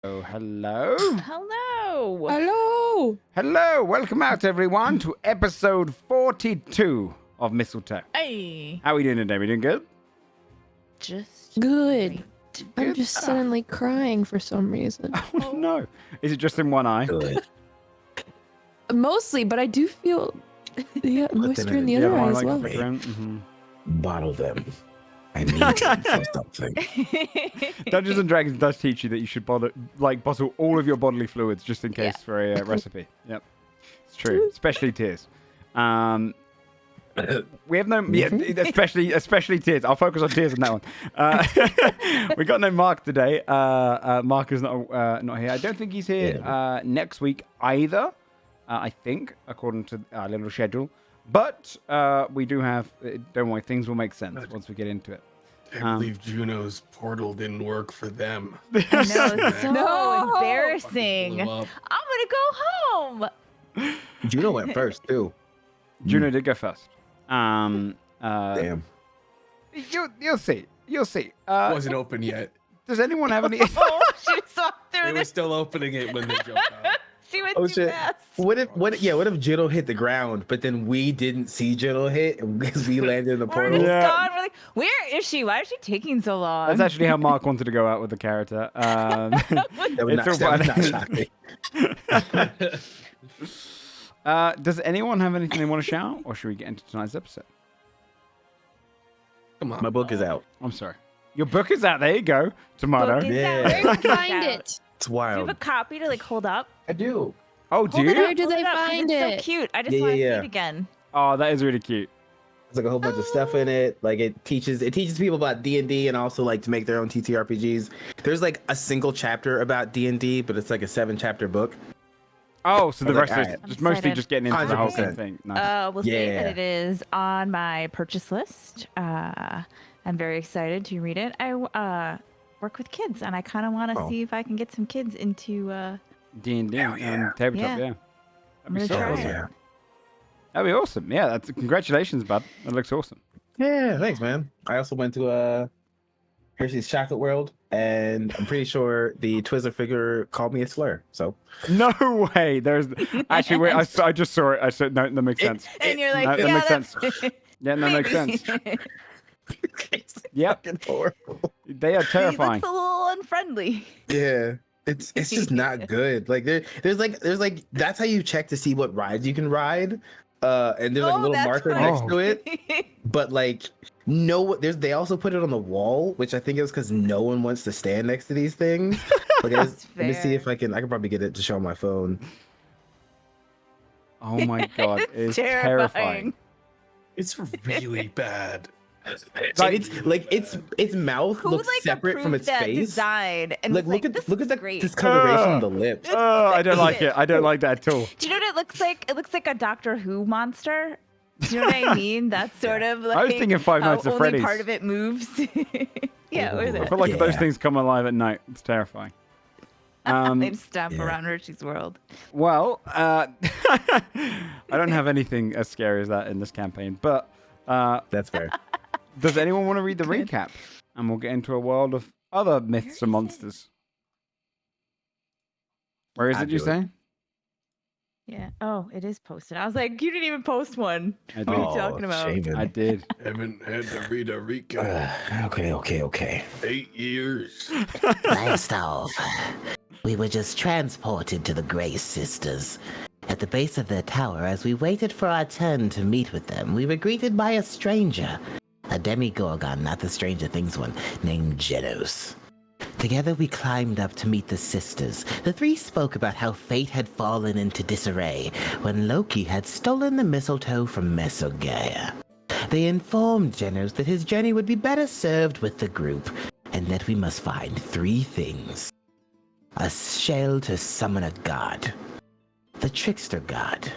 Oh, hello. Hello. Hello. Hello. Welcome out, everyone, to episode 42 of Mistletoe. Hey. How are we doing today? We doing good? Just Good. I'm Good just stuff. suddenly crying for some reason. Oh, no. Is it just in one eye? Good. Mostly, but I do feel the moisture in the The other other eye one, as like, well. flicker in? Mhm. Bottle them. I need them for something. Dungeons and Dragons does teach you that you should bottle all of your bodily fluids just in case Yeah. for a recipe. Yep. It's true. Especially tears. We have no, especially tears. I'll focus on tears on that one. We got no Mark today. Mark is not here. I don't think he's here next week either. I think, according to our little schedule. But we do have. Don't worry, things will make sense once we get into it. I believe Juno's portal didn't work for them. I know, it's so No. embarrassing. Blew I'm up. gonna go home. Juno went first too. Juno did go first. Damn. You'll see. You'll see. Wasn't open yet. Does anyone have any? Oh, she just walked through They were this. still opening it when they jumped out. She went Oh too shit. fast. What if Juno hit the ground, but then we didn't see Juno hit because we landed in the We're portal? just Yeah. gone. We're like, where is she? Why is she taking so long? That's actually how Mark wanted to go out with the character. That would It's not, all that would fine. not shock me. Does anyone have anything they want to shout, or should we get into tonight's episode? Come on. My book is out. I'm sorry. Your book is out. There you go. Tomato. Book is Yeah. out. Where Book do you is find out. it? It's Do you have wild. a copy to like hold up? I do. Oh, do Hold it you? up, Where do hold they it up, 'cause find it's it? so cute. I just Yeah, want to yeah, see yeah. it again. Oh, that is really cute. There's like a whole bunch of stuff in it. Like it teaches people about D&D and also like to make their own TTRPGs. There's like a single chapter about D&D, but it's like a 7-chapter book. Oh, so the I was rest like, is alright. just I'm mostly excited. just getting into the whole 100%. thing. Nice. We'll say that Yeah. it is on my purchase list. I'm very excited to read it. I work with kids, and I kind of want to Oh. see if I can get some kids into. D&D Hell and yeah. tabletop, Yeah. yeah. I'm That'd be gonna so try awesome. it. Yeah. That'd be awesome. Yeah, that's congratulations, bud. That looks awesome. Yeah, thanks, man. I also went to Hershey's Chocolate World, and I'm pretty sure the Twizzler figure called me a slur. So No way. There's actually wait. I just saw it. I said no. That makes sense. And you're like, No, that yeah, makes that's sense. Yeah, that makes sense. it's Yep, fucking horrible. they are He terrifying. looks a little unfriendly. Yeah, it's just not good. Like there's like that's how you check to see what rides you can ride. And there's like a little that's marker right. next to it, but like they also put it on the wall, which I think is because no one wants to stand next to these things. Like, That's let me see fair. if I can probably get it to show on my phone. Oh my god, it's terrifying. It's really bad. Like its mouth Who looks like separate from approved its that face. design? And Like was look like, at this is that great. discoloration on the lips. Oh, I don't like it. I don't like that at all. Do you know what it looks like? It looks like a Doctor Who monster. Do you know what I mean? That's sort of like I was thinking Five how Nights at only Freddy's. part of it moves. Yeah, or I that. feel like if those Yeah. things come alive at night, it's terrifying. They just stomp yeah. around Richie's world. Well, I don't have anything as scary as that in this campaign, but That's fair. does anyone want to read the recap? And we'll get into a world of other myths and monsters. Where is I'll it, you do it. say? Yeah. Oh, it is posted. I was like, you didn't even post one. I What did. are you talking about? Shaven. I did. Haven't had to read a recap. Okay. 8 years. Last off, we were just transported to the Grey Sisters. At the base of their tower, as we waited for our turn to meet with them, we were greeted by a stranger. A demigorgon, not the Stranger Things one, named Genos. Together we climbed up to meet the sisters. The three spoke about how fate had fallen into disarray when Loki had stolen the mistletoe from Mesogaia. They informed Genos that his journey would be better served with the group, and that we must find 3 things. A shell to summon a god, the trickster god,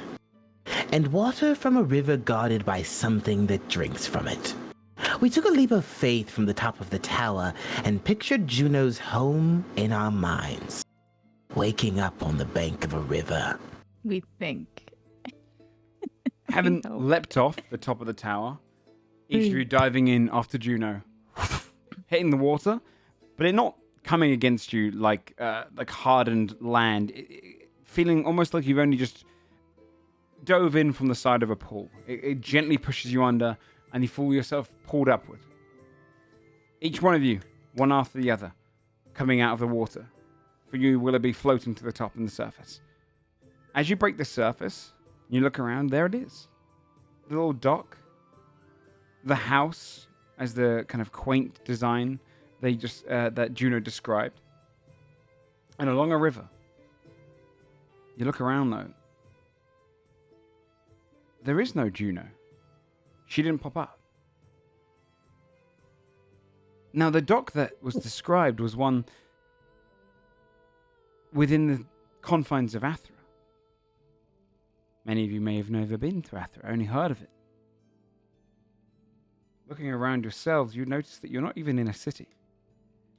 and water from a river guarded by something that drinks from it. We took a leap of faith from the top of the tower and pictured Juno's home in our minds, waking up on the bank of a river. We think. Having know. leapt off the top of the tower, each of you diving in after Juno, hitting the water, but it not coming against you like hardened land, feeling almost like you've only just dove in from the side of a pool. It gently pushes you under, and you feel yourself pulled upward. Each one of you, one after the other, coming out of the water. For you, Willoughby floating to the top and the surface. As you break the surface, you look around, there it is. The little dock. The house, as the kind of quaint design that Juno described. And along a river. You look around, though. There is no Juno. She didn't pop up. Now, the dock that was described was one within the confines of Athra. Many of you may have never been to Athra, only heard of it. Looking around yourselves, you notice that you're not even in a city.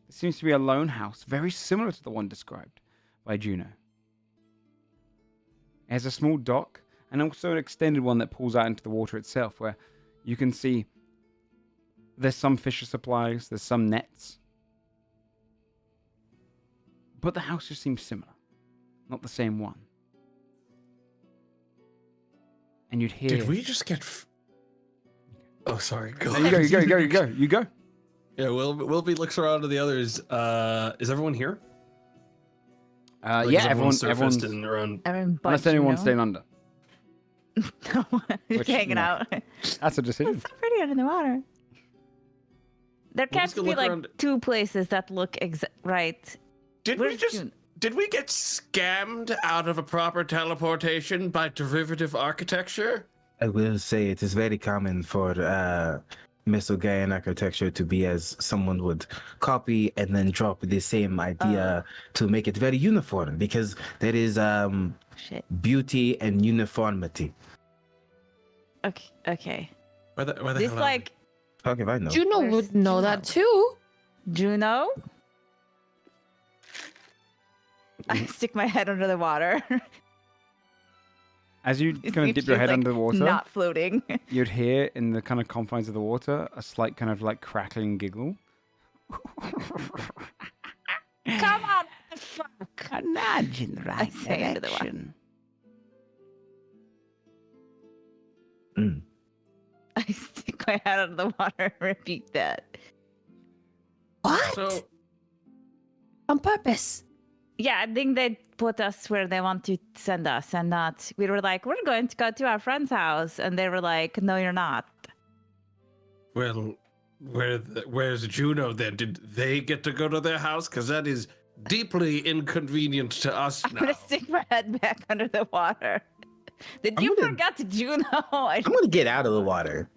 There seems to be a lone house, very similar to the one described by Juno. It has a small dock, and also an extended one that pulls out into the water itself, where you can see there's some fisher supplies, there's some nets. But the house just seems similar, not the same one. And you'd hear... Did we just get... Oh, sorry. Go No, you go. Yeah, Wilby looks around to the others. Is everyone here? Like, Yeah, everyone's everyone's surfaced and around. unless anyone's staying under. No one is Which, hanging no. out. That's a decision. It's so pretty under the water. There We'll can't just go be look like around. two places that look right. Did Where's June? Did we get scammed out of a proper teleportation by derivative architecture? I will say it is very common for Mesogaian architecture to be as someone would copy and then drop the same idea to make it very uniform, because there is Shit. beauty and uniformity. Okay. Where the This hell are like How can I know? Juno Where's would know that Juno? too. Juno. I stick my head under the water. As you kind of dip your She's, head like, under the water, Not floating. you'd hear in the kind of confines of the water a slight kind of like crackling giggle. Come on, fuck. A nudge in the right say into the water. direction. I stick my head under the water and repeat that. What? So On purpose. Yeah, I think they put us where they want to send us, and not. We were like, we're going to go to our friend's house, and they were like, no, you're not. well, where's Juno then? Did they get to go to their house? Because that is deeply inconvenient to us I'm now. gonna stick my head back under the water. Did I'm you gonna- forget Juno? I'm gonna get out of the water.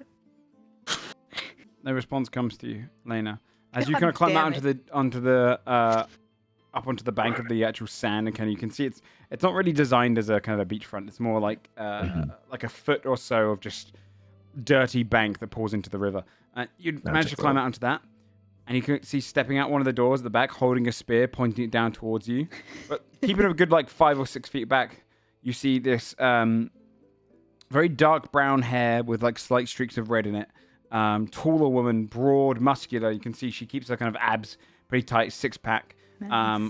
No response comes to you, Lena. As you God kind of climb out damn onto the up onto the bank of the actual sand, and kind of you can see it's not really designed as a kind of a beachfront. It's more like like a foot or so of just dirty bank that pours into the river. You manage to climb out onto that, and you can see stepping out one of the doors at the back, holding a spear, pointing it down towards you. But keeping it a good like 5 or 6 feet back, you see this very dark brown hair with like slight streaks of red in it. Taller woman, broad, muscular. You can see she keeps her kind of abs pretty tight, 6-pack.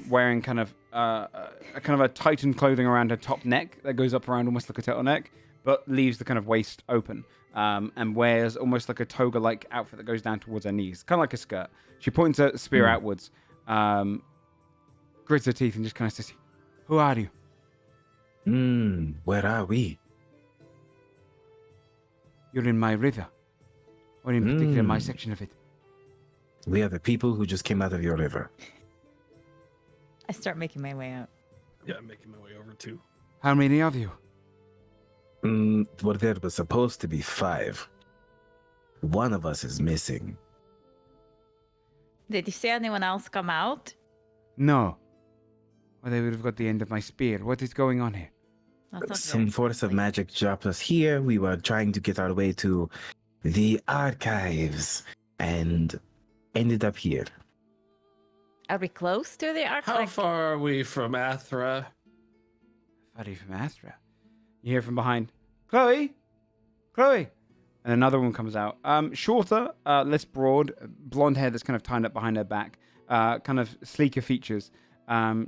Wearing kind of a tightened clothing around her top neck that goes up around almost like a turtleneck, but leaves the kind of waist open. And wears almost like a toga-like outfit that goes down towards her knees, kind of like a skirt. She points her spear outwards, grits her teeth, and just kind of says, "Who are you?" Where are we? You're in my river, or in particular my section of it. We are the people who just came out of your river. I start making my way out. Yeah, I'm making my way over too. How many of you? Well, there was supposed to be 5. One of us is missing. Did you see anyone else come out? No. Or they would have got the end of my spear. What is going on here? That's not Some very force of friendly. magic dropped us here. We were trying to get our way to the archives and ended up here. Are we close to the arc? How far are we from Athra? Buddy from Astra. You hear from behind, Chloe? Chloe! And another one comes out. Shorter, less broad, blonde hair that's kind of tied up behind her back. kind of sleeker features.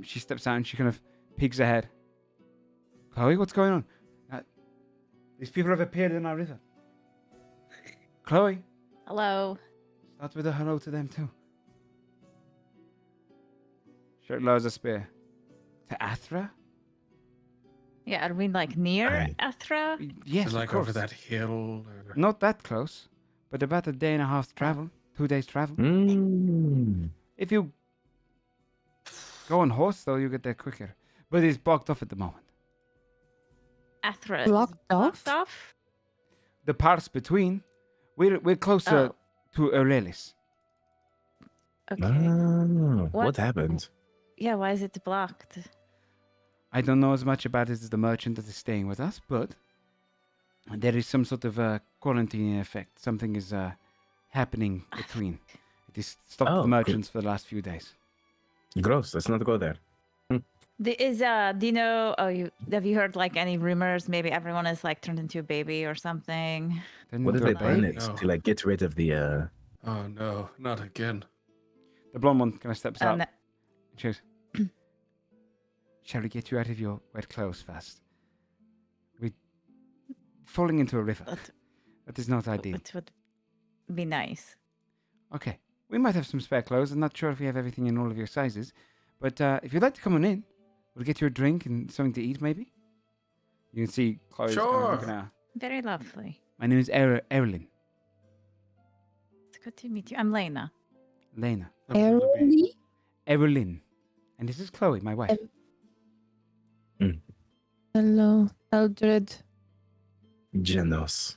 She steps out and she kind of peeks ahead. Chloe, what's going on? These people have appeared in our river. Chloe, Hello. start with a hello to them too. She lowers a spear. To Athra? Yeah, are we like near Hi. Athra? Yes, Is it of like course. over that hill? Or... Not that close, but about a day and a half travel. 2 days travel. Mm. If you go on horse, though, you get there quicker. But it's blocked off at the moment. Athra Blocked is off? blocked off? The parts between, we're closer Oh. to Aurelis. Okay. What What- happened? Yeah, why is it blocked? I don't know as much about it as the merchant that is staying with us, but there is some sort of quarantine effect. Something is happening between. It is stopped Oh, the good. merchants for the last few days. Gross. Let's not go there. Do you know? Have you heard like any rumors? Maybe everyone is like turned into a baby or something. Then What if do they a burn baby. it No. to like get rid of the? Oh no, not again. The blonde one kind of steps up. And She goes, shall we get you out of your wet clothes first? We're falling into a river. That is not ideal. it would be nice. Okay. We might have some spare clothes. I'm not sure if we have everything in all of your sizes. But if you'd like to come on in, we'll get you a drink and something to eat, maybe. You can see Chloe's kind of Sure. looking at her. Very lovely. My name is Erilyn. It's good to meet you. I'm Lena. Lena. Early? Erilyn. And this is Chloe, my wife. Hello, Eldred. Genos.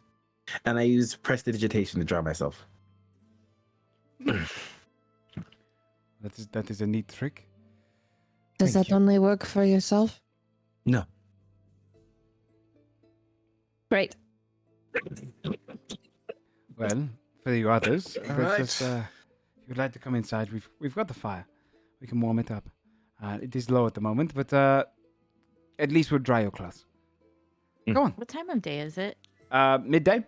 And I use prestidigitation to draw myself. That is a neat trick. Does Thank that you. only work for yourself? No. Great. Well, for you others, All let's right. just, if you'd like to come inside, we've got the fire. We can warm it up. It is low at the moment, but at least we'll dry your clothes. Mm. Go on. What time of day is it? Midday.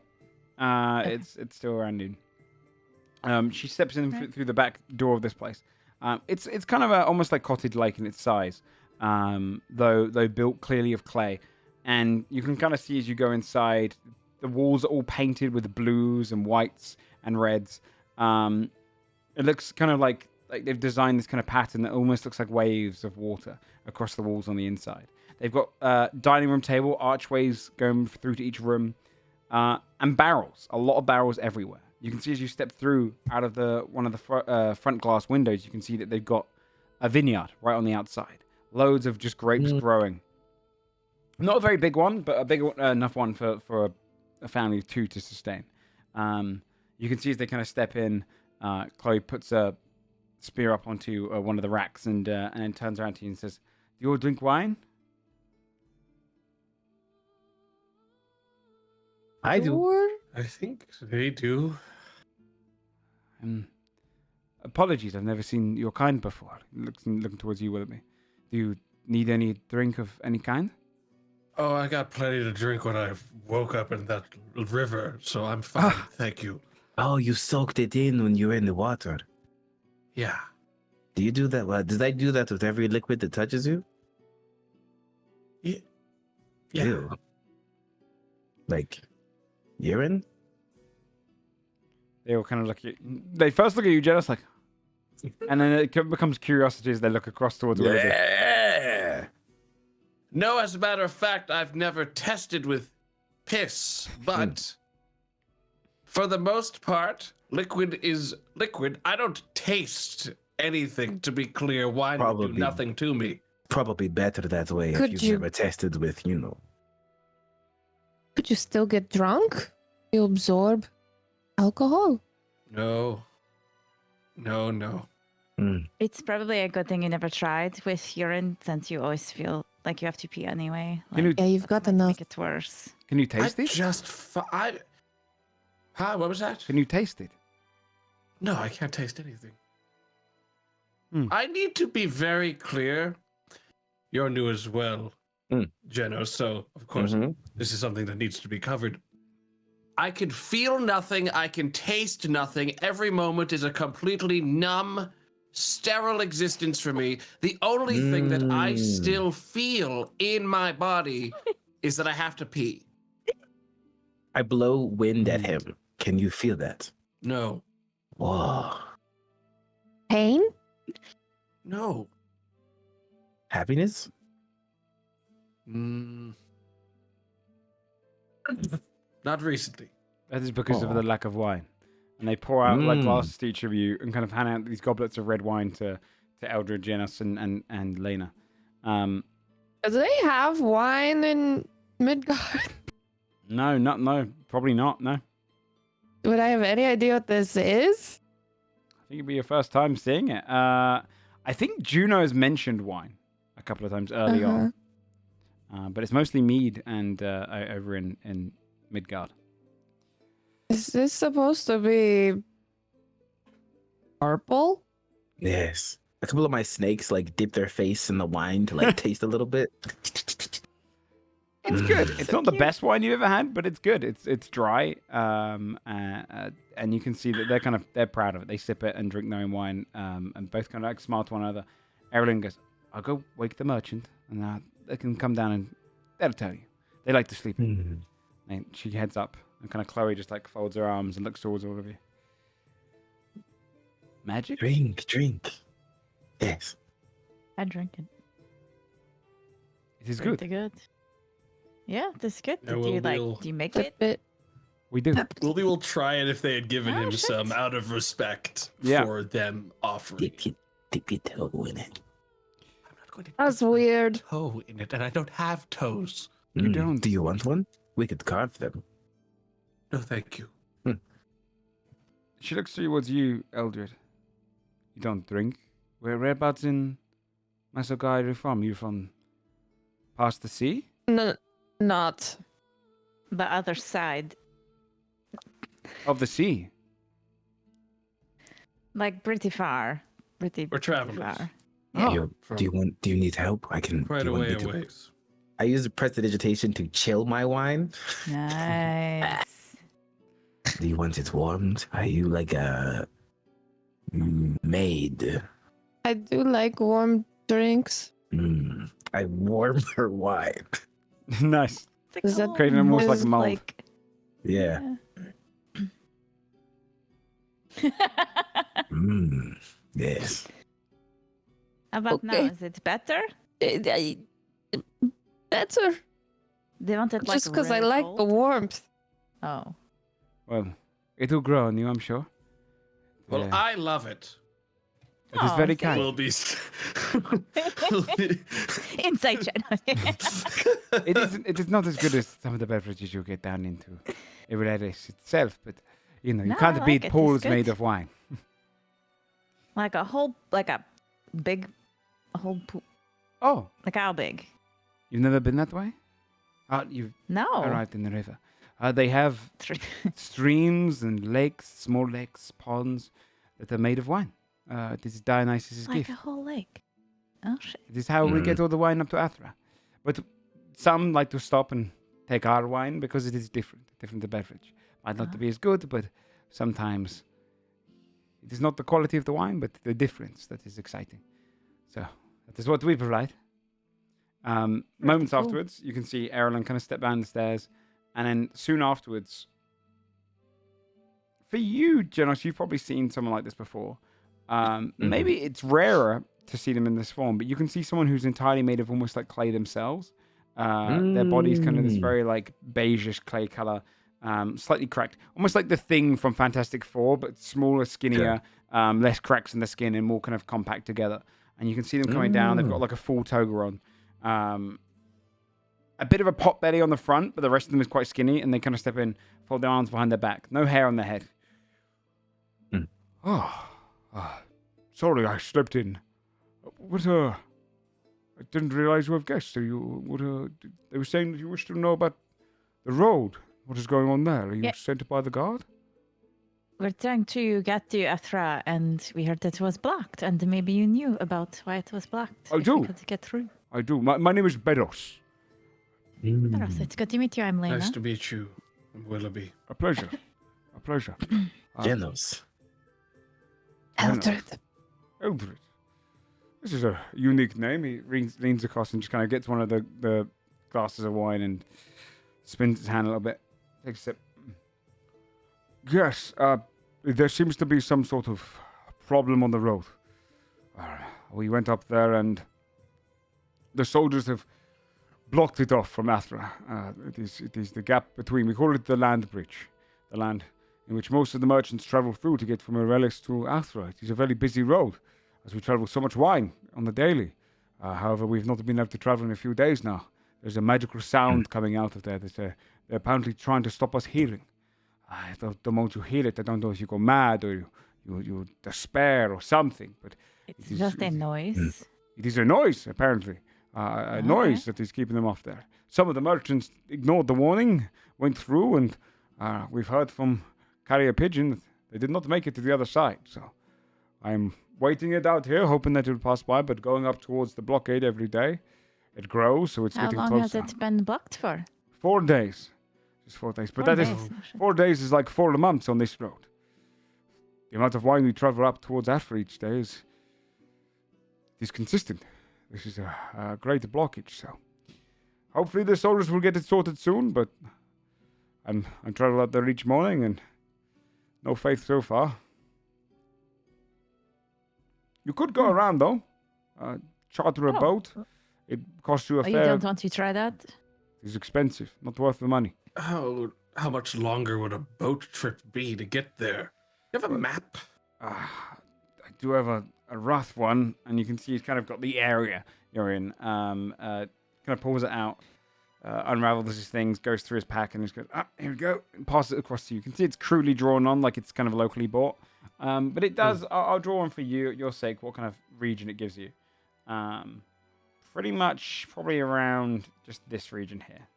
It's still around noon. She steps in Okay. through the back door of this place. It's kind of almost like cottage-like in its size, though built clearly of clay. And you can kind of see as you go inside, the walls are all painted with blues and whites and reds. It looks kind of like they've designed this kind of pattern that almost looks like waves of water across the walls on the inside. They've got dining room table, archways going through to each room, and barrels. A lot of barrels everywhere. You can see as you step through out of one of the front glass windows, you can see that they've got a vineyard right on the outside. Loads of just grapes growing. Not a very big one, but a big enough one for a family of two to sustain. You can see as they kind of step in, Chloe puts a spear up onto one of the racks and then turns around to you and says, "Do you all drink wine?" I do. Sure. I think they do. Apologies, I've never seen your kind before. Looking towards you, Willoughby. Do you need any drink of any kind? Oh, I got plenty to drink when I woke up in that river, so I'm fine. Thank you. Oh, you soaked it in when you were in the water. Yeah. Do you do that? Well, did I do that with every liquid that touches you? Yeah. Ew. Like urine? They all kind of look at you. They first look at you, Jealous, like, and then it becomes curiosity as they look across towards Willoughby. Yeah. No, as a matter of fact, I've never tested with piss, but for the most part, liquid is liquid. I don't taste anything, to be clear. Wine would Probably. do nothing to me. Probably better that way Could if you've you- never tested with, Could you still get drunk? You absorb alcohol. No. No. It's probably a good thing you never tried with urine, since you always feel like you have to pee anyway. Can you- Like, Yeah, you've got might enough. Make it worse. Can you taste I it? just... Huh? What was that? Can you taste it? No, I can't taste anything. Hmm. I need to be very clear. You're new as well, Jeno, so of course this is something that needs to be covered. I can feel nothing. I can taste nothing. Every moment is a completely numb sterile existence for me. The only thing that I still feel in my body is that I have to pee. I blow wind at him. Can you feel that? No. Whoa. Pain? No. Happiness? Not recently. That is because of the lack of wine. And they pour out like glasses to each of you and kind of hand out these goblets of red wine to Eldred, Janus, and Lena. Do they have wine in Midgard? No, probably not. No, Would I have any idea what this is? I think it'd be your first time seeing it. I think Juno has mentioned wine a couple of times early on, but it's mostly mead and over in Midgard. Is this supposed to be purple? Yes. A couple of my snakes like dip their face in the wine to like taste a little bit. It's good. It's not the best wine you've ever had, but it's good. It's dry, and you can see that they're proud of it. They sip it and drink their own wine, and both kind of like smile to one another. Erilyn goes, "I'll go wake the merchant, and they can come down and they'll tell you. They like to sleep." And she heads up, and kind of Chloe just like folds her arms and looks towards all of you. Magic? Drink. Yes. I drink it. It is Pretty good. good. Yeah, this is good. Yeah, Do you make it? Bit. We do. Wilby will try it if they had given Oh, him shit. some out of respect Yeah. for them offering. Dip your toe in it. I'm not going to That's dip my weird. toe in it, and I don't have toes. You don't. Do you want one? We could carve them. No, thank you. She looks towards you, Eldred. You don't drink. Whereabouts in Masogai are you from? You from past the sea? No, not. The other side. Of the sea? Like pretty far. We're travelers. far. Oh, Do you need help? I can. Quite do a you want way me to- away. I use prestidigitation to chill my wine. Nice. Do you want it warmed? Are you like a maid? I do like warm drinks. I warm her wine. Nice. Is that Creating almost like a is mold. Yeah. Yes. How about now? Okay. Is it better? Better. They want it like Just because I really like cold? the warmth. Oh. Well, it'll grow on you, I'm sure. Well, Yeah. I love it. It is Oh, very see? kind. Wilby. Inside channel. It is not as good as some of the beverages you get down into Erelis itself, but you know, you No, can't I like beat it. It's pools good. made of wine. like a big, a whole pool. Oh, Like how big? you've never been that way? You've No. arrived in the river. They have streams and lakes, small lakes, ponds that are made of wine. This is Dionysus' Like gift. a whole lake. Oh shit. It is how we get all the wine up to Athra. But some like to stop and take our wine because it is different the beverage. Might not be as good, but sometimes it is not the quality of the wine, but the difference that is exciting. So that is what we provide. Moments cool. afterwards, you can see Erilyn kind of step down the stairs, and then soon afterwards, for you, Janos, you've probably seen someone like this before. Maybe it's rarer to see them in this form, but you can see someone who's entirely made of almost like clay themselves. Their body's kind of this very like beigeish clay color, slightly cracked, almost like the Thing from Fantastic Four, but smaller, skinnier, less cracks in the skin, and more kind of compact together. And you can see them coming down. They've got like a full toga on. A bit of a pot belly on the front, but the rest of them is quite skinny, and they kind of step in, fold their arms behind their back. No hair on their head. Sorry, I slipped in. I didn't realize you have guests. So they were saying that you wish to know about the road. What is going on there? Are you sent by the guard? We're trying to get to Athra, and we heard that it was blocked, and maybe you knew about why it was blocked. I if do. We could get through. I do. My name is Bedos. Taros, it's good to meet you. I'm Lena. Nice to meet you, Willoughby. A pleasure. A pleasure. Genos. Eldred. Eldred. This is a unique name. He leans across and just kind of gets one of the glasses of wine and spins his hand a little bit. Takes a sip. Yes, there seems to be some sort of problem on the road. We went up there and the soldiers have blocked it off from Athra. It is the gap between, we call it the land bridge. The land in which most of the merchants travel through to get from Aurelis to Athra. It is a very busy road, as we travel so much wine on the daily. However, we've not been able to travel in a few days now. There's a magical sound coming out of there that they're apparently trying to stop us hearing. The moment you hear it, I don't know if you go mad or you despair or something, but It's just a noise. it is a noise, apparently. A noise that is keeping them off there. Some of the merchants ignored the warning, went through, and we've heard from Carrier Pigeon that they did not make it to the other side. So I'm waiting it out here, hoping that it will pass by, but going up towards the blockade every day. It grows, so it's How getting long closer. has it been blocked for? 4 days. Just 4 days. But 4 that is days. 4 days is like 4 months on this road. The amount of wine we travel up towards Afra each day is consistent. This is a great blockage, so hopefully the soldiers will get it sorted soon, but I'm traveling out there each morning and no faith so far. You could go around though. Charter a boat. It costs you a Oh, you fair. don't want to try that? It's expensive, not worth the money. How much longer would a boat trip be to get there? You have a map? I do have a rough one, and you can see he's kind of got the area you're in. Kind of pulls it out, unravels his things, goes through his pack, and just goes, here we go, and passes it across to you. You can see it's crudely drawn on, like it's kind of locally bought. But it does, I'll draw on for you, your sake, what kind of region it gives you. Pretty much, probably around just this region here.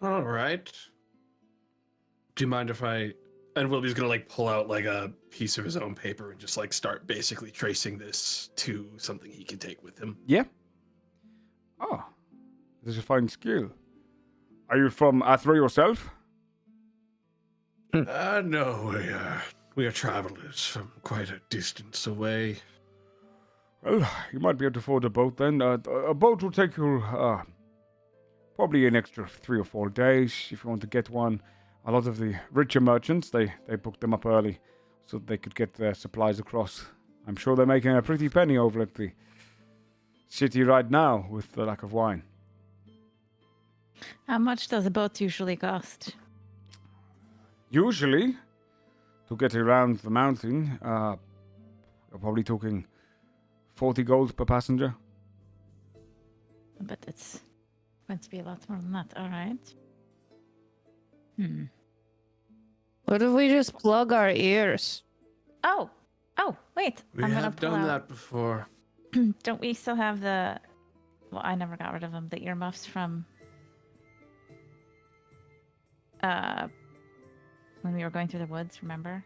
All right. Do you mind if I... And Wilby's gonna like pull out like a piece of his own paper and just like start basically tracing this to something he can take with him. Yeah. Oh, this is a fine skill. Are you from Athra yourself? No, we are travelers from quite a distance away. Well, you might be able to afford a boat then. A boat will take you probably an extra 3 or 4 days if you want to get one. A lot of the richer merchants, they booked them up early so they could get their supplies across. I'm sure they're making a pretty penny over at the city right now with the lack of wine. How much does a boat usually cost? Usually, to get around the mountain, you're probably talking 40 gold per passenger. But it's going to be a lot more than that. All right. What if we just plug our ears? Oh, wait. We I'm gonna have pull done out. that before. Don't we still have the... Well, I never got rid of them. The earmuffs from... when we were going through the woods, remember?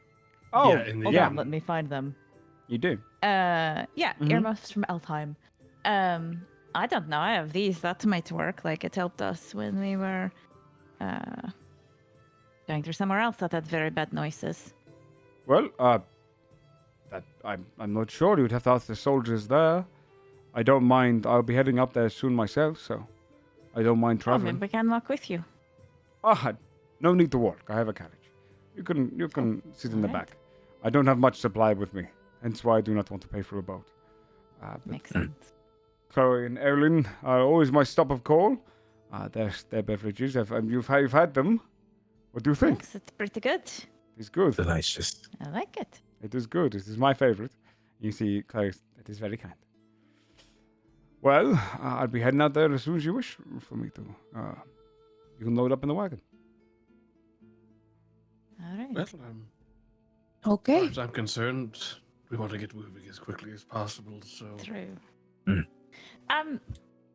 Oh, Yeah, in the- Hold yeah, on, let me find them. you do. Yeah, Mhm. earmuffs from Elfheim. I don't know. I have these. That might work. Like, it helped us when we were going through somewhere else that had very bad noises. Well, that I'm not sure. You'd have to ask the soldiers there. I don't mind. I'll be heading up there soon myself, so I don't mind Oh, traveling. maybe we can walk with you. No need to walk. I have a carriage. You can sit in the alright. back. I don't have much supply with me, hence why I do not want to pay for a boat. But Makes sense. Chloe and Erin are always my stop of call. Their beverages. You've had them. What do you think? Yes, it's pretty good. It's good. Delicious. I like it. It is good. It is my favorite. You see, Chloe, it is very kind. Well, I'll be heading out there as soon as you wish for me to. You can load up in the wagon. All right. Well, as Okay. far as I'm concerned, we want to get moving as quickly as possible, so... True. Mm. I'm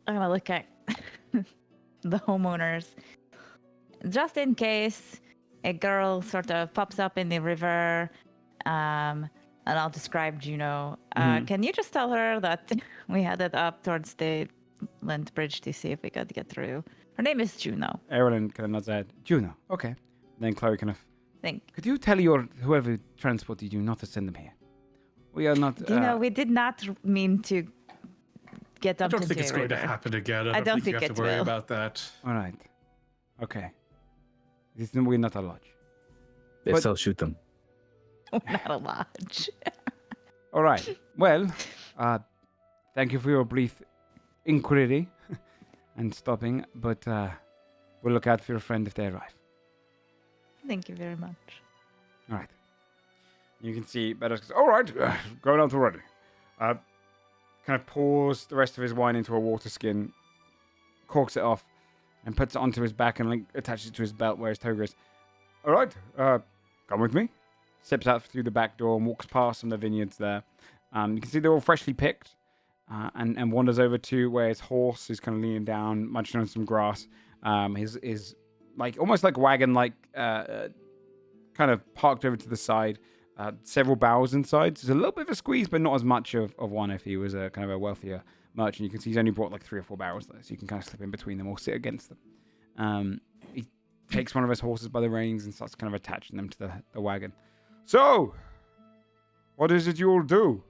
gonna look at the homeowners. Just in case a girl sort of pops up in the river, and I'll describe Juno. Can you just tell her that we headed up towards the land bridge to see if we could get through? Her name is Juno. Erin kind of nods at Juno. Okay. Then Chloe kind of. Think. Could you tell whoever transported you not to send them here? We are not. We did not mean to get I dumped don't into think it's a going to river. happen again. I don't think you think have it to worry will. about that. All right. Okay. We're not a lodge. If But- so, shoot them. Not a lodge. All right. Well, thank you for your brief inquiry and stopping, but we'll look out for your friend if they arrive. Thank you very much. All right. You can see Beddoes goes, all right, going out already. Kind of pours the rest of his wine into a water skin, corks it off, and puts it onto his back and attaches it to his belt where his toga is. All right, come with me. Steps out through the back door and walks past some of the vineyards there. You can see they're all freshly picked, and wanders over to where his horse is kind of leaning down, munching on some grass. His like almost like wagon, kind of parked over to the side. Several barrels inside. So it's a little bit of a squeeze, but not as much of one if he was a kind of a wealthier merchant. You can see he's only brought like 3 or 4 barrels there, so you can kind of slip in between them or sit against them. He takes one of his horses by the reins and starts kind of attaching them to the wagon. So, what is it you all do?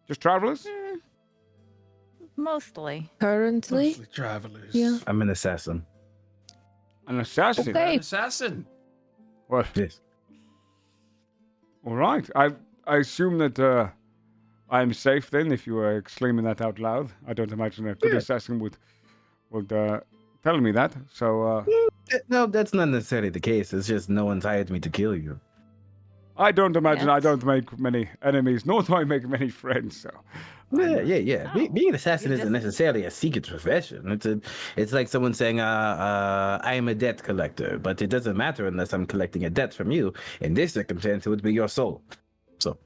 Just travelers? Mostly. Currently, Mostly travelers. Yeah. I'm an assassin. An assassin? Okay. An assassin. Well, Yes. all right. I assume that I'm safe then if you are exclaiming that out loud. I don't imagine a good assassin would tell me that. So, No, that's not necessarily the case. It's just no one's hired me to kill you. I don't imagine I Yes. don't make many enemies, nor do I make many friends, so. Yeah. Oh, Being an assassin you isn't just- necessarily a secret profession. It's like someone saying, I am a debt collector, but it doesn't matter unless I'm collecting a debt from you. In this circumstance, it would be your soul. So,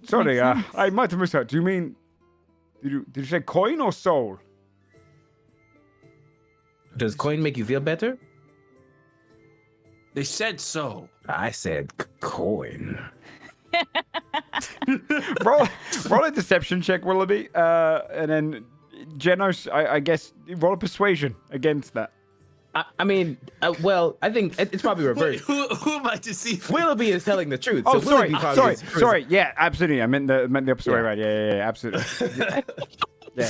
Sorry, Makes sense. I might have missed that. Do you mean, did you say coin or soul? does coin make you feel better? They said so. I said coin. roll a deception check, Willoughby, and then Genos, I guess, roll a persuasion against that. I mean, well, I think it's probably Wait, reversed. who am I deceiving? Willoughby is telling the truth. Oh, so sorry, Willoughby probably sorry, is- yeah, absolutely. I meant the opposite way Yeah. around. Yeah, absolutely. yeah.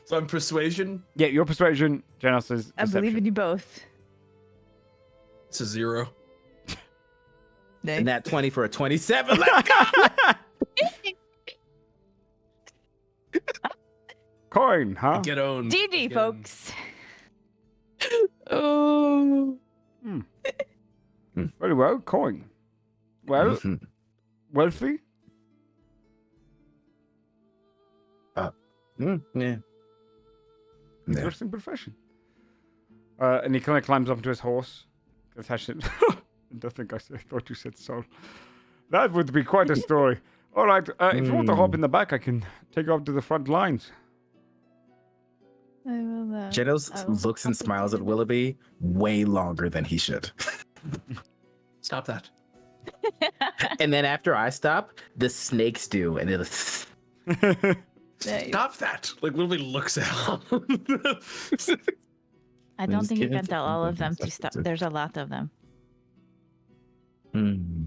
So I'm persuasion. Yeah, your persuasion, Genos is I believe in you both. It's a 0. And that 20 for a 27. Let's go. Coin, huh? Get owned. GG, folks. oh, Very well, coin. Well, Mhm. wealthy? Yeah. Yeah. Interesting profession. And he kind of climbs up onto his horse. Attach it. I don't think I thought you said soul. That would be quite a story. All right, if you want to hop in the back, I can take you up to the front lines. I will, Genos I will looks and hop smiles at into Willoughby way longer than he should. Stop that. And then after I stop, the snakes do, and it'll. Nice. Stop that. Like Willoughby looks out. I don't just think you kidding. can tell all of them to stop. There's a lot of them. Hmm.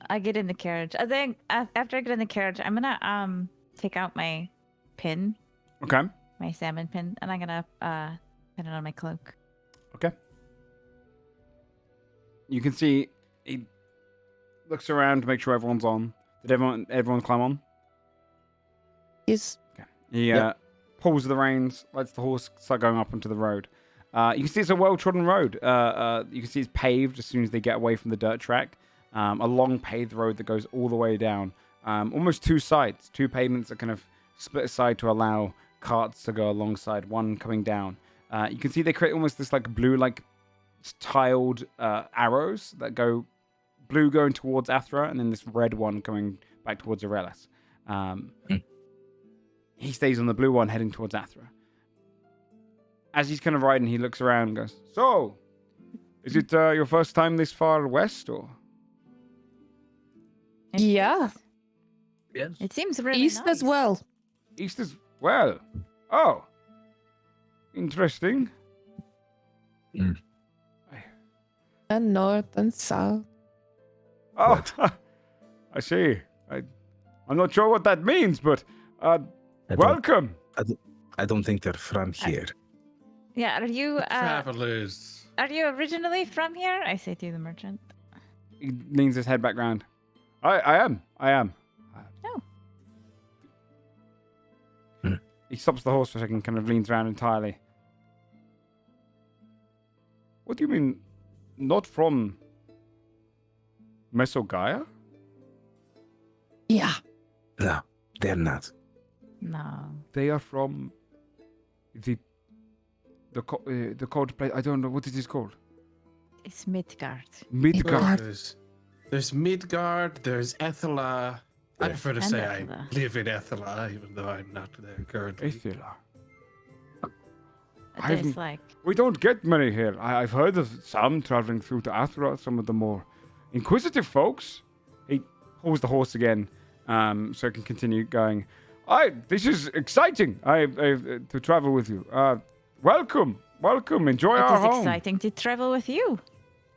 I get in the carriage. I think after I get in the carriage, I'm gonna take out my pin, Okay. my salmon pin, and I'm gonna put it on my cloak. Okay. You can see he looks around to make sure everyone's on. Did everyone climb on? yes. He Yep. pulls the reins, lets the horse start going up onto the road. You can see it's a well-trodden road. You can see it's paved as soon as they get away from the dirt track. A long paved road that goes all the way down. Almost 2 sides. 2 pavements that kind of split aside to allow carts to go alongside, one coming down. You can see they create almost this like blue, like tiled arrows that go blue going towards Athra, and then this red one coming back towards Aurelis. He stays on the blue one heading towards Athra. As he's kind of riding, he looks around and goes, "So, is it your first time this far west, or?" Yeah. Yes. It seems really East as nice. well. East as well. Oh, interesting. And north and south. Oh, I see. I'm not sure what that means, but welcome. I don't think they're from here. Yeah, Travelers. are you originally from here? I say to the merchant. He leans his head back round. I am. Oh. He stops the horse for a second, kind of leans around entirely. What do you mean, not from Mesogaia? Yeah. No, they're not. No. They are from the cold place. I don't know what it is called. It's Midgard. Midgard. There's Midgard, there's Ethela. I prefer to And say Ethela. I live in Ethela, even though I'm not there currently. Ethela. There's like We don't get many here. I've heard of some traveling through to Athra, some of the more inquisitive folks. He pulls the horse again, so I can continue going. This is exciting. To travel with you. Welcome. Enjoy it our is home. exciting to travel with you.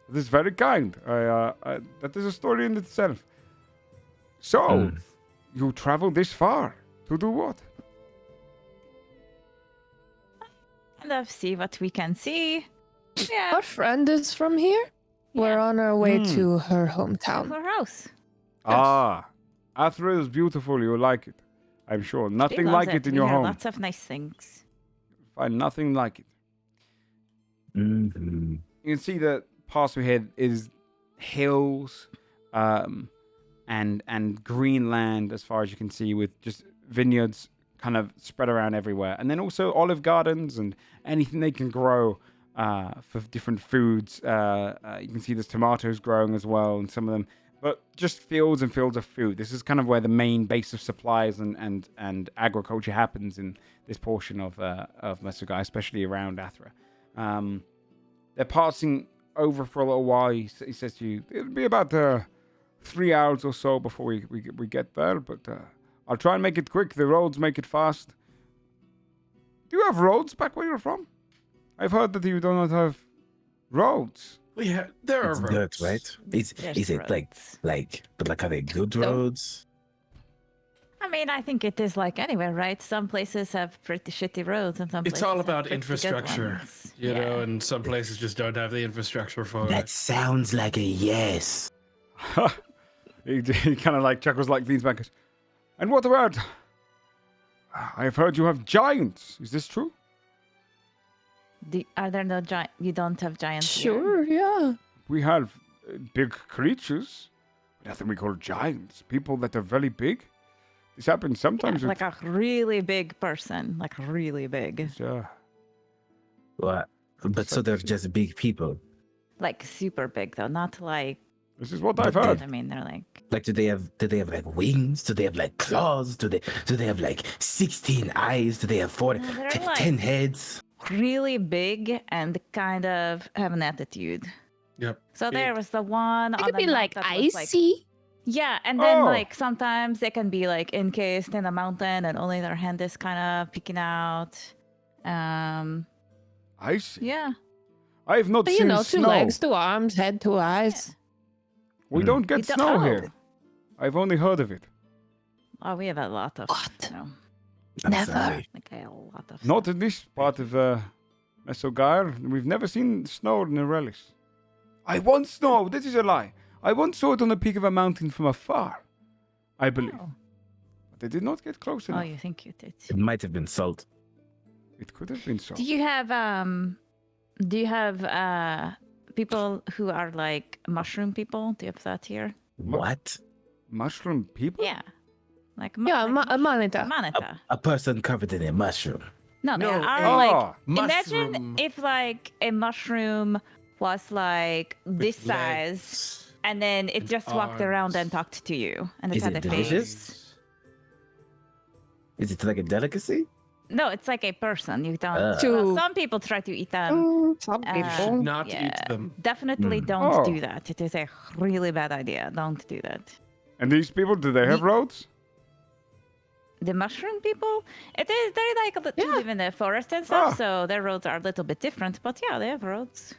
This is very kind. That is a story in itself. So, you traveled this far to do what? Kind of see what we can see. Yeah, Our friend is from here. We're on our way to her hometown. her house. Athra is beautiful. You'll like it. I'm sure. She Nothing loves like it in We your hear home. Lots of nice things. Find nothing like it. Mm-hmm. You can see that past we head is hills and green land as far as you can see, with just vineyards kind of spread around everywhere, and then also olive gardens and anything they can grow for different foods. You can see there's tomatoes growing as well, and some of them, but just fields and fields of food. This is kind of where the main base of supplies and agriculture happens in this portion of Mesogaia, especially around Athra. They're passing over for a little while. He says to you, it'll be about 3 hours or so before we get there, but I'll try and make it quick. The roads make it fast. Do you have roads back where you're from? I've heard that you do not have roads. There are It's roads. dirt, right? Is it roads. but are they good No. roads? I mean, I think it is like anywhere, right? Some places have pretty shitty roads, and some It's places all have about pretty good infrastructure, ones. you know, and some places just don't have the infrastructure for That it. sounds like a yes. He kind of like chuckles, like leans back. Goes, and what about? I've heard you have giants. Is this true? Are there no giant? You don't have giants here? Sure, yeah. We have big creatures. Nothing we call giants. People that are very big. This happens Yeah, sometimes. like a really big person, like really big, What? But so they're just big people. like super big though, not like. This is what But I've they- heard. I mean, they're like. Like, do they have like wings? Do they have like claws? Do they have like 16 eyes? Do they have No, they're 10 heads? Really big and kind of have an attitude. Yep. So there was the one. It on could the be map like that was, icy. Yeah, and then Oh. like sometimes they can be like encased in a mountain and only their hand is kind of peeking out. I see. Yeah. I have not But seen you know, snow. 2 legs, 2 arms, head, 2 eyes. We Mm. don't get You don't- snow oh. here. I've only heard of it. Oh, we have a lot of. What? You know, I'm Never. sorry. like a lot of. Not in this part of Mesogaia. We've never seen snow in the relics. I once snow. This is a lie. I once saw it on the peak of a mountain from afar. I believe. Oh. But they did not get close Oh, enough. you think you did? It might have been salt. It could have been so. Do you have people who are like mushroom people? Do you have that here? What? Mushroom people? Yeah. Like Yeah, like a manita. manita. A person covered in a mushroom. No, they No, are Oh, like. mushroom Imagine if like a mushroom was like this with size, legs and then it and just walked around and arms. talked to you, and it Is had it a delicious? face. Is it like a delicacy? No, it's like a person. You don't. Ugh. Well, some people try to eat them. Some Uh, people. Not Yeah. eat them. Definitely Mm. don't Oh. do that. It is a really bad idea. Don't do that. And these people, do they have roads? The mushroom people, they're like Yeah. live in the forest and stuff, Ah. so their roads are a little bit different. But yeah, they have roads.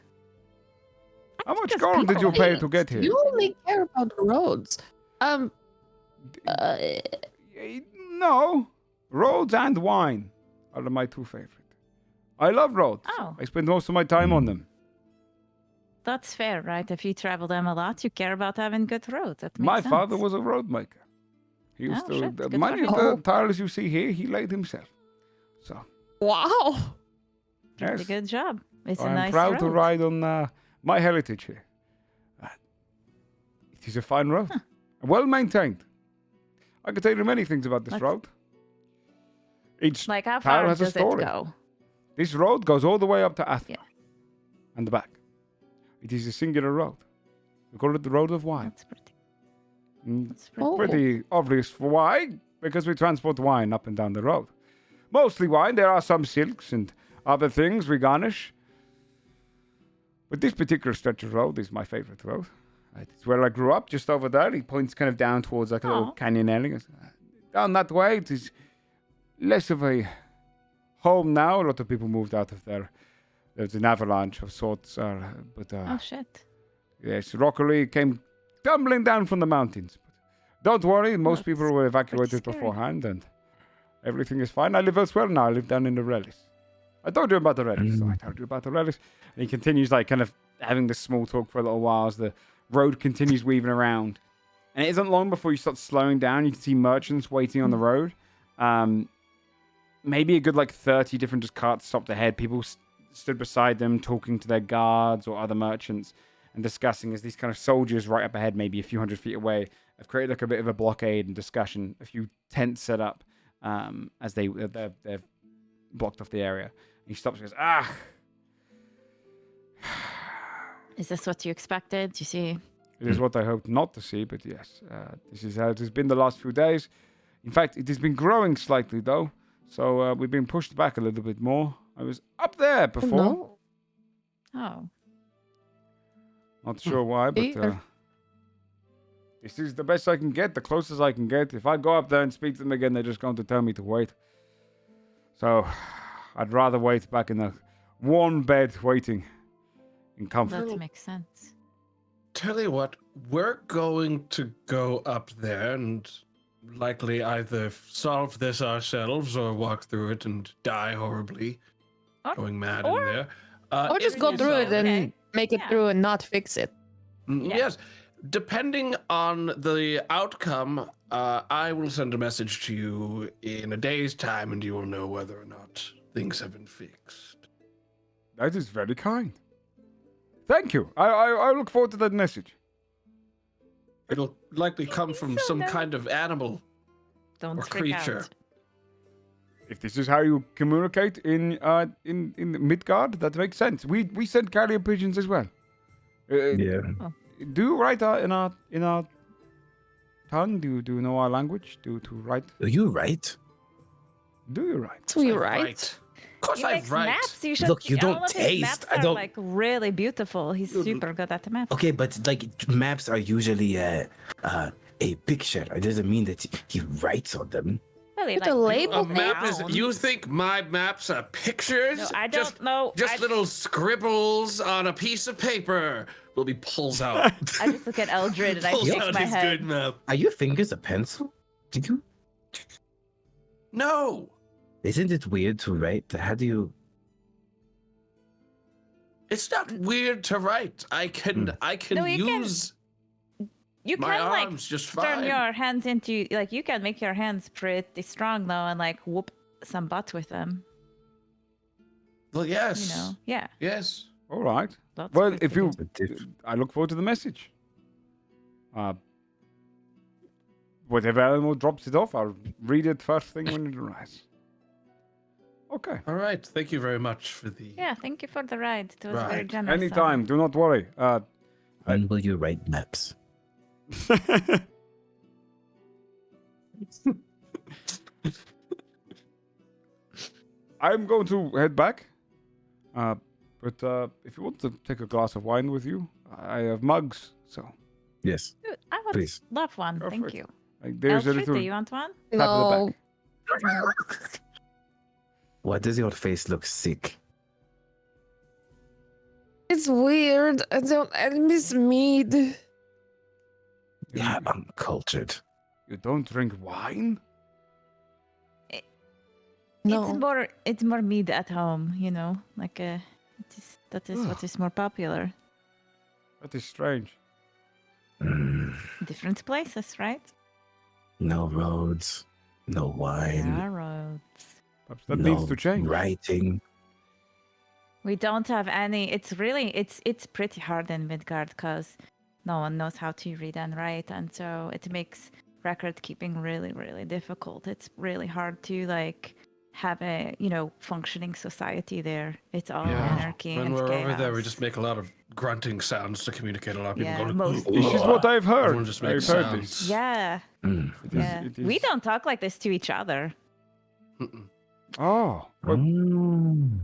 How much Just gold did you people. pay to get here? You only care about the roads. No, roads and wine are my two favorite. I love roads. Oh. I spend most of my time on them. That's fair, right? If you travel them a lot, you care about having good roads. That makes My sense. father was a road maker. He used Oh, shit. to Good many for of him. the tiles you see here, he laid himself. So Wow. Pretty yes, good job. It's a I'm nice proud road. to ride on my heritage here. It is a fine road, well maintained. I can tell you many things about this Let's- road. Each Like, how tile far has a does it story. go? This road goes all the way up to Athna Yeah. and the back. It is a singular road. We call it the Road of Wine. That's pretty. Mm, That's pretty. Oh. Pretty obvious for why, because we transport wine up and down the road. Mostly wine. There are some silks and other things we garnish. But this particular stretch of road is my favorite road. It's where I grew up, just over there. He points kind of down towards like a little Aw. canyon area. Down that way, it is less of a home now. A lot of people moved out of there. There's an avalanche of sorts. Oh, shit. Yes, Rockery came tumbling down from the mountains. But don't worry, most people That's were evacuated scary. beforehand, and everything is fine. I live elsewhere now. I live down in the Relis. I told you about the Relis, so I told you about the Relis. And he continues, like, kind of having this small talk for a little while as the road continues weaving around. And it isn't long before you start slowing down. You can see merchants waiting on the road. Maybe a good, 30 different just carts stopped ahead. People stood beside them, talking to their guards or other merchants and discussing as these kind of soldiers right up ahead, maybe a few hundred feet away, have created a bit of a blockade and discussion, a few tents set up as they've blocked off the area. He stops and goes, Is this what you expected? You see? It is what I hoped not to see, but yes, this is how it has been the last few days. In fact, it has been growing slightly, though, so we've been pushed back a little bit more. I was up there before. No. Oh. Not sure why, but this is the best I can get, the closest I can get. If I go up there and speak to them again, they're just going to tell me to wait. So, I'd rather wait back in the warm bed waiting in comfort. That makes sense. Tell you what, we're going to go up there and likely either solve this ourselves or walk through it and die horribly, going mad in there. Or just go through it and make it through and not fix it. Yeah. Yes. Depending on the outcome, I will send a message to you in a day's time and you will know whether or not things have been fixed. That is very kind. Thank you. I look forward to that message. It'll likely come from so some nice. kind of animal Don't or freak creature. out. If this is how you communicate in Midgard, that makes sense. We send carrier pigeons as well. Yeah. Do you write in our tongue? Do you know our language? Do you write? Are you right? Do you write? So you're I right. write. Of course He I makes write. maps. You should. Look, you don't all of his taste. Maps I are, don't- like really beautiful. He's super good at the maps. Okay, but maps are usually a picture. It doesn't mean that he writes on them. Really, With a label? A map is. towns. You think my maps are pictures? No, I don't know. Just I, little scribbles on a piece of paper. Wilby pulls out. I just look at Eldred and I pulls shake out my his head. good map. Are your fingers a pencil? Did you? No. Isn't it weird to write? How do you? It's not weird to write. I can No, you can use You my can like arms just turn fine. your hands into like you can make your hands pretty strong though and like whoop some butt with them. Well, yes. You know, yeah. Yes. All right. That's Well, good if to you, do. I look forward to the message. Whatever animal drops it off, I'll read it first thing when it arrives. Okay. All right. Thank you very much for the. Yeah, thank you for the ride. It was very Right. generous. of Anytime. Do not worry. When will you write maps? I'm going to head back. But if you want to take a glass of wine with you, I have mugs. So Yes, you. I would please. love one. Go for Thank it. you. there's a Elfrid, little do you want one? tap of the No. back. Why does your face look sick? It's weird. I miss mead. Yeah, I'm cultured. You don't drink wine? No. It's more mead at home, you know, like that is what is more popular. That is strange. Different places, right? No roads, no wine, There are roads. Perhaps that no needs to change. writing. We don't have any. It's pretty hard in Midgard because no one knows how to read and write, and so it makes record keeping really, really difficult. It's really hard to like have a functioning society there. It's all anarchy When and we're chaos. over there, we just make a lot of grunting sounds to communicate. A lot of people going, mostly. This is what I've heard. Everyone just I've makes heard sounds. this. Yeah, yeah. it We is- don't talk like this to each other. Mm-mm. Oh, well, Mm.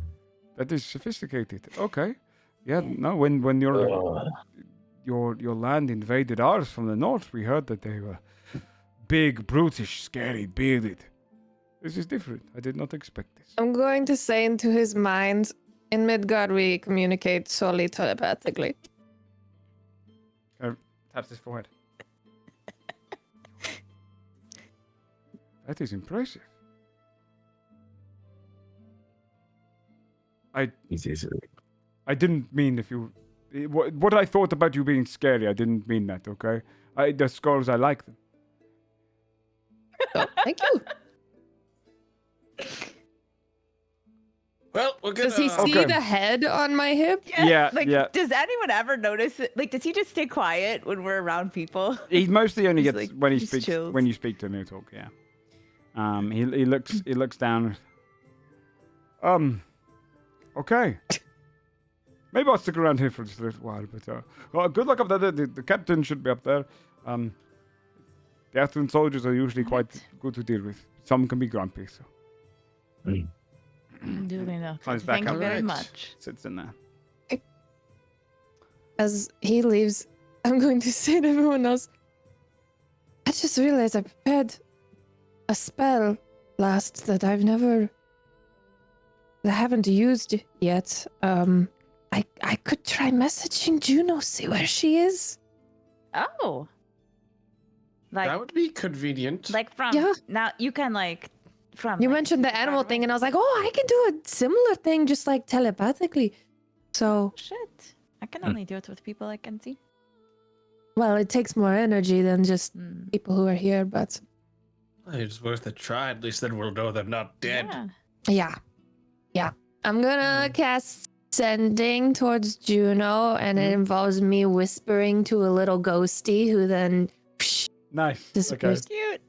that is sophisticated. Okay. Yeah, no, when your land invaded ours from the north, we heard that they were big, brutish, scary, bearded. This is different. I did not expect this. I'm going to say into his mind, in Midgard we communicate solely telepathically. Taps his forehead. That is impressive. I didn't mean if you... What I thought about you being scary, I didn't mean that, okay? The skulls, I like them. So, thank you. Well, we're gonna. Does he see Okay. the head on my hip? Yeah, Like, yeah. does anyone ever notice it? Like, does he just stay quiet when we're around people? He mostly only He's gets like- when he he's speaks chills. when you speak to him. He'll talk. Yeah. He looks down. Okay. Maybe I'll stick around here for just a little while. But well, good luck up there. The captain should be up there. The Earthland soldiers are usually quite good to deal with. Some can be grumpy, so Duly noted. Climbs back Thank you up. very Alright. much. sits in there. As he leaves, I'm going to say to everyone else, I just realized I prepared a spell last that I haven't used yet. I could try messaging Juno, see where she is. Oh. Like, That would be convenient. from Yeah. now you can from. You like, mentioned the animal thing, and I was like, oh, I can do a similar thing just like telepathically. So, Shit. I can only do it with people I can see. well, it takes more energy than just Mm. people who are here, but It's worth a try. At least then we'll know they're not dead. Yeah. yeah. I'm gonna cast sending towards Juno, and it involves me whispering to a little ghosty who then Nice. Okay. disappears. Cute.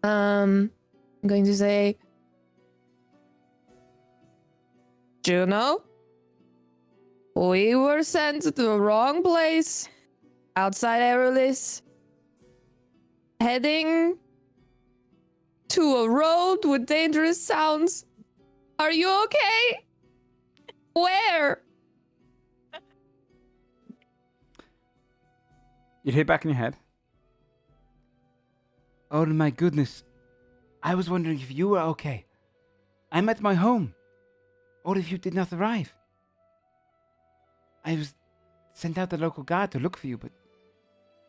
I'm going to say, Juno, we were sent to the wrong place outside Erelis, heading to a road with dangerous sounds. Are you okay? Where? You hear back in your head. Oh my goodness. I was wondering if you were okay. I'm at my home. Or if you did not arrive. I was sent out the local guard to look for you, but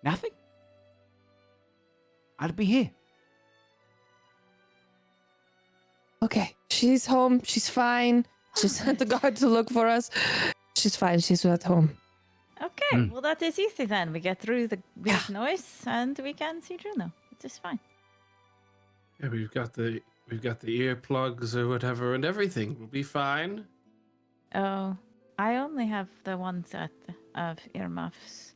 nothing. I'll be here. Okay, she's home. She's fine. She sent the guard to look for us. She's fine. She's at home. Okay, well that is easy then. We get through the weird noise and we can see Juno. It is fine. Yeah, we've got the earplugs or whatever and everything. We'll be fine. Oh, I only have the one set of earmuffs.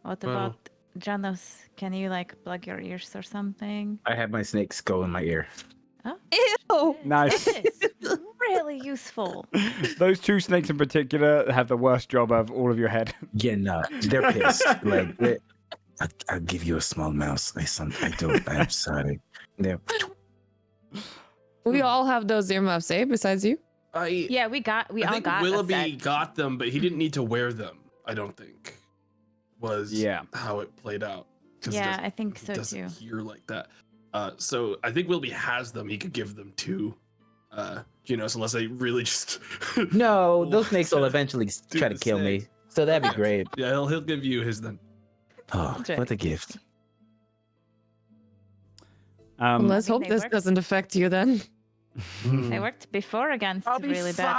What Well- about Janos? Can you plug your ears or something? I had my snakes go in my ear. Oh, Ew. Nice. it is really useful. Those two snakes in particular have the worst job of all of your head. Yeah, no, they're pissed. I'll give you a small mouse. I don't. I'm sorry. They're, We all have those earmuffs, eh? Besides you. Yeah, we I all think got a Willoughby set. got them, but he didn't need to wear them. I don't think was Yeah. how it played out. 'Cause he Yeah, doesn't- I think he so doesn't too. hear like that. So I think Willoughby has them. He could give them to, unless they really just. no, those snakes will want eventually do try to the kill me. snakes. So that'd be great. Yeah, he'll give you his then. Oh, what a gift. Well, let's I mean, hope they this worked- doesn't affect you then. They worked before against I'll be really bad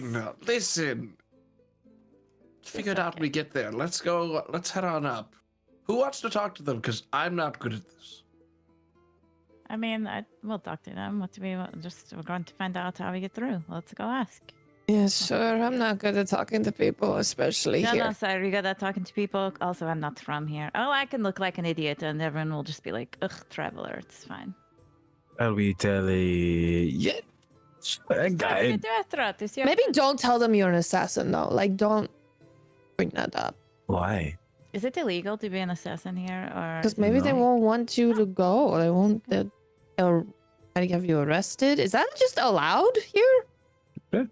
fine. noises. Listen. Figure it out when we okay. get there. Let's go. Let's head on up. Who wants to talk to them? Because I'm not good at this. I mean, we'll talk to them. What do we want? We're going to find out how we get through. Let's go ask. Yeah, sure. I'm not good at talking to people, especially No, here. no, sorry. We got that talking to people. Also, I'm not from here. Oh, I can look like an idiot, and everyone will just be like, "Ugh, traveler." It's fine. Are we telling? Yeah, sure, a guy. Maybe don't tell them you're an assassin, though. Like, don't bring that up. Why? Is it illegal to be an assassin here, or? Because maybe they No. won't want you to go. They won't. They'll try to have you arrested. Is that just allowed here?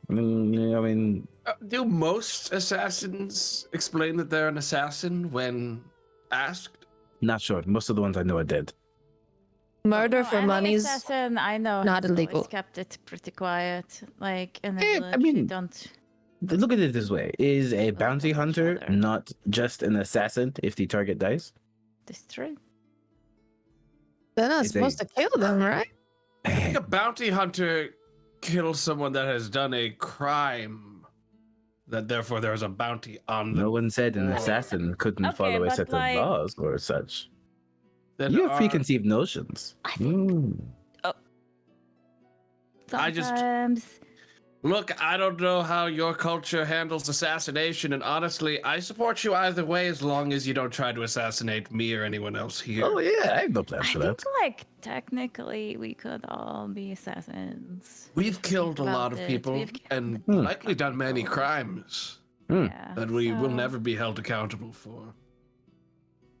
I mean, Do most assassins explain that they're an assassin when asked? not sure. Most of the ones I know are dead. Murder No, for any money's assassin I know not has always illegal. kept it pretty quiet. Like in the I village, you mean, don't. Look at it this way: is a bounty each hunter other. not just an assassin if the target dies? It's true. They're not Is they- supposed to kill them, right? I think a bounty hunter kills someone that has done a crime. That therefore there is a bounty on them. No one said an Oh. assassin couldn't Okay, follow a but set like- of laws or such. that You have are- preconceived notions. I just- Sometimes. Look, I don't know how your culture handles assassination, and honestly, I support you either way as long as you don't try to assassinate me or anyone else here. Oh yeah, I have no I plans for think, that. like, technically, we could all be assassins. We've if you killed a think lot about of it. people We've killed and Hmm. likely done many people. crimes Yeah, that we will so- never be held accountable for.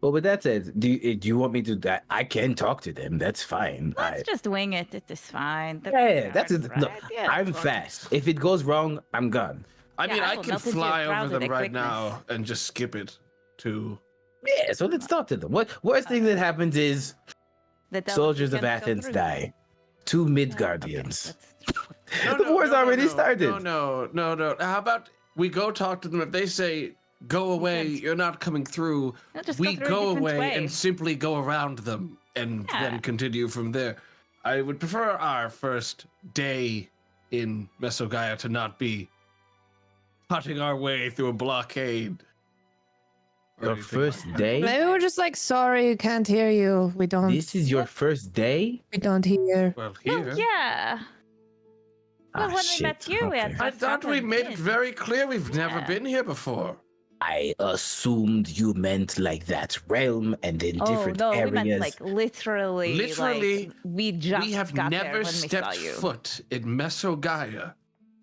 Well, with that said, do you want me to? I can talk to them. That's fine. Let's just wing it. It is fine. Yeah, that's it. right? No, Yeah, I'm fuck. fast. If it goes wrong, I'm gone. I Yeah, mean, I I will can melt into fly a over crowd them with a right now quickness. and just skip it to. Yeah, so let's talk to them. What worst thing that happens is The devil soldiers of can't go Athens through. die. 2 Okay, Midgardians. that's- The war's already started. No. How about we go talk to them? If they say, go away, can't- you're not coming through, We'll just we through a go different away way. and simply go around them and Yeah. then continue from there. I would prefer our first day in Mesogaia to not be cutting our way through a blockade. or Your anything like first that. day? Maybe we're just like, sorry, we can't hear you. We don't. This is your first day? We don't hear. Well, Well, here. yeah. Well, Ah, when shit. we met you, we had Okay. I just thought we gotten made it in. very clear we've never Yeah. been here before. I assumed you meant like that realm and in Oh different no, areas. we meant like literally. Literally, like, we just We have got there never when we saw stepped you. foot in Mesogaia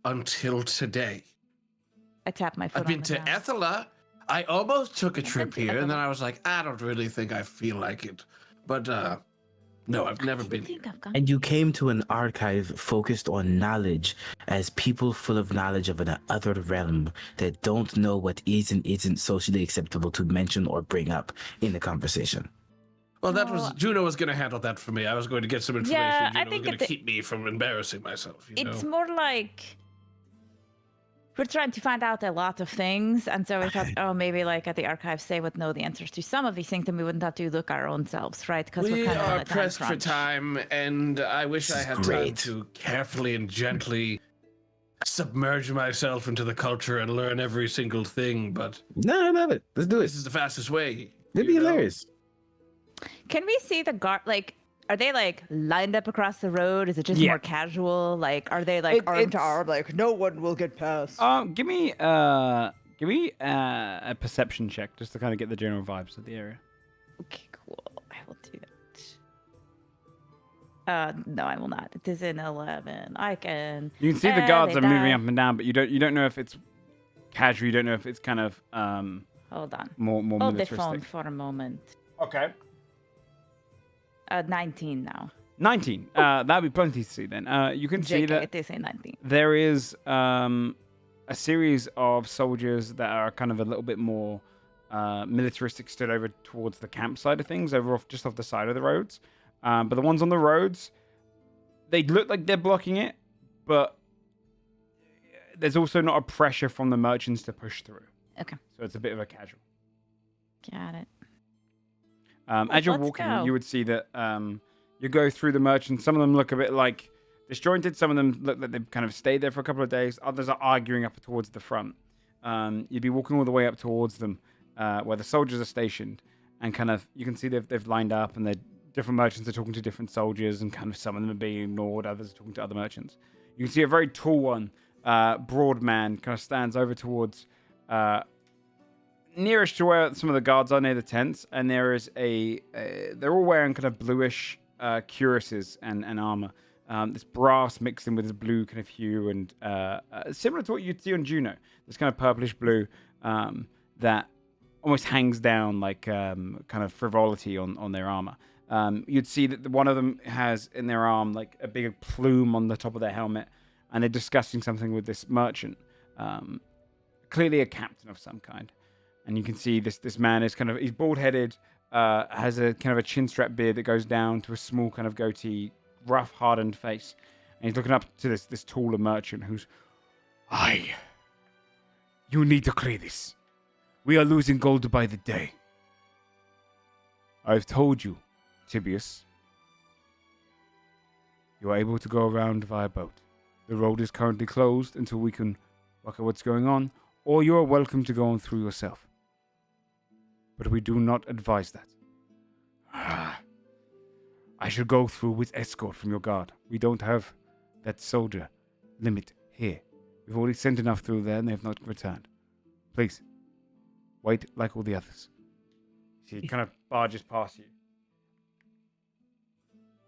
until today. I tapped my foot. I've been on the to ground. Ethela. I almost took a I've been trip to here, and then Ethela. I was like, I don't really think I feel like it. But no, I've never I been think here. I've gone. And you came to an archive focused on knowledge, as people full of knowledge of an other realm that don't know what is and isn't socially acceptable to mention or bring up in the conversation. Well, that was No. Juno was going to handle that for me. I was going to get some information. Yeah, Juno I was think going to it- keep me from embarrassing myself. You It's know? more like we're trying to find out a lot of things, and so we thought, Okay. oh, maybe like at the archives they would know the answers to some of these things, and we wouldn't have to look our own selves, right? Because We we're kind of on are a time pressed for crunch. time, and I wish I This is had time great. to carefully and gently submerge myself into the culture and learn every single thing. But No, I love it. Let's do it. this is the fastest way. It'd be you know? hilarious. Can we see the guard? Like, are they like lined up across the road? Is it just Yeah. more casual? Like, are they like arm to it's- arm? Like, no one will get past. Give me a perception check just to kind of get the general vibes of the area. Okay, cool. I will do that. No, I will not. It is an 11. I can. You can see the guards they are moving die. up and down, but you don't know if it's casual. You don't know if it's kind of Hold on. more Hold the phone militaristic. for a moment. Okay. 19 now. 19. That'd be plenty to see then. You can see JK, that it is a 19. there is a series of soldiers that are kind of a little bit more militaristic, stood over towards the camp side of things, over off just off the side of the roads. But the ones on the roads, they look like they're blocking it, but there's also not a pressure from the merchants to push through. Okay. So it's a bit of a casual. Got it. As you're let's walking, go. you would see that You go through the merchants. Some of them look a bit like disjointed. Some of them look like they've kind of stayed there for a couple of days. Others are arguing up towards the front. You'd be walking all the way up towards them, where the soldiers are stationed, and kind of you can see they've lined up, and they're different merchants are talking to different soldiers, and kind of some of them are being ignored. Others are talking to other merchants. You can see a very tall one, broad man, kind of stands over towards nearest to where some of the guards are near the tents, and there is they're all wearing kind of bluish cuirasses and armor. This brass mixed in with this blue kind of hue, and similar to what you'd see on Juno. This kind of purplish blue that almost hangs down like kind of frivolity on their armor. You'd see that one of them has in their arm like a big plume on the top of their helmet, and they're discussing something with this merchant. Clearly a captain of some kind. And you can see this man is he's bald-headed, has a kind of a chin-strap beard that goes down to a small kind of goatee, rough, hardened face. And he's looking up to this taller merchant who's, you need to clear this. We are losing gold by the day. I've told you, Tibius. You are able to go around via boat. The road is currently closed until we can work out what's going on, or you are welcome to go on through yourself. But we do not advise that. I should go through with escort from your guard. We don't have that soldier limit here. We've already sent enough through there and they have not returned. Please, wait like all the others. He kind of barges past you.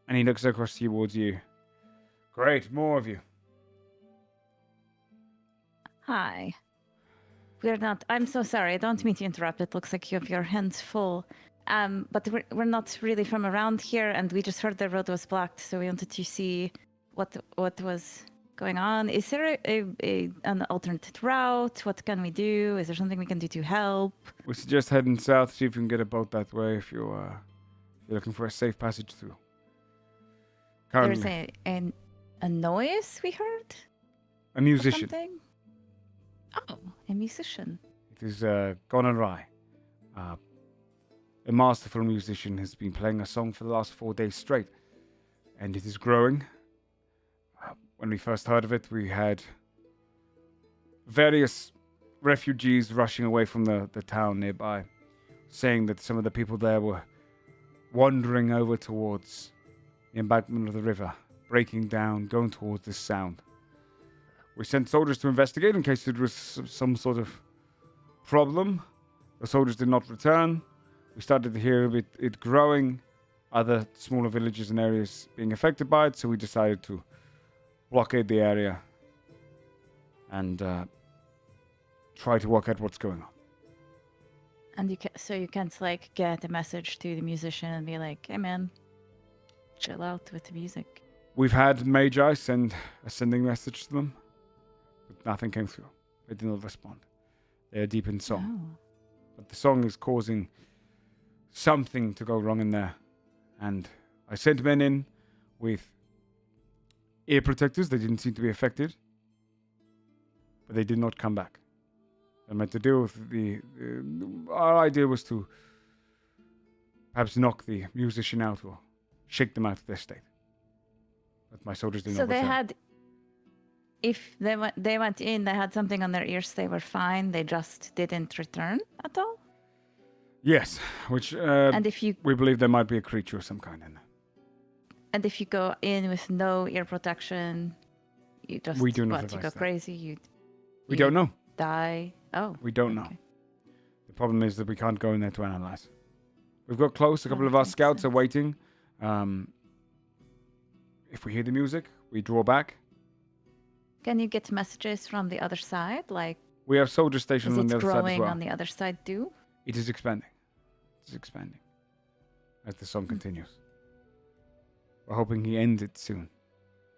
And he looks across towards you. Great, more of you. Hi. I'm so sorry. I don't mean to interrupt. It looks like you have your hands full. But we're not really from around here, and we just heard the road was blocked, so we wanted to see what was going on. Is there an alternate route? What can we do? Is there something we can do to help? We suggest heading south, see if you can get a boat that way if you're looking for a safe passage through. Currently. There's a noise we heard? A musician. Something? Oh, a musician. It is gone awry. A masterful musician has been playing a song for the last 4 days straight, and it is growing. When we first heard of it, we had various refugees rushing away from the town nearby, saying that some of the people there were wandering over towards the embankment of the river, breaking down, going towards this sound. We sent soldiers to investigate in case it was some sort of problem. The soldiers did not return. We started to hear it growing, other smaller villages and areas being affected by it, so we decided to blockade the area and try to work out what's going on. And you can't like get a message to the musician and be like, "Hey man, chill out with the music." We've had Magi send a sending message to them, but nothing came through. They did not respond. They are deep in song. Oh. But the song is causing something to go wrong in there. And I sent men in with ear protectors. They didn't seem to be affected. But they did not come back. They meant to deal with our idea was to perhaps knock the musician out or shake them out of their state. But my soldiers did not return. If they went in, they had something on their ears, they were fine. They just didn't return at all? Yes, which and if we believe there might be a creature of some kind in there. And if you go in with no ear protection, you just we do not you go that. crazy, we don't know. Die. Oh. We don't know. The problem is that we can't go in there to analyze. We've got close. A couple of our scouts are waiting. If we hear the music, we draw back. Can you get messages from the other side? Like, we have soldiers stationed on the other side as well. Is it growing on the other side too? It is expanding. It is expanding as the song continues. We're hoping he ends it soon.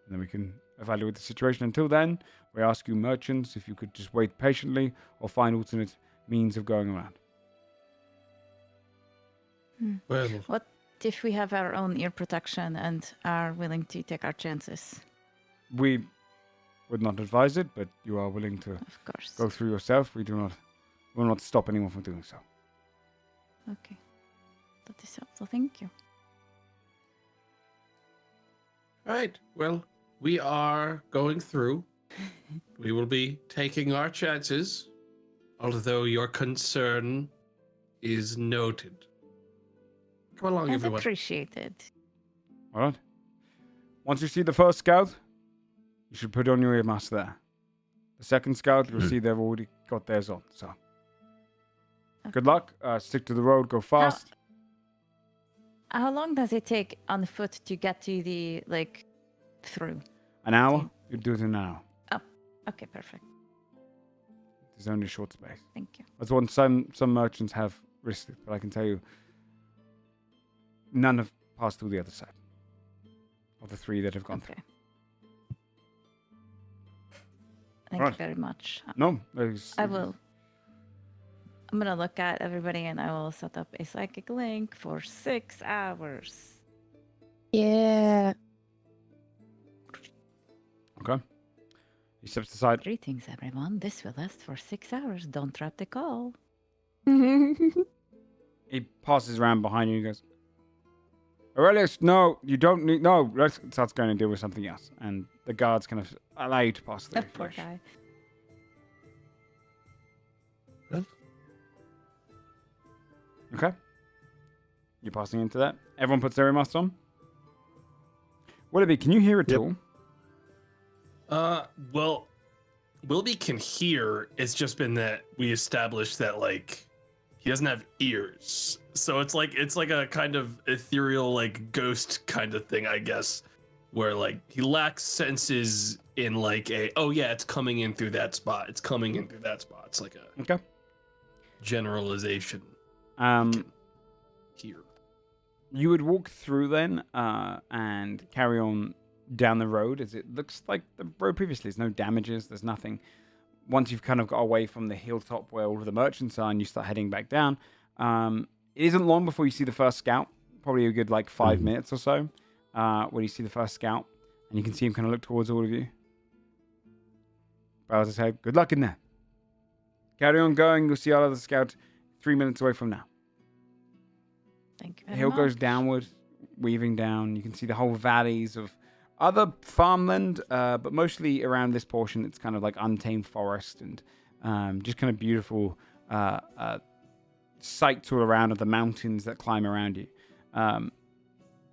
And then we can evaluate the situation. Until then, we ask you merchants if you could just wait patiently or find alternate means of going around. Well, what if we have our own ear protection and are willing to take our chances? We would not advise it, but you are willing to of course. Go through yourself. We will not stop anyone from doing so. Okay. That is helpful. Thank you. All right. Well, we are going through. We will be taking our chances, although your concern is noted. Come along, As everyone. appreciated. All right. Once you see the first scout, you should put on your earmuffs there. The second scout, you'll see they've already got theirs on. So, good luck. Stick to the road. Go fast. How long does it take on foot to get to the through? An hour. You do it in an hour. Oh, okay, perfect. There's only a short space. Thank you. That's one some merchants have risked it, but I can tell you, none have passed through the other side. Of the 3 that have gone Okay. through. Thank Right. you very much. No, I will. I'm gonna look at everybody and I will set up a psychic link for 6 hours. Yeah. Okay. He steps aside. Greetings, everyone. This will last for 6 hours. Don't drop the call. He passes around behind you and goes, Aurelius, no, you don't need. No, let's start going and deal with something else. And the guards kind of allow you to pass through. Poor guy. Okay. You're passing into that. Everyone puts their masks on. Willoughby, can you hear at all? Well, Wilby can hear. It's just been that we established that he doesn't have ears, so it's like a kind of ethereal ghost kind of thing, I guess, where he lacks senses in it's coming in through that spot. It's coming in through that spot. It's like a Okay. generalization. Here. You would walk through then and carry on down the road as it looks like the road previously. There's no damages. There's nothing. Once you've kind of got away from the hilltop where all of the merchants are and you start heading back down, it isn't long before you see the first scout. Probably a good 5 minutes or so when you see the first scout. And you can see him kind of look towards all of you. Bows his head. Good luck in there. Carry on going. You'll see our other scout 3 minutes away from now. Thank you The very hill much. goes downward, weaving down. You can see the whole valleys of other farmland, but mostly around this portion, it's kind of like untamed forest and just kind of beautiful sights all around of the mountains that climb around you.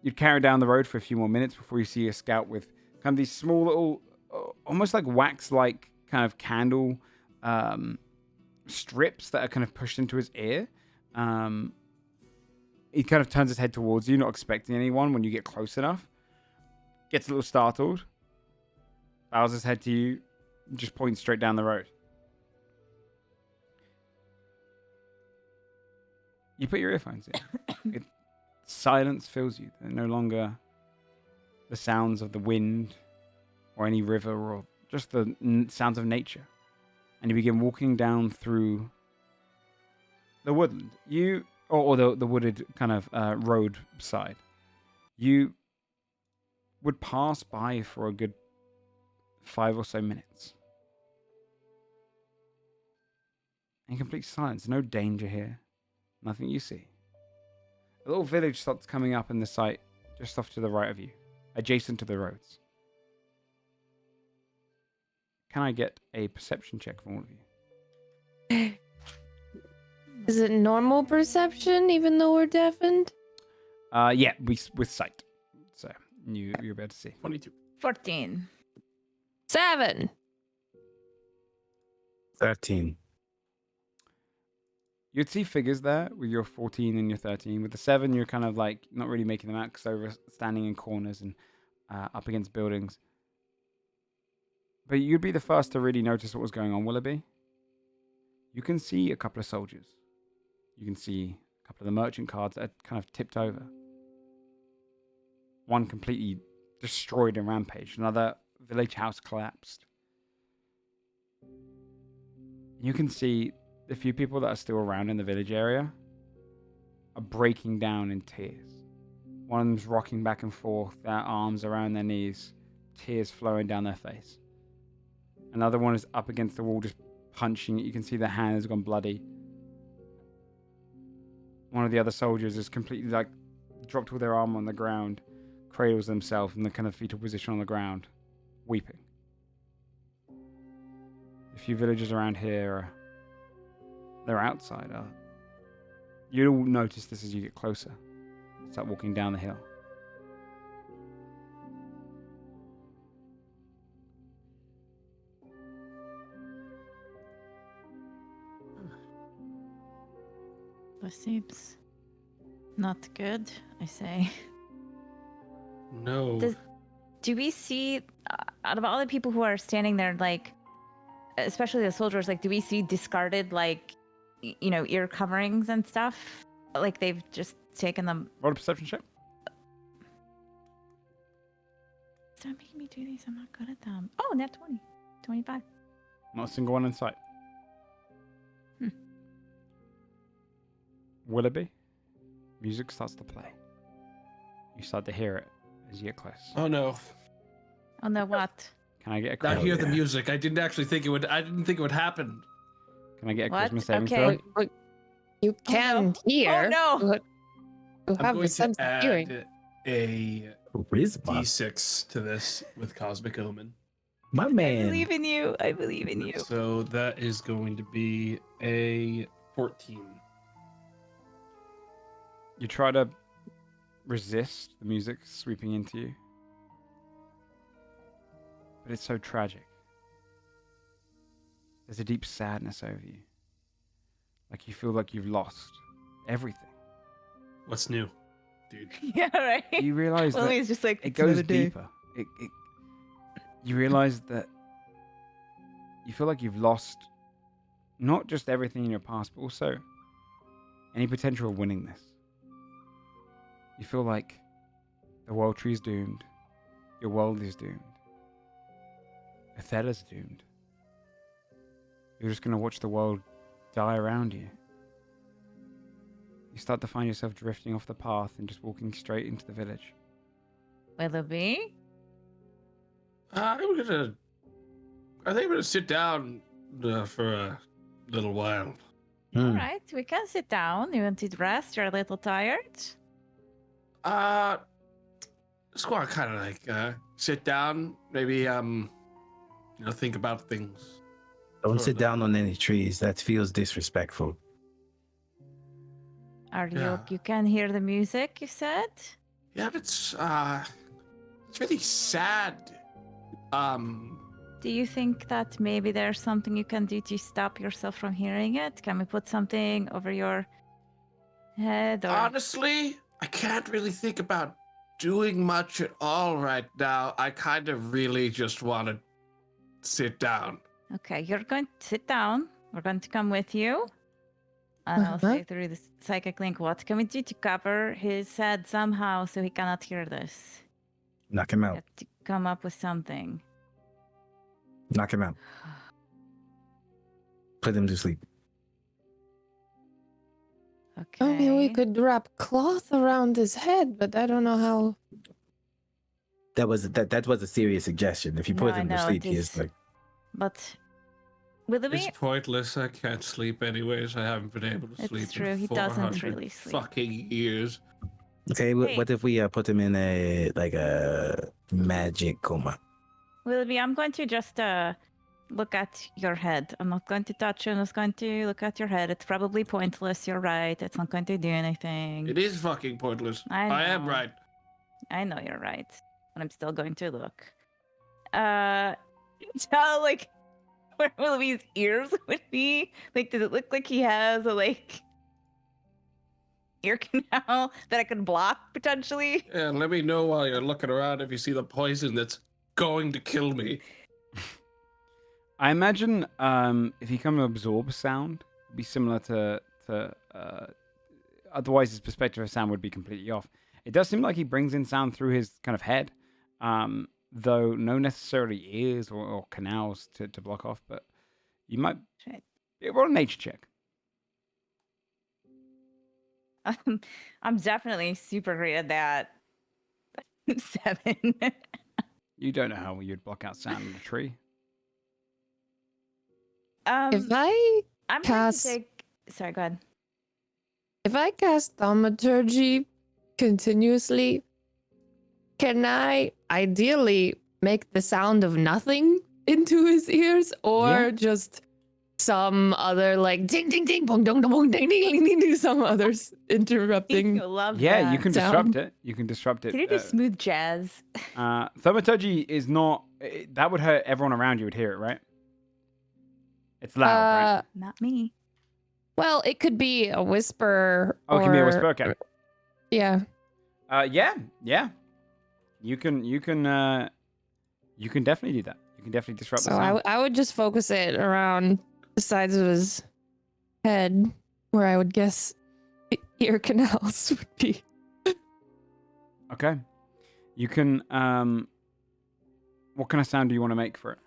You'd carry down the road for a few more minutes before you see a scout with kind of these small little, almost like wax-like kind of candle strips that are kind of pushed into his ear. He kind of turns his head towards you, not expecting anyone when you get close enough. Gets a little startled. Bows his head to you. Just points straight down the road. You put your earphones in. Silence fills you. They're no longer the sounds of the wind or any river or just the sounds of nature. And you begin walking down through the woodland. Or the wooded kind of road side. You would pass by for a good 5 or so minutes. In complete silence. No danger here. Nothing you see. A little village starts coming up in the sight just off to the right of you, adjacent to the roads. Can I get a perception check from all of you? Is it normal perception even though we're deafened? Yeah, with sight. So you're able to see. 22. 14. 7. 13. You'd see figures there with your 14 and your 13. With the 7, you're kind of not really making them out because they were standing in corners and up against buildings. But you'd be the first to really notice what was going on, Willoughby. You can see a couple of soldiers. You can see a couple of the merchant cards that are kind of tipped over. One completely destroyed and rampaged. Another village house collapsed. You can see the few people that are still around in the village area are breaking down in tears. One of them's rocking back and forth, their arms around their knees, tears flowing down their face. Another one is up against the wall just punching it. You can see their hand has gone bloody. One of the other soldiers is completely dropped all their armor on the ground, cradles himself in the kind of fetal position on the ground, weeping. A few villagers around here, they're outside. You'll notice this as you get closer. Start walking down the hill. This seems not good, I say. No. Do we see, out of all the people who are standing there, like, especially the soldiers, like, do we see discarded, like, ear coverings and stuff? Like, they've just taken them. Roll a perception check. Stop making me do these. I'm not good at them. Oh, net 20. 25. Not a single one in sight. Willoughby, music starts to play. You start to hear it as you get close. Oh no. Oh no, what? Can I get a I hear the yeah. music. I didn't actually think it would. I didn't think it would happen. Can I get a What? charisma saving Okay. throw? You can Oh hear. no! but You I'm have going a sense to of hearing. add a Charisma. D6 to this with Cosmic Omen. My I man. believe in you. I believe in you. So that is going to be a 14. You try to resist the music sweeping into you. But it's so tragic. There's a deep sadness over you. Like you feel like you've lost everything. What's new, dude? Yeah, right. You realize Well, that he's just like, it "It's goes another day." deeper. You realize that you feel like you've lost not just everything in your past, but also any potential of winning this. You feel like the world tree is doomed. Your world is doomed. Othella's doomed. You're just going to watch the world die around you. You start to find yourself drifting off the path and just walking straight into the village. Willoughby? I think we're gonna sit down for a little while. All right, we can sit down. You want to rest? You're a little tired? Just want to kind of like sit down, maybe think about things. Don't for sit a down little on any trees. That feels disrespectful. Are you? Yeah. You can hear the music, you said? Yeah, but it's really sad. Do you think that maybe there's something you can do to stop yourself from hearing it? Can we put something over your head? Or... Honestly, I can't really think about doing much at all right now. I kind of really just want to sit down. Okay, you're going to sit down. We're going to come with you. And I'll say through the psychic link, what can we do to cover his head somehow so he cannot hear this? Knock him We out. have to come up with something. Knock him out. Put him to sleep. Okay. I mean, we could wrap cloth around his head, but I don't know how. That was a serious suggestion. If you put No, I him to know, sleep, it he is- is like But Willoughby, It's pointless. I can't sleep anyways. I haven't been able to It's sleep true, in he doesn't 400 really sleep. fucking years. okay. Hey. What if we put him in a magic coma? Willoughby, I'm going to just look at your head. I'm not going to touch you. I'm just going to look at your head. It's probably pointless. You're right. It's not going to do anything. It is fucking pointless. I am know. right. I know you're right, but I'm still going to look. Tell like where Willoughby's ears would be. Like, does it look like he has a ear canal that I could block potentially? Yeah, let me know while you're looking around if you see the poison that's going to kill me. I imagine if he can absorb sound, it'd be similar to otherwise his perspective of sound would be completely off. It does seem like he brings in sound through his kind of head, though no necessarily ears or canals to block off, but you might roll a nature check. I'm definitely super great at that. 7. You don't know how you'd block out sound in a tree. If I I'm cast- going to take. Sorry, go ahead. If I cast thaumaturgy continuously, can I ideally make the sound of nothing into his ears, or Yeah. just some other like ding ding ding bong dong dong ding ding ding ding ding, some others interrupting? You love Yeah, that. you can sound. disrupt it. You can disrupt it. Can you do smooth jazz? Thaumaturgy is not. That would hurt everyone around you. Would hear it, right? It's loud, right? Not me. Well, it could be a whisper. Oh, it can be a whisper. Okay. Yeah. Yeah. You can definitely do that. You can definitely disrupt So the sound. I would just focus it around the sides of his head, where I would guess the ear canals would be. Okay. You can. What kind of sound do you want to make for it?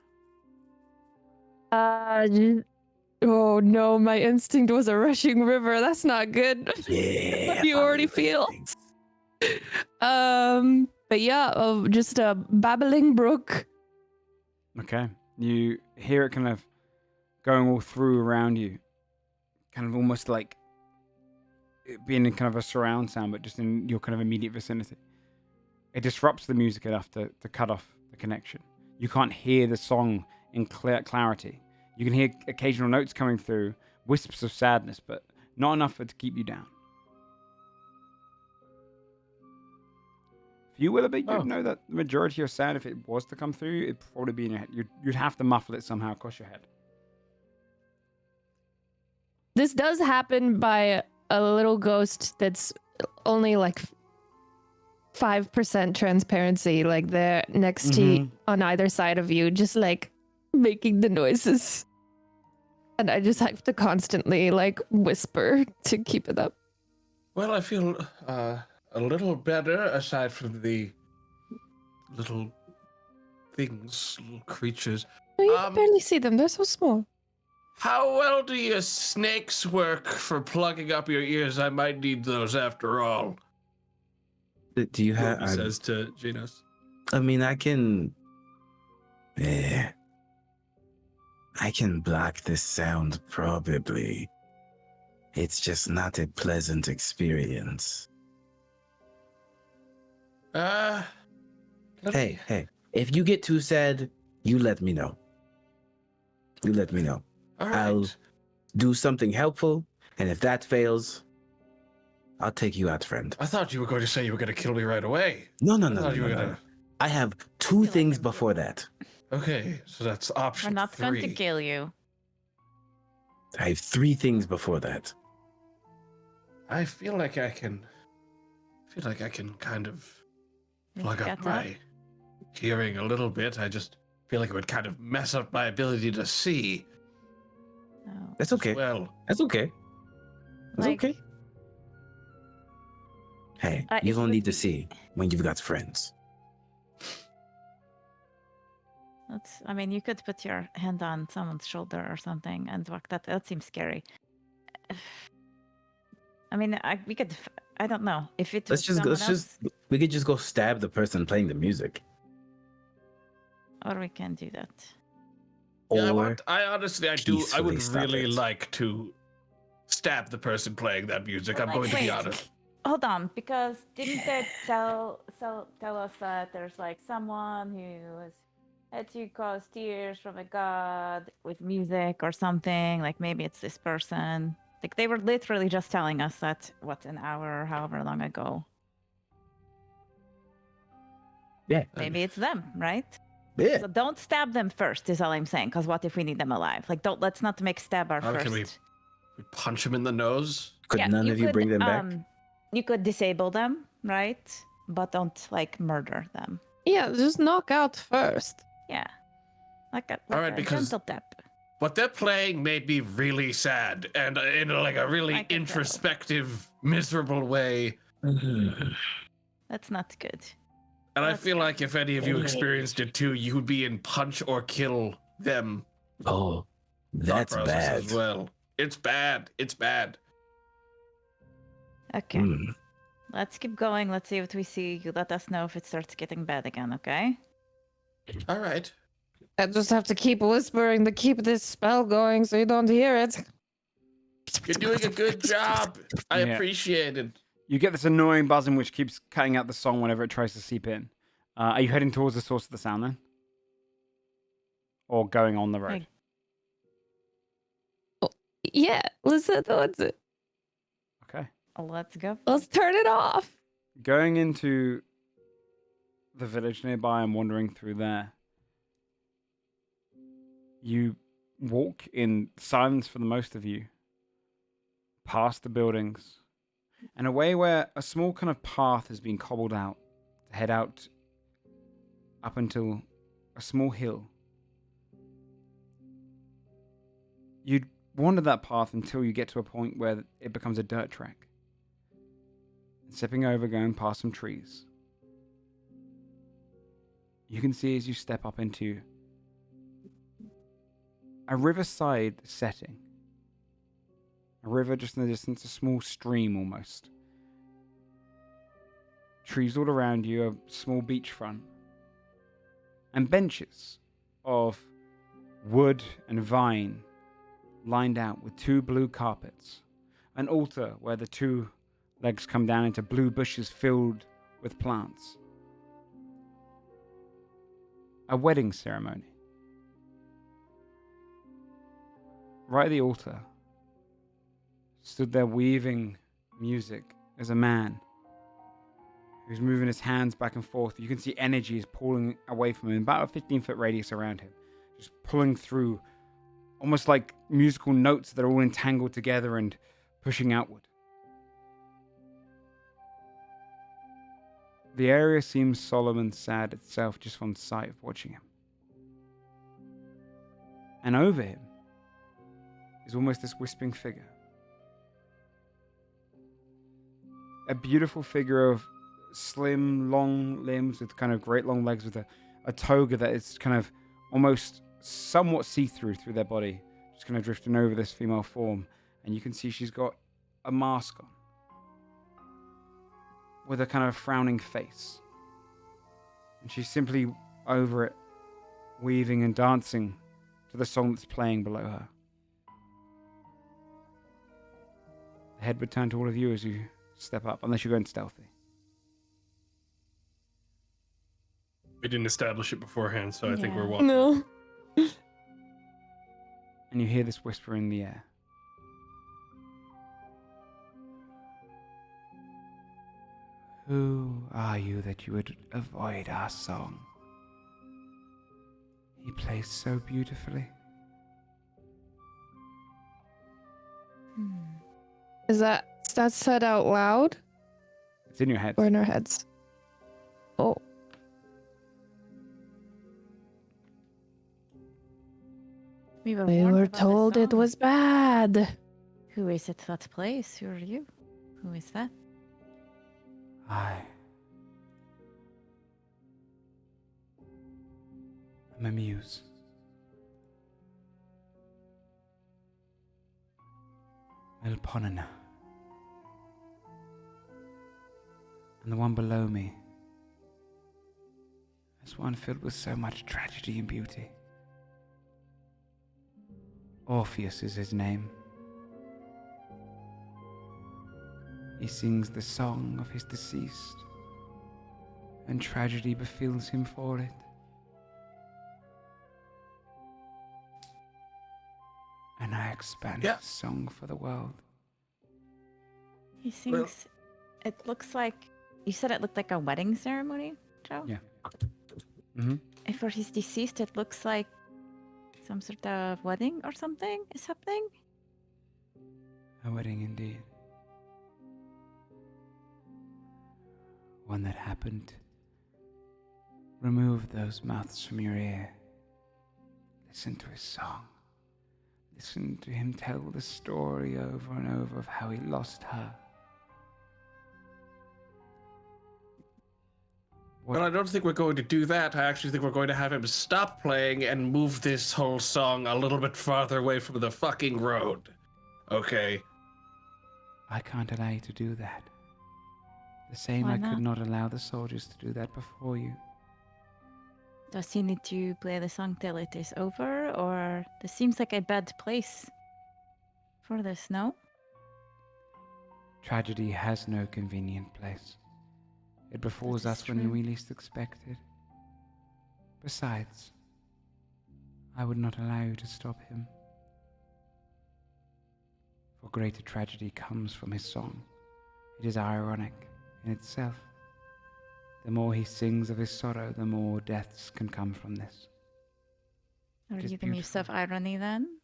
Oh no, my instinct was a rushing river. That's not good. Yeah. You already feel. But yeah, just a babbling brook. Okay. You hear it kind of going all through around you, kind of almost like it being in kind of a surround sound, but just in your kind of immediate vicinity. It disrupts the music enough to cut off the connection. You can't hear the song in clarity. You can hear occasional notes coming through, wisps of sadness, but not enough for it to keep you down. If you, Willoughby, you'd know that the majority of your sound, if it was to come through, it'd probably be in your head. You'd have to muffle it somehow across your head. This does happen by a little ghost that's only like 5% transparency, like they're next to you on either side of you, just like making the noises. And I just have to constantly like whisper to keep it up. Well, I feel a little better aside from the little things, little creatures. Oh, you can barely see them. They're so small. How well do your snakes work for plugging up your ears? I might need those after all. Do you have? He says to Genos. I mean, I can. Yeah. I can block this sound probably. It's just not a pleasant experience. Hey, if you get too sad, you let me know. You let me know. All right. I'll do something helpful, and if that fails, I'll take you out, friend. I thought you were going to say you were going to kill me right away. No. I thought you were gonna. I have two things before that. Okay, so that's option We're not 3. going to kill you. I have 3 things before that. I feel like I can kind of plug up my hearing a little bit. I just feel like it would kind of mess up my ability to see. Oh. That's okay. Well, That's okay. That's Like- okay. Hey, you it don't would need to be- see when you've got friends. I mean, you could put your hand on someone's shoulder or something and walk. That seems scary. I mean, we could. I don't know if it. Let's was just someone else, we could just go stab the person playing the music. or we can do that. yeah, Or I honestly, I peacefully would stop really it. like to stab the person playing that music. I'm going to be Wait. honest. Hold on, because didn't they tell us that there's like someone who had to cause tears from a god with music or something? Like maybe it's this person. Like they were literally just telling us that an hour or however long ago. Yeah. Maybe it's them, right? Yeah. So don't stab them first, is all I'm saying. Because what if we need them alive? Like let's not make stab our How first. can we punch him in the nose? Could none of you could, bring them back? You could disable them, right? But don't like murder them. Yeah, just knock out first. Yeah. Like a All right, because- gentle tap. What they're playing made me really sad and in like a really I can tell. introspective, miserable way. That's not good. And I That's feel like if any of you experienced it too, you would be in punch or kill them. Oh, thought that's process bad. as well. It's bad. It's bad. Okay. Mm. Let's keep going. Let's see what we see. You let us know if it starts getting bad again, okay? All right. I just have to keep whispering to keep this spell going so you don't hear it. You're doing a good job. I Yeah. appreciate it. You get this annoying buzzing which keeps cutting out the song whenever it tries to seep in. Are you heading towards the source of the sound then? Or going on the road? Yeah, let's it. Okay. Let's go. Let's turn it off. Going into the village nearby and wandering through there, you walk in silence for the most of you, past the buildings, and away where a small kind of path has been cobbled out to head out up until a small hill. You'd wander that path until you get to a point where it becomes a dirt track. And stepping over, going past some trees, you can see as you step up into a riverside setting. A river just in the distance, a small stream almost. Trees all around you, a small beachfront. And benches of wood and vine lined out with 2 blue carpets. An altar where the 2 legs come down into blue bushes filled with plants. A wedding ceremony. Right at the altar stood there weaving music as a man who's moving his hands back and forth. You can see energy is pulling away from him, about a 15-foot radius around him, just pulling through, almost like musical notes that are all entangled together and pushing outward. The area seems solemn and sad itself just from the sight of watching him. And over him is almost this wisping figure. A beautiful figure of slim, long limbs with kind of great long legs with a toga that is kind of almost somewhat see-through through their body, just kind of drifting over this female form. And you can see she's got a mask on with a kind of frowning face. And she's simply over it, weaving and dancing to the song that's playing below her. The head would turn to all of you as you step up, unless you're going stealthy. We didn't establish it beforehand, so I think we're walking. No. And you hear this whisper in the air. Who are you that you would avoid our song? He plays so beautifully. Is that said out loud? It's in your head. Or in our heads? Oh. We were, We warned were about the told it song. was bad. Who is it that plays? Who are you? Who is that? I'm a muse. Melponina. And the one below me is one filled with so much tragedy and beauty. Orpheus is his name. He sings the song of his deceased, and tragedy befills him for it. And I expand his song for the world. He sings. It looks like. You said it looked like a wedding ceremony, Joe? Yeah. Mm-hmm. And for his deceased, it looks like some sort of wedding or something is happening. A wedding indeed. One that happened. Remove those mouths from your ear. Listen to his song. Listen to him tell the story over and over of how he lost her. Well, I don't think we're going to do that. I actually think we're going to have him stop playing and move this whole song a little bit farther away from the fucking road. Okay? I can't allow you to do that. The same Why I could not? not allow the soldiers to do that before you. Does he need to play the song till it is over, or this seems like a bad place for this? No. Tragedy has no convenient place. It befalls That is us when true. we least expect it. Besides, I would not allow you to stop him. For greater tragedy comes from his song. It is ironic in itself. The more he sings of his sorrow, the more deaths can come from this. Are It is you the muse of beautiful. irony then?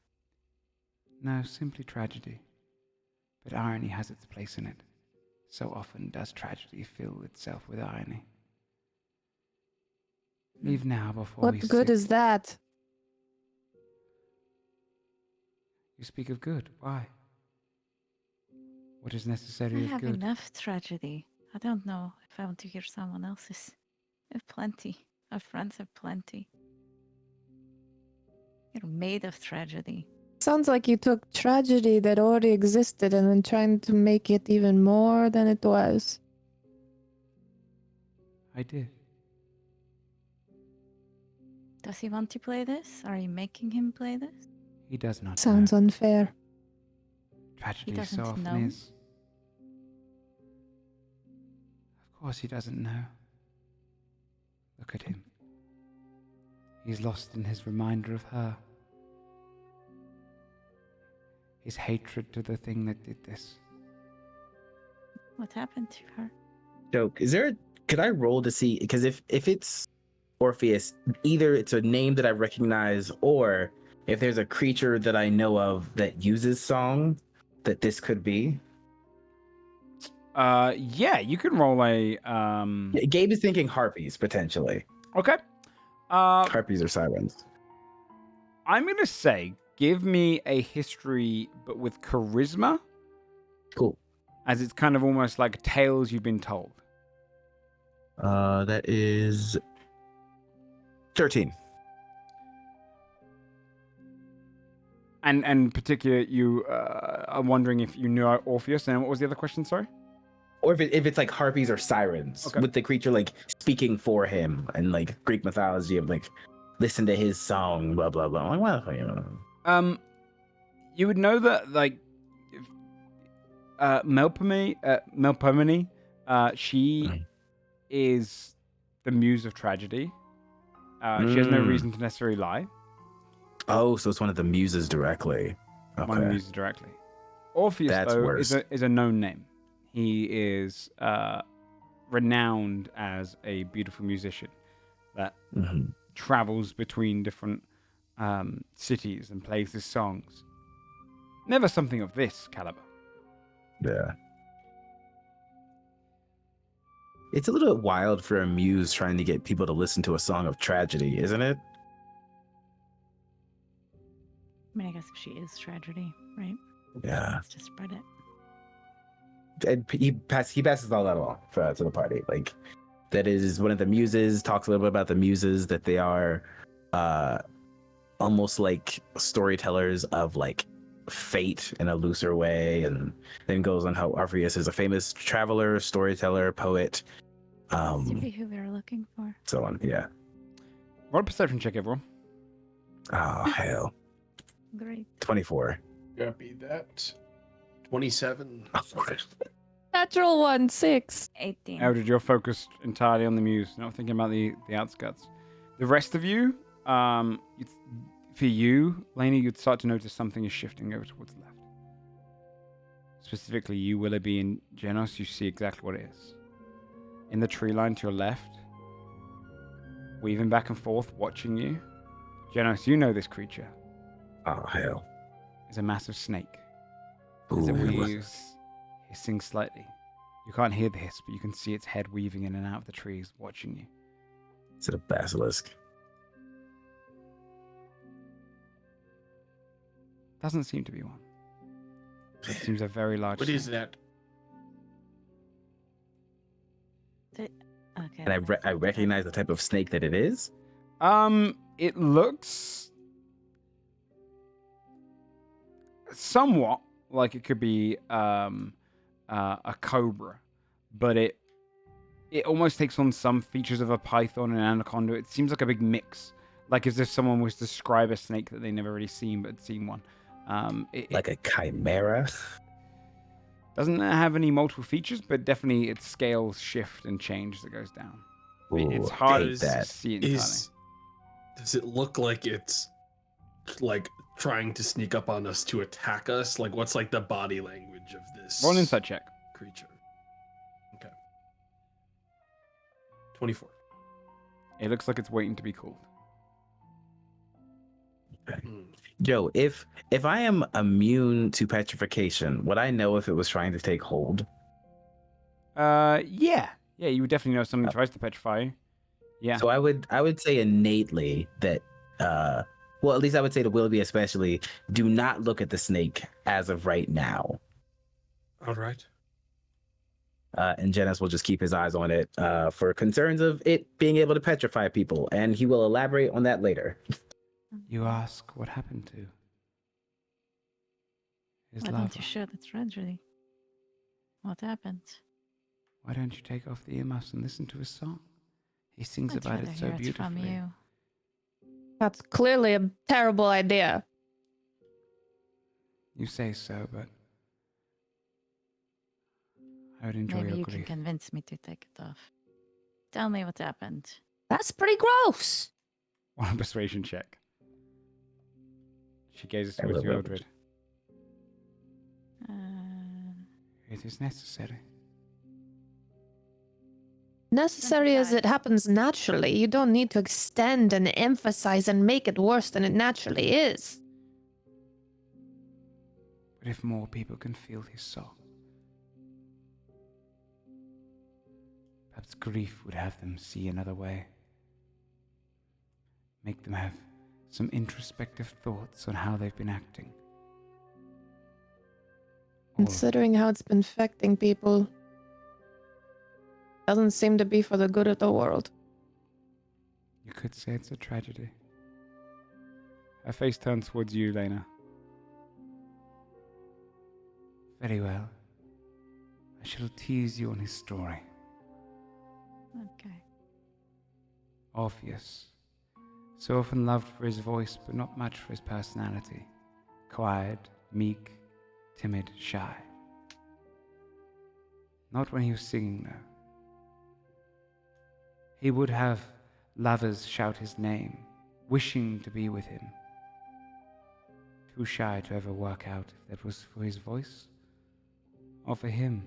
No, simply tragedy. But irony has its place in it. So often does tragedy fill itself with irony. Leave now before What he's good sick. is that? You speak of good. Why? What is necessary I of have good? enough tragedy. I don't know if I want to hear someone else's. I have plenty. Our friends have plenty. You're made of tragedy. Sounds like you took tragedy that already existed and then trying to make it even more than it was. I did. Does he want to play this? Are you making him play this? He does not Sounds know. unfair. Tragedy so doesn't often know? is. Of course he doesn't know. Look at him. He's lost in his reminder of her. His hatred to the thing that did this. What happened to her? Joke. Could I roll to see? Because if it's Orpheus, either it's a name that I recognize, or if there's a creature that I know of that uses song, that this could be. Yeah, you can roll a Gabe is thinking harpies potentially. Okay. Harpies or sirens. I'm gonna say give me a history but with charisma, Cool. as it's kind of almost like tales you've been told. That is 13. And particular, you are wondering if you knew Orpheus, and what was the other question, sorry? Or if it's like harpies or sirens, Okay. with the creature like speaking for him and like Greek mythology of like listen to his song, blah blah blah. I'm like, well, you know. You would know that like Melpomene, she is the muse of tragedy. She has no reason to necessarily lie. Oh, so it's one of the muses directly. Okay. One of the muses directly. Orpheus, That's though, worse. is a known name. He is renowned as a beautiful musician that travels between different cities and plays his songs. Never something of this caliber. Yeah. It's a little wild for a muse trying to get people to listen to a song of tragedy, isn't it? I mean, I guess she is tragedy, right? Yeah. Let's just spread it. And he passes all that along to the party. Like, that is one of the muses, talks a little bit about the muses, that they are almost like storytellers of like fate in a looser way, and then goes on how Orpheus is a famous traveler, storyteller, poet, Seems to be who we were looking for. so on. Yeah. Roll a perception check, everyone. Oh hell. Great. 24. Copy that. 27. Natural one, 6. 18. Eldred, you're focused entirely on the muse, not thinking about the outskirts. The rest of you, for you, Lainey, you'd start to notice something is shifting over towards the left. Specifically, you, Willoughby, and Genos, you see exactly what it is. In the tree line to your left, weaving back and forth, watching you. Genos, you know this creature. Oh hell. It's a massive snake. As it Ooh. weaves, hissing slightly. You can't hear the hiss, but you can see its head weaving in and out of the trees, watching you. Is it a basilisk? Doesn't seem to be one. It seems a very large What snake. is that? Okay. And I recognize the type of snake that it is. It looks somewhat like it could be a cobra, but it almost takes on some features of a python and anaconda. It seems like a big mix, like as if someone was to describe a snake that they never really seen but had seen one. Like a chimera. Doesn't have any multiple features, but definitely its scales shift and change as it goes down. Ooh, It's hard hate to that. see entirely. Does it look like it's like trying to sneak up on us to attack us? Like, what's like the body language of this Roll an insight check. creature? Okay. 24. It looks like it's waiting to be called. Joe, if I am immune to petrification, would I know if it was trying to take hold? Yeah, you would definitely know if something tries to petrify you. Yeah. So I would say innately that well, at least I would say to Willoughby especially, do not look at the snake as of right now. All right. And Janice will just keep his eyes on it for concerns of it being able to petrify people, and he will elaborate on that later. You ask what happened to his Why lover. don't you show the tragedy? What happened? Why don't you take off the earmuffs and listen to his song? He sings I'd about rather it so hear it from beautifully. you. That's clearly a terrible idea. You say so, but I would enjoy Maybe your you can grief. convince me to take it off. Tell me what happened. That's pretty gross. One persuasion check. She gazes I towards will you, love it. Eldred. It is necessary. Necessary as 25. it happens naturally, you don't need to extend and emphasize and make it worse than it naturally is. But if more people can feel his song, perhaps grief would have them see another way. Make them have some introspective thoughts on how they've been acting. Or Considering how it's been affecting people, doesn't seem to be for the good of the world. you could say it's a tragedy. Her face turns towards you, Lena. Very well. I shall tease you on his story. Okay. Orpheus, so often loved for his voice, but not much for his personality. Quiet, meek, timid, shy. Not when he was singing, though. He would have lovers shout his name, wishing to be with him. Too shy to ever work out if that was for his voice or for him.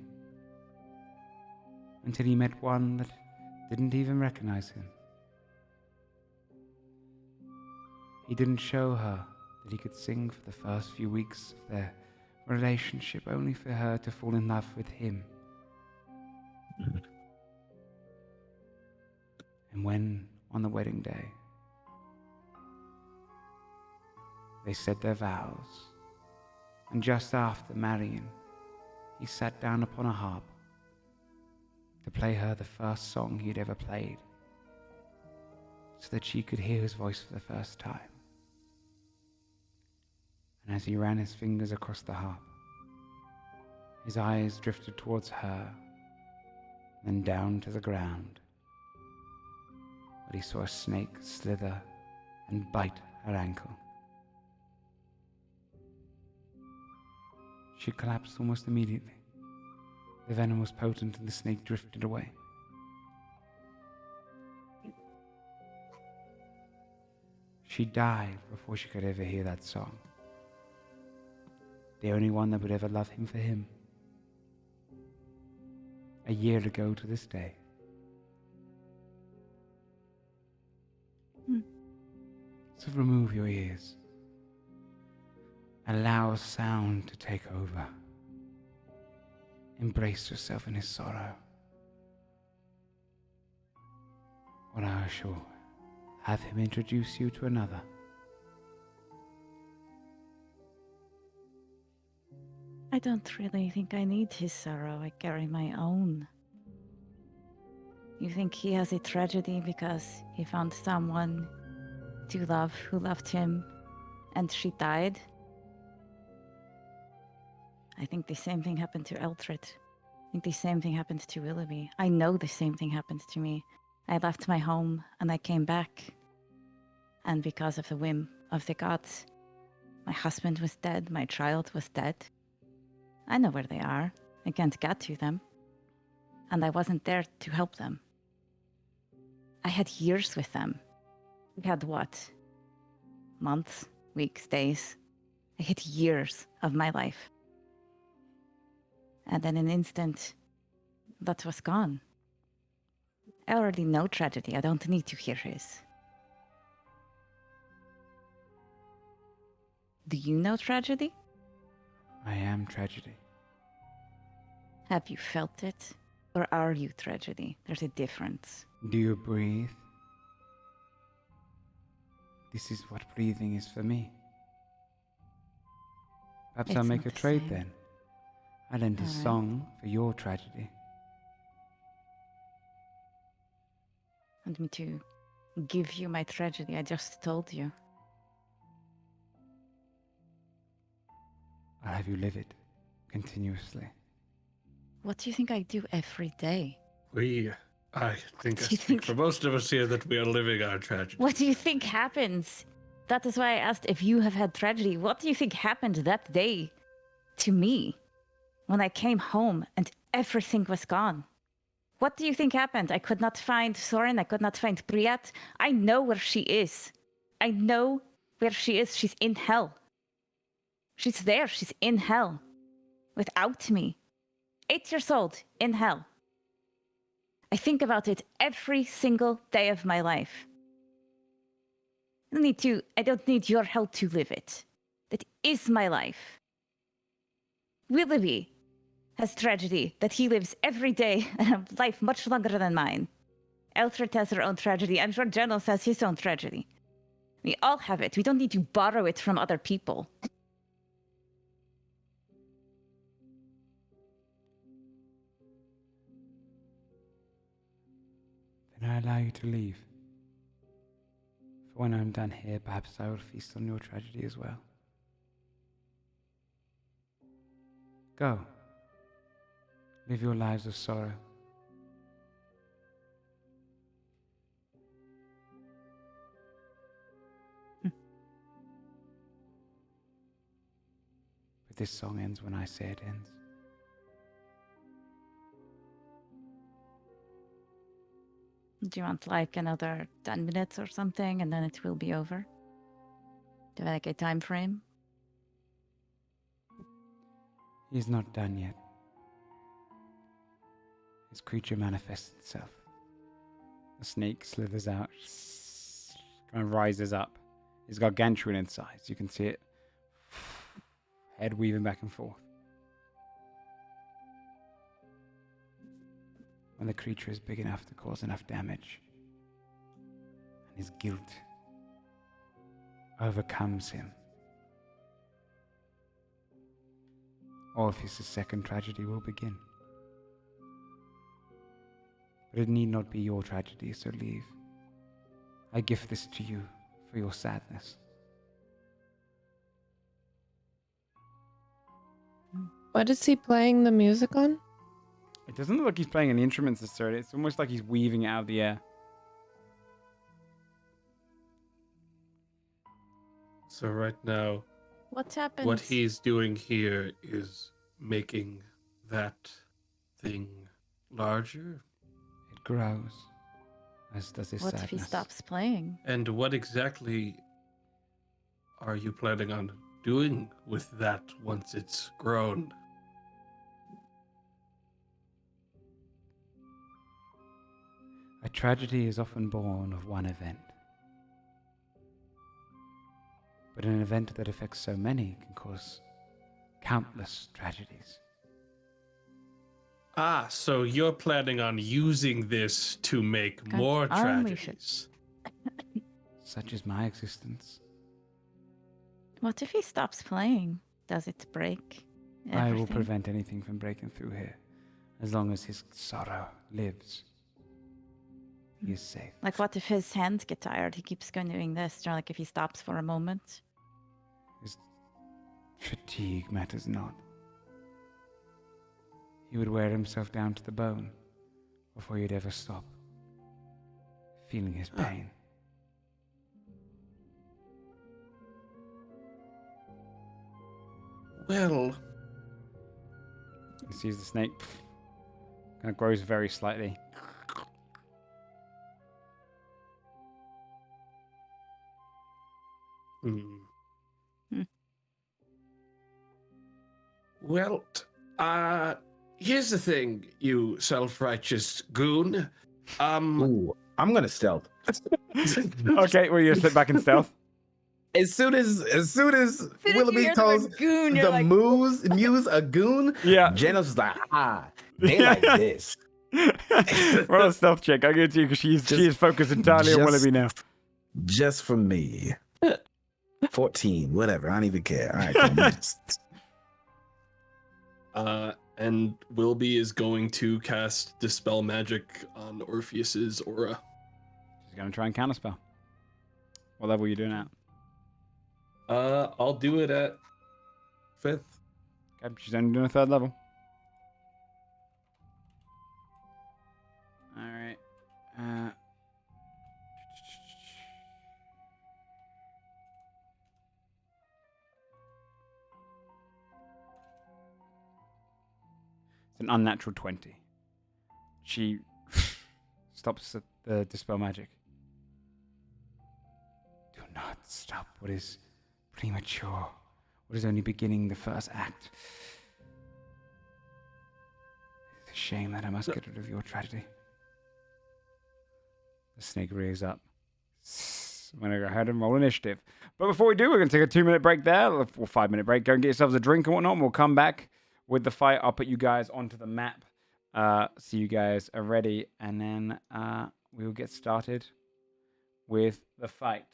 Until he met one that didn't even recognize him. He didn't show her that he could sing for the first few weeks of their relationship, only for her to fall in love with him. And when, on the wedding day, they said their vows, and just after marrying, he sat down upon a harp to play her the first song he'd ever played, so that she could hear his voice for the first time. And as he ran his fingers across the harp, his eyes drifted towards her, then down to the ground. But he saw a snake slither and bite her ankle. She collapsed almost immediately. The venom was potent and the snake drifted away. She died before she could ever hear that song. The only one that would ever love him for him. A year ago to this day. So remove your ears. Allow sound to take over. Embrace yourself in his sorrow. Or I shall have him introduce you to another. I don't really think I need his sorrow. I carry my own. You think he has a tragedy because he found someone to love who loved him and she died? I think the same thing happened to Eldred. I think the same thing happened to Willoughby. I know the same thing happened to me. I left my home and I came back. And because of the whim of the gods, my husband was dead, my child was dead. I know where they are. I can't get to them. And I wasn't there to help them. I had years with them. We had what? Months, weeks, days. I hit years of my life. And in an instant, that was gone. I already know tragedy. I don't need to hear his. Do you know tragedy? I am tragedy. Have you felt it? Or are you tragedy? There's a difference. Do you breathe? This is what breathing is for me. Perhaps I'll It's make not a the trade same. then. I'll end a All right. song for your tragedy. Want me to give you my tragedy? I just told you. I'll have you live it continuously. What do you think I do every day? I think I Do you speak think- for most of us here that we are living our tragedy. What do you think happens? That is why I asked if you have had tragedy. What do you think happened that day to me when I came home and everything was gone? What do you think happened? I could not find Soren. I could not find Priyat. I know where she is. I know where she is. She's in hell. She's there. She's in hell. Without me. 8 years old, in hell. I think about it every single day of my life. I don't need your help to live it. That is my life. Willoughby has tragedy that he lives every day, a life much longer than mine. Elfred has her own tragedy. I'm sure Janos has his own tragedy. We all have it. We don't need to borrow it from other people. Then I allow you to leave. For when I'm done here, perhaps I will feast on your tragedy as well. Go. Live your lives of sorrow. But this song ends when I say it ends. Do you want like another 10 minutes or something and then it will be over? Do you have like a time frame? He's not done yet. His creature manifests itself. The snake slithers out, kind of rises up. It's gargantuan in size. You can see it. Head weaving back and forth. When the creature is big enough to cause enough damage, and his guilt overcomes him, Orpheus' second tragedy will begin. But it need not be your tragedy, so leave. I gift this to you for your sadness. What is he playing the music on? It doesn't look like he's playing any instruments necessarily. It's almost like he's weaving it out of the air. So right now, What happens? what he's doing here is making that thing larger. It grows, as does his What sadness. if he stops playing? And what exactly are you planning on doing with that once it's grown? A tragedy is often born of one event. But an event that affects so many can cause countless tragedies. Ah, so you're planning on using this to make Okay, more unleash it. tragedies. Such is my existence. What if he stops playing? Does it break? I will everything? prevent anything from breaking through here. As long as his sorrow lives, he is safe. Like, what if his hands get tired? He keeps going doing this. You know, like if he stops for a moment. His fatigue matters not. He would wear himself down to the bone before he'd ever stop feeling his pain. Well, He sees the snake kind of grows very slightly. Well, here's the thing, you self-righteous goon. Ooh, I'm gonna stealth. Okay, well, you slip back in stealth. As soon as Willoughby hear the calls word goon, you're the like, muse a goon, Yeah. Janos is like, they like this. Roll a stealth check. I'll give it to you because she is focused entirely on Willoughby now. Just for me. 14, whatever. I don't even care. All right, cool. And Wilby is going to cast Dispel Magic on Orpheus's aura. She's going to try and counterspell. What level are you doing at? I'll do it at 5th. Okay, she's only doing a 3rd level. All right. It's an unnatural 20. She stops the dispel magic. Do not stop what is premature. What is only beginning the first act. It's a shame that I must get rid of your tragedy. The snake rears up. I'm going to go ahead and roll initiative. But before we do, we're going to take a 2-minute break there, or 5-minute break. Go and get yourselves a drink and whatnot, and we'll come back with the fight. I'll put you guys onto the map so you guys are ready, and then we will get started with the fight.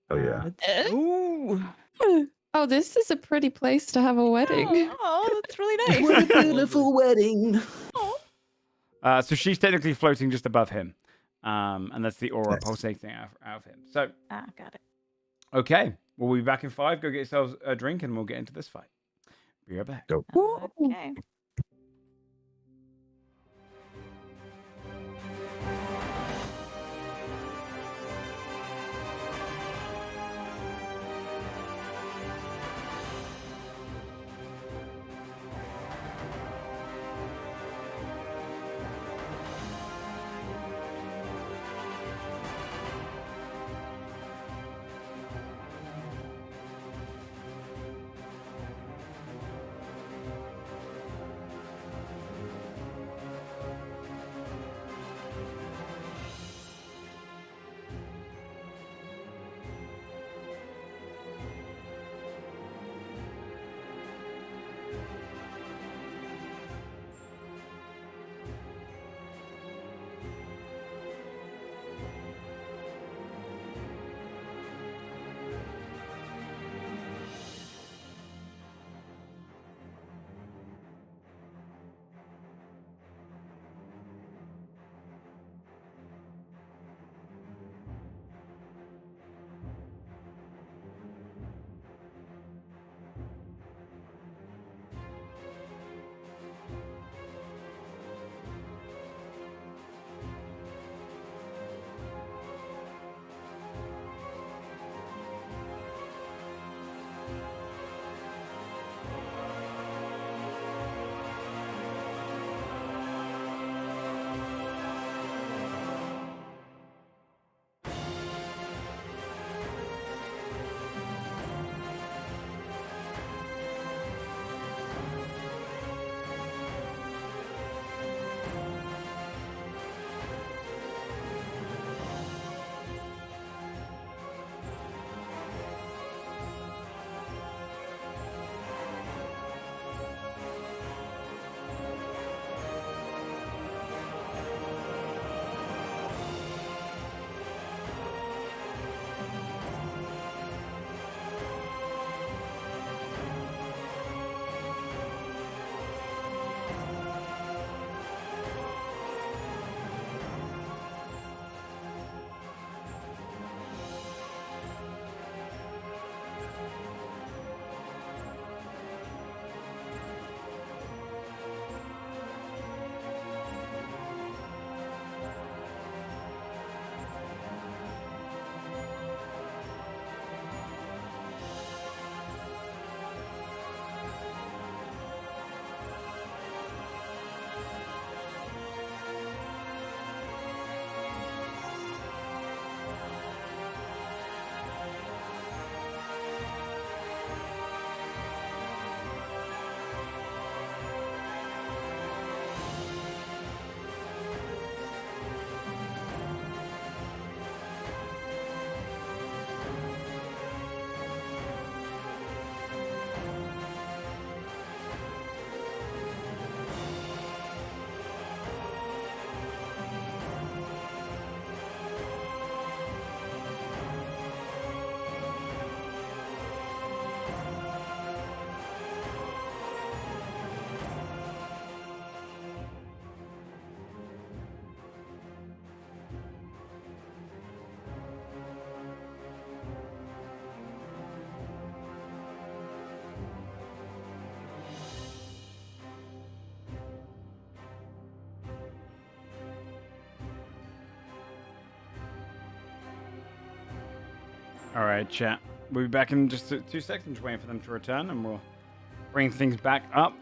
Oh, yeah. Ooh. Oh, this is a pretty place to have a wedding. Oh, that's really nice. What a beautiful wedding. So she's technically floating just above him. And that's the aura Nice. pulsating out of him. So, Got it. okay. We'll be back in 5. Go get yourselves a drink and we'll get into this fight. Be right back. Go. Okay. All right, chat. We'll be back in just 2 seconds, waiting for them to return, and we'll bring things back up.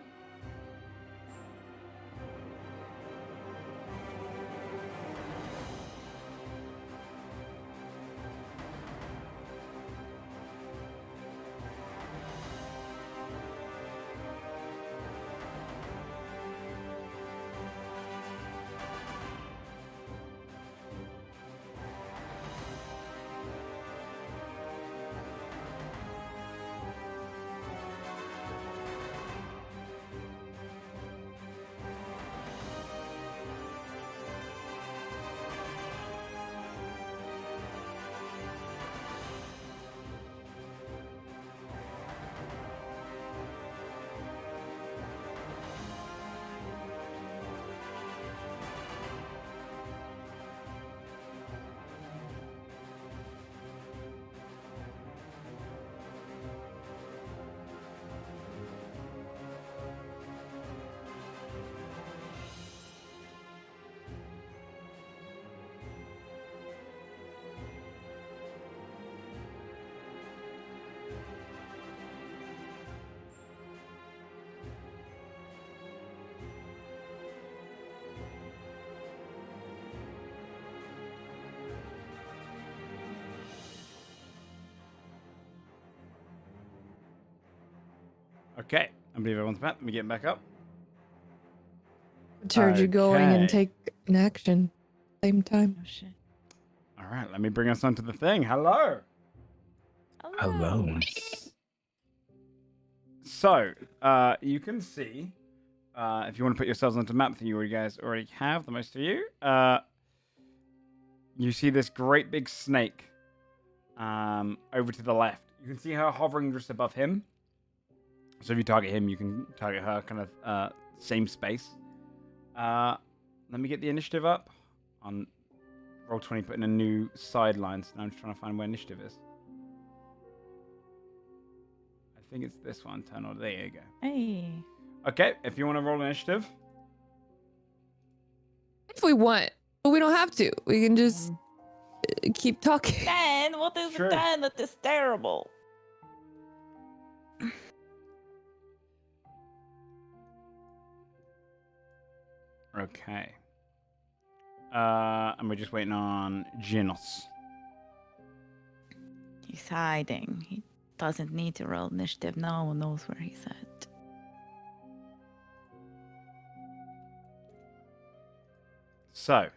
Okay, I believe everyone's back. Let me get back up. I heard you going and Okay. take an action same time. Oh shit. All right, let me bring us onto the thing. Hello. Hello. So, you can see, if you want to put yourselves onto the map that you guys already have, the most of you, you see this great big snake over to the left. You can see her hovering just above him. So if you target him, you can target her kind of same space. Let me get the initiative up. On Roll20, put in a new sideline. So now I'm just trying to find where initiative is. I think it's this one. Turn on. There you go. Hey. Okay, if you want to roll initiative. If we want, but we don't have to. We can just keep talking. 10. What is Sure. a 10? That is terrible. Okay. And we're just waiting on Genos. He's hiding. He doesn't need to roll initiative. No one knows where he's at. So,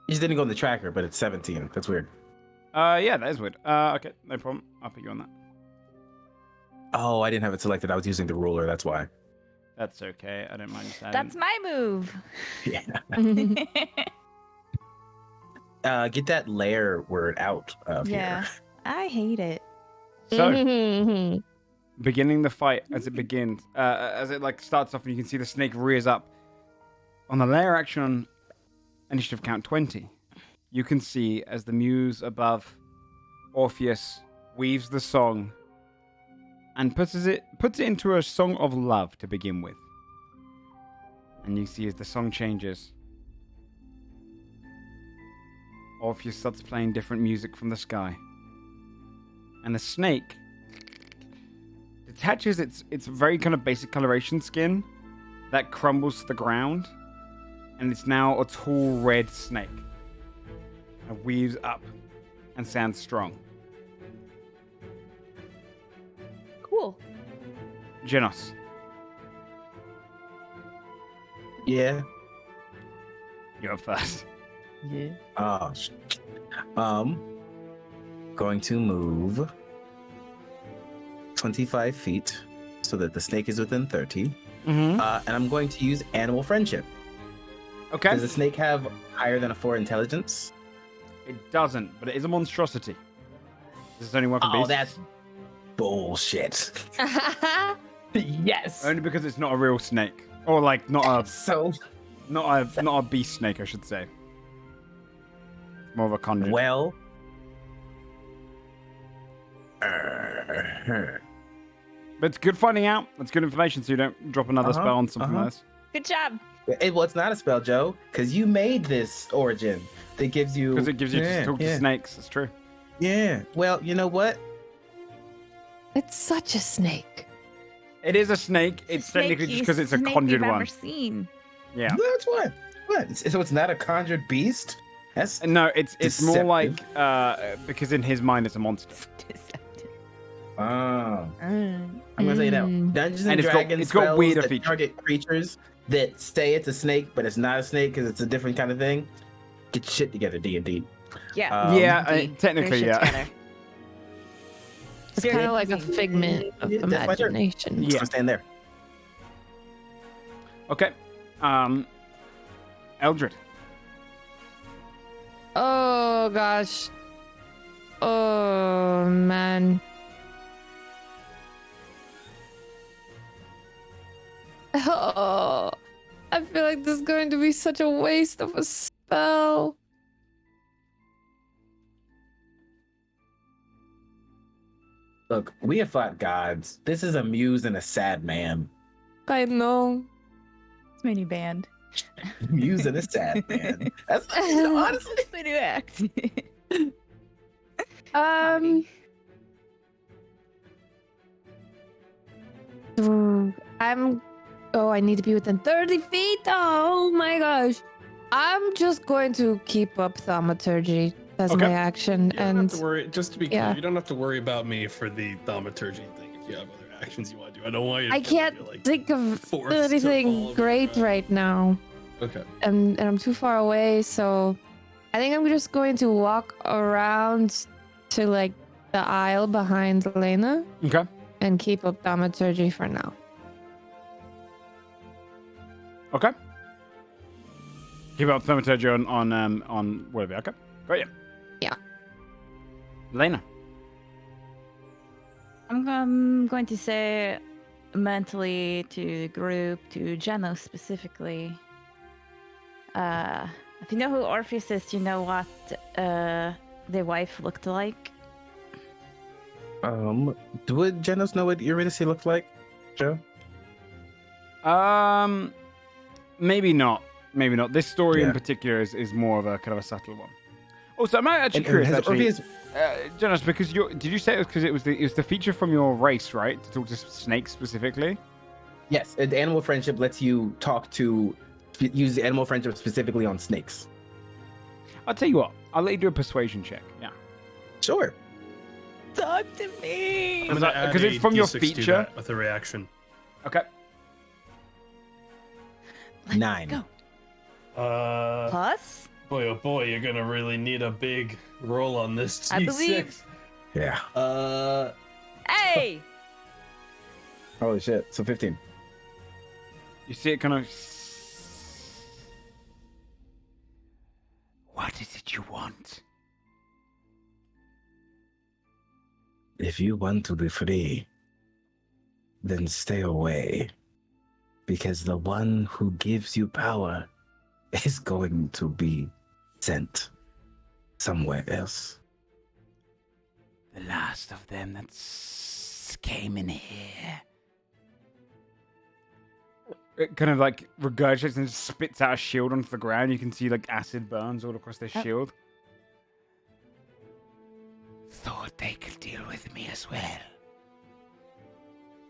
He just didn't go in the tracker, but it's 17. That's weird. yeah, that is weird. Okay, no problem. I'll put you on that. Oh, I didn't have it selected. I was using the ruler. That's why. That's okay. I don't mind you That's my move. Yeah. Get that layer word out of Yeah. here. I hate it. So, beginning the fight as it begins, as it like starts off, and you can see the snake rears up. On the layer action on initiative count 20, you can see as the muse above Orpheus weaves the song and puts it into a song of love to begin with. And you see as the song changes, Orpheus starts playing different music from the sky. And the snake detaches its very kind of basic coloration skin that crumbles to the ground. And it's now a tall red snake. And weaves up and sounds strong. Cool. Genos. Yeah. You're up first. Yeah. Oh, going to move 25 feet so that the snake is within 30. Mm-hmm. And I'm going to use animal friendship. Okay. Does the snake have higher than a 4 intelligence? It doesn't, but it is a monstrosity. This is only one for Oh, beasts. that's bullshit. Yes. Only because it's not a real snake, or like not So a beast snake, I should say. More of a conjure. well. But it's good finding out. That's good information, so you don't drop another Uh-huh, spell on something uh-huh. like this. Good job. Well, it's not a spell, Joe, because you made this origin that gives you. Because it gives you to talk to snakes. It's true. Yeah. Well, you know what? It's such a snake. It is a snake. It's technically just because it's a conjured one. Ever seen. Yeah. That's what. What? So it's not a conjured beast? That's No, it's more like deceptive. because in his mind it's a monster. Deceptive. Oh. I'm gonna say now. Dungeons and And Dragons it's got spells weirder that features. target creatures that say it's a snake, but it's not a snake because it's a different kind of thing. Get your shit together, D&D. Yeah. Yeah, Indeed. technically, Get your shit yeah. together. It's Very kind of like a interesting. figment of Yeah, that's my turn. imagination. Yeah. So stand there. Okay. Eldred. Oh gosh. Oh man. Oh, I feel like this is going to be such a waste of a spell. Look, we have fought gods. This is a muse and a sad man. I know. It's my new band. Muse and a sad man. That's honestly. It's my new act. I'm. Oh, I need to be within 30 feet. Oh my gosh. I'm just going to keep up thaumaturgy as Okay. my action, You don't and have to worry. Just to be yeah. clear, you don't have to worry about me for the thaumaturgy thing. If you have other actions you want to do, I don't want you. To I feel like can't you're, like, think of forced to anything follow me great around. right now. Okay. And I'm too far away, so I think I'm just going to walk around to like the aisle behind Elena Okay. and keep up thaumaturgy for now. Okay. Keep up thaumaturgy on whatever. Okay. Got you. Yeah. Lena. I'm going to say mentally to the group, to Jeno specifically. If you know who Orpheus is, you know what their wife looked like. Would Genos know what Eurydice looked like, Joe? Maybe not. Maybe not. This story in Yeah. particular is more of a kind of a subtle one. Also, I'm actually And curious. has Actually, Orpheus- Jonas, because did you say it was because it was the feature from your race, right? To talk to snakes specifically. Yes, the animal friendship lets you use the animal friendship specifically on snakes. I'll tell you what. I'll let you do a persuasion check. Yeah. Sure. Talk to me. I'm gonna add 'cause it's a from your D6 to feature. that with a reaction. Okay. 9. Go. Plus? Plus, Boy, oh boy, you're gonna really need a big roll on this D6. I believe- Yeah. hey, Holy shit. So 15. You see it kind of. What is it you want? If you want to be free, then stay away. Because the one who gives you power is going to be sent somewhere else. The last of them that came in here. It kind of like regurgitates and spits out a shield onto the ground. You can see like acid burns all across their shield. Thought they could deal with me as well.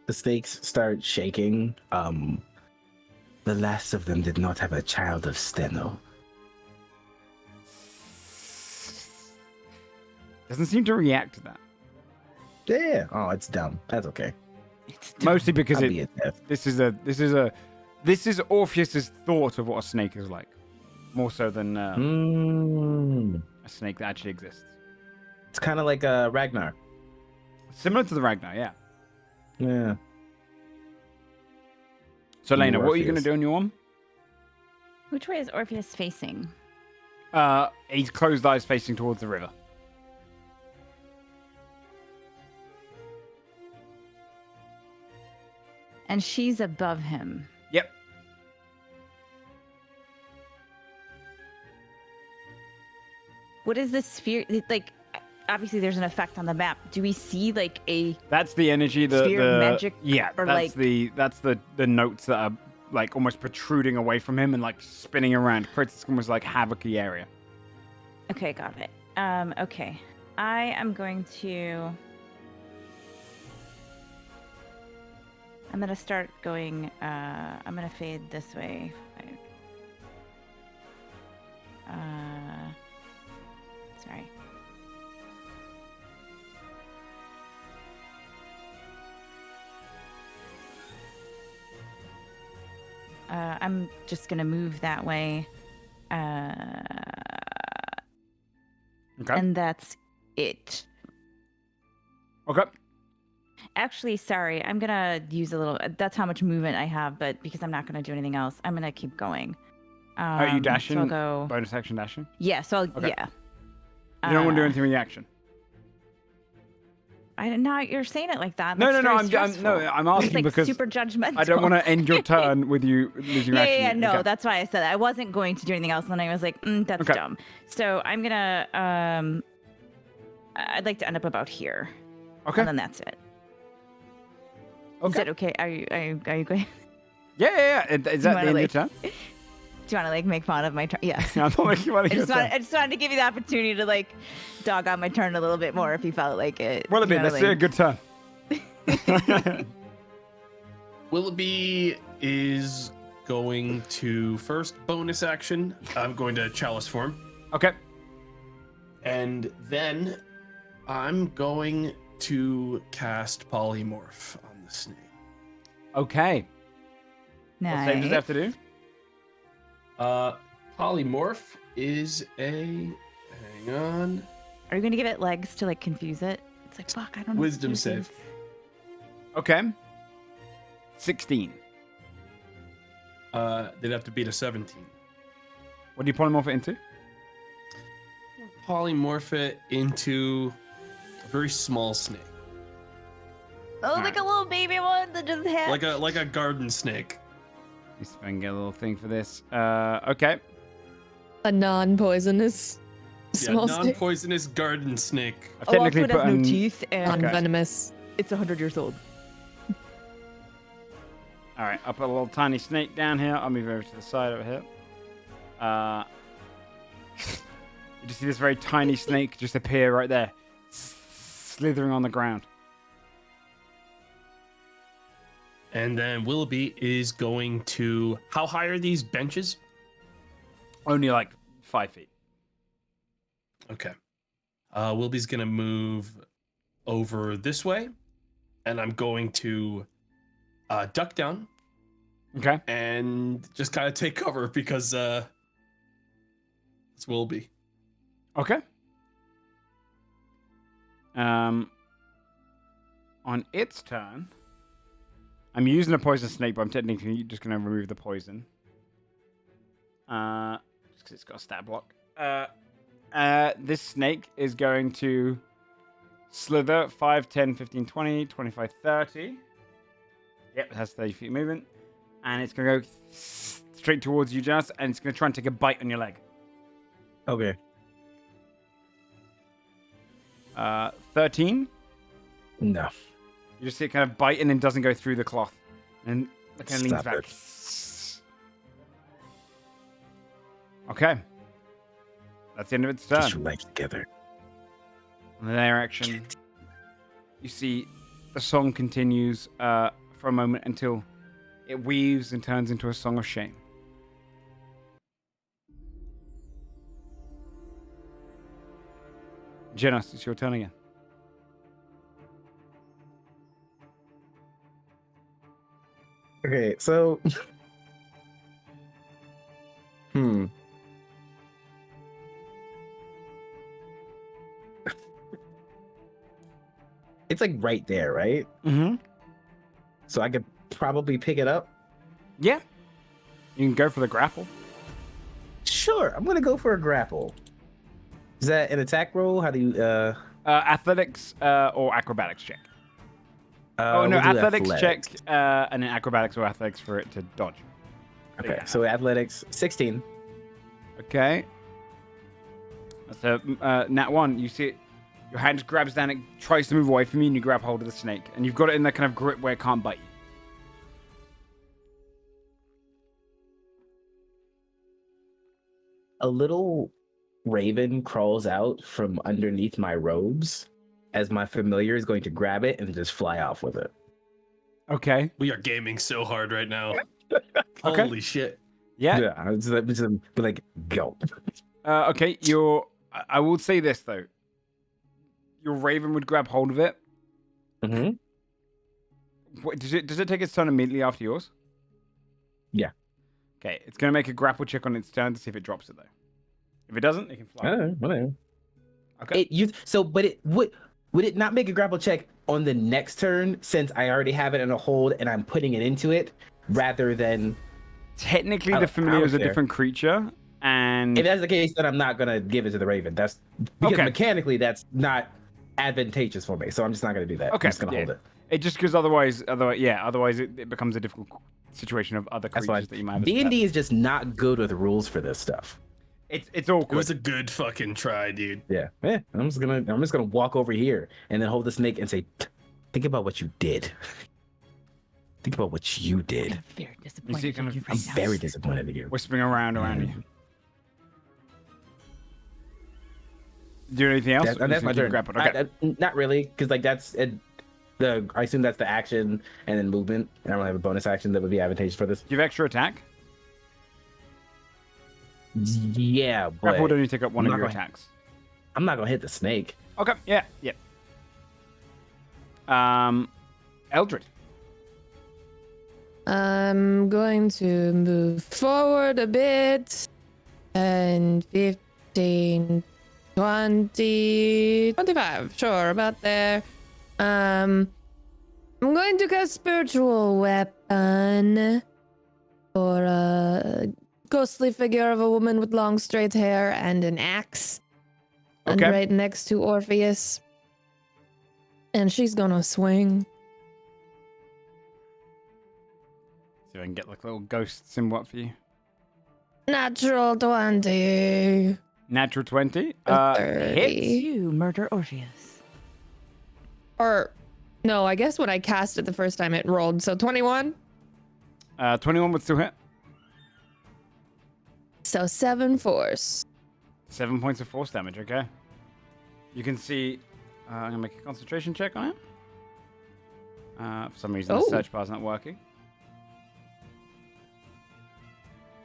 The snakes start shaking. The last of them did not have a child of Steno. Doesn't seem to react to that. Yeah. Oh, it's dumb. That's okay. Mostly because I'll be a death. this is Orpheus's thought of what a snake is like, more so than a snake that actually exists. It's kind of like Ragnar. Similar to the Ragnar, yeah. Yeah. So, Lena, what are you going to Orpheus. do on your one? which way is Orpheus facing? He's closed eyes facing towards the river. And she's above him. Yep. What is this sphere? Like, obviously, there's an effect on the map. Do we see like a? That's the energy. Sphere of magic Yeah, or that's like- the notes that are like almost protruding away from him and like spinning around. Creates almost like havocy area. Okay, got it. Okay. I am going to... I'm going to start going... I'm going to fade this way. Sorry. I'm just going to move that way. Okay. And that's it. Okay. Actually, sorry. I'm going to use a little... That's how much movement I have, but because I'm not going to do anything else, I'm going to keep going. Are you dashing? So I'll go... Bonus action dashing? Yeah, so Okay. yeah. You don't want to do anything with the action? You're saying it like that. No, That's I'm asking like because super judgmental. I don't want to end your turn with you losing Yeah, action. yeah, no, Okay. that's why I said that. I wasn't going to do anything else, and then I was like, that's Okay. dumb. So I'm gonna, I'd like to end up about here. Okay. And then that's it. Is Okay. it okay? Are you going? Yeah. Is that the end of your turn? Do you want to like make fun of my turn? Yes. I'm not making fun of your turn. I just wanted to give you the opportunity to like dog on my turn a little bit more if you felt like it. Well, a bit. Let's do a good turn. Willoughby is going to first bonus action. I'm going to chalice form. Okay. And then I'm going to cast polymorph on the snake. Okay. What save does it have to do? Polymorph is a... Hang on. Are you gonna give it legs to like confuse it? It's like fuck. I don't know. Wisdom save. Okay. 16. They'd have to beat a 17. What do you polymorph it into? Polymorph it into a very small snake. Oh, like a little baby one that just had. Like a garden snake. Let's see if I can get a little thing for this. Okay. A non-poisonous small snake. Non-poisonous garden snake. I've technically also it put has no an... teeth and Non-venomous. it's 100 years old. All right, I'll put a little tiny snake down here. I'll move over to the side over here. You just see this very tiny snake just appear right there, slithering on the ground. And then Willoughby is going to... How high are these benches? Only like 5 feet. Okay. Willoughby's going to move over this way. And I'm going to duck down. Okay. And just kind of take cover because it's Willoughby. Okay. On its turn, I'm using a poison snake, but I'm technically just going to remove the poison. Just because it's got a stat block. This snake is going to slither 5, 10, 15, 20, 25, 30. Yep, it has 30 feet movement. And it's going to go straight towards you, Jonas, and it's going to try and take a bite on your leg. Okay. 13. No. You just see it kind of bite and then doesn't go through the cloth. And it kind of leans Stop back. it. Okay. That's the end of its Get your turn. legs together. On their action, you see the song continues for a moment until it weaves and turns into a song of shame. Jonas, it's your turn again. Okay, so... It's like right there, right? Mm-hmm. So I could probably pick it up? Yeah. You can go for the grapple. Sure, I'm gonna go for a grapple. Is that an attack roll? How do you Athletics or acrobatics check. No, we'll do athletics check and then acrobatics or athletics for it to dodge. Okay, Yeah. so athletics 16. Okay. That's a nat 1. You see it, your hand just grabs down, it tries to move away from you, and you grab hold of the snake. And you've got it in that kind of grip where it can't bite a little raven crawls out from underneath my robes as my familiar is going to grab it and just fly off with it. Okay. We are gaming so hard right now. Okay. Holy shit. Yeah. Yeah, it's be like, go. Okay. I will say this though. Your raven would grab hold of it. Mm-hmm. What, does it take its turn immediately after yours? Yeah. Okay. It's gonna make a grapple check on its turn to see if it drops it though. If it doesn't, it can fly. Whatever. Okay. But it would it not make a grapple check on the next turn since I already have it in a hold and I'm putting it into it rather than Technically, the familiar is a there. different creature, and if that's the case, then I'm not gonna give it to the raven. That's because Okay. mechanically that's not advantageous for me. So I'm just not gonna do that. Okay, I'm just gonna yeah. hold it. it just because otherwise it becomes a difficult situation of other That's why creatures that you might have. D&D is just not good with rules for this stuff. It's It awkward. was a good fucking try, dude. Yeah. I'm just gonna walk over here and then hold the snake and say, think about what you did. Think about what you did. I'm very disappointed kind in of- you I'm right now. very disappointed in you. whispering around you. Do anything else? That's Or my just keep turn. grappled? Okay. Not really, because like that's I assume that's the action and then movement, and I don't have a bonus action that would be advantageous for this. Do you have extra attack? Yeah, but Grapple would only take up one I'm of not your gonna- attacks. I'm not gonna hit the snake. Okay. Yeah. Eldred. I'm going to move forward a bit. And 15, 20, 25. Sure, about there. I'm going to cast Spiritual Weapon for a ghostly figure of a woman with long straight hair and an axe. And Okay. right next to Orpheus. And she's gonna swing. See if I can get like a little ghost symbol up for you. Natural 20. Natural 20. 30. Hits. You murder Orpheus. Or, no, I guess when I cast it the first time it rolled. So 21. 21 would still hit. So 7 force. 7 points of force damage. Okay. You can see. I'm gonna make a concentration check on it. For some reason, the Oh. search bar's not working.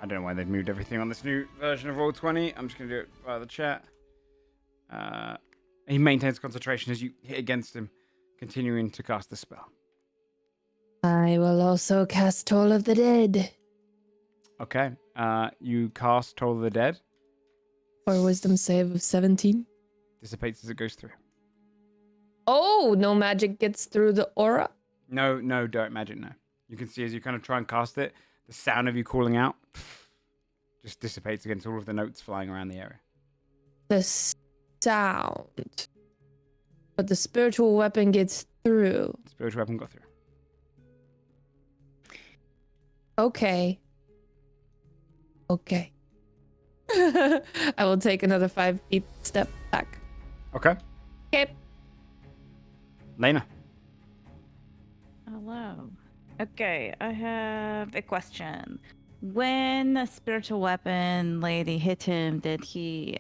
I don't know why they've moved everything on this new version of Roll20. I'm just gonna do it via the chat. He maintains concentration as you hit against him, continuing to cast the spell. I will also cast Toll of the Dead Okay. You cast Toll of the Dead. for a wisdom save of 17. Dissipates as it goes through. Oh, no magic gets through the aura. No direct magic, no. You can see as you kind of try and cast it, the sound of you calling out just dissipates against all of the notes flying around the area. The sound. But the spiritual weapon gets through. Spiritual weapon got through. Okay. I will take another 5 feet step back. Okay. Okay. Lena. Hello. Okay, I have a question. When the spiritual weapon lady hit him, did he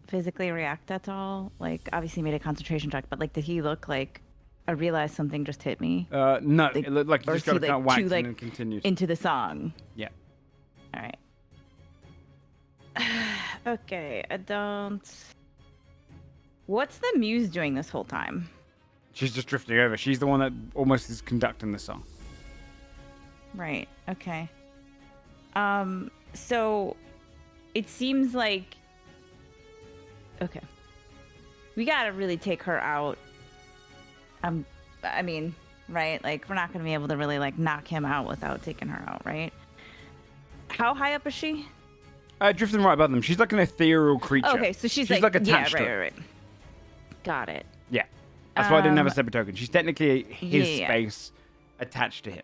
physically react at all? Like, obviously he made a concentration check, but like, did he look like I realized something just hit me No, Like- it looked like you or just is got he, kind of like, whacked too, like, and then continued. into the song? Yeah. All right. Okay, I don't. What's the muse doing this whole time? She's just drifting over. She's the one that almost is conducting the song. Right. Okay. So it seems like okay. We gotta really take her out. I mean, right? Like we're not gonna be able to really like knock him out without taking her out, right? How high up is she? Drifting right above them. She's like an ethereal creature. Okay, so she's like attached yeah, to it. right. Got it. Yeah. That's why I didn't have a Um, separate token. She's technically his yeah. space attached to him.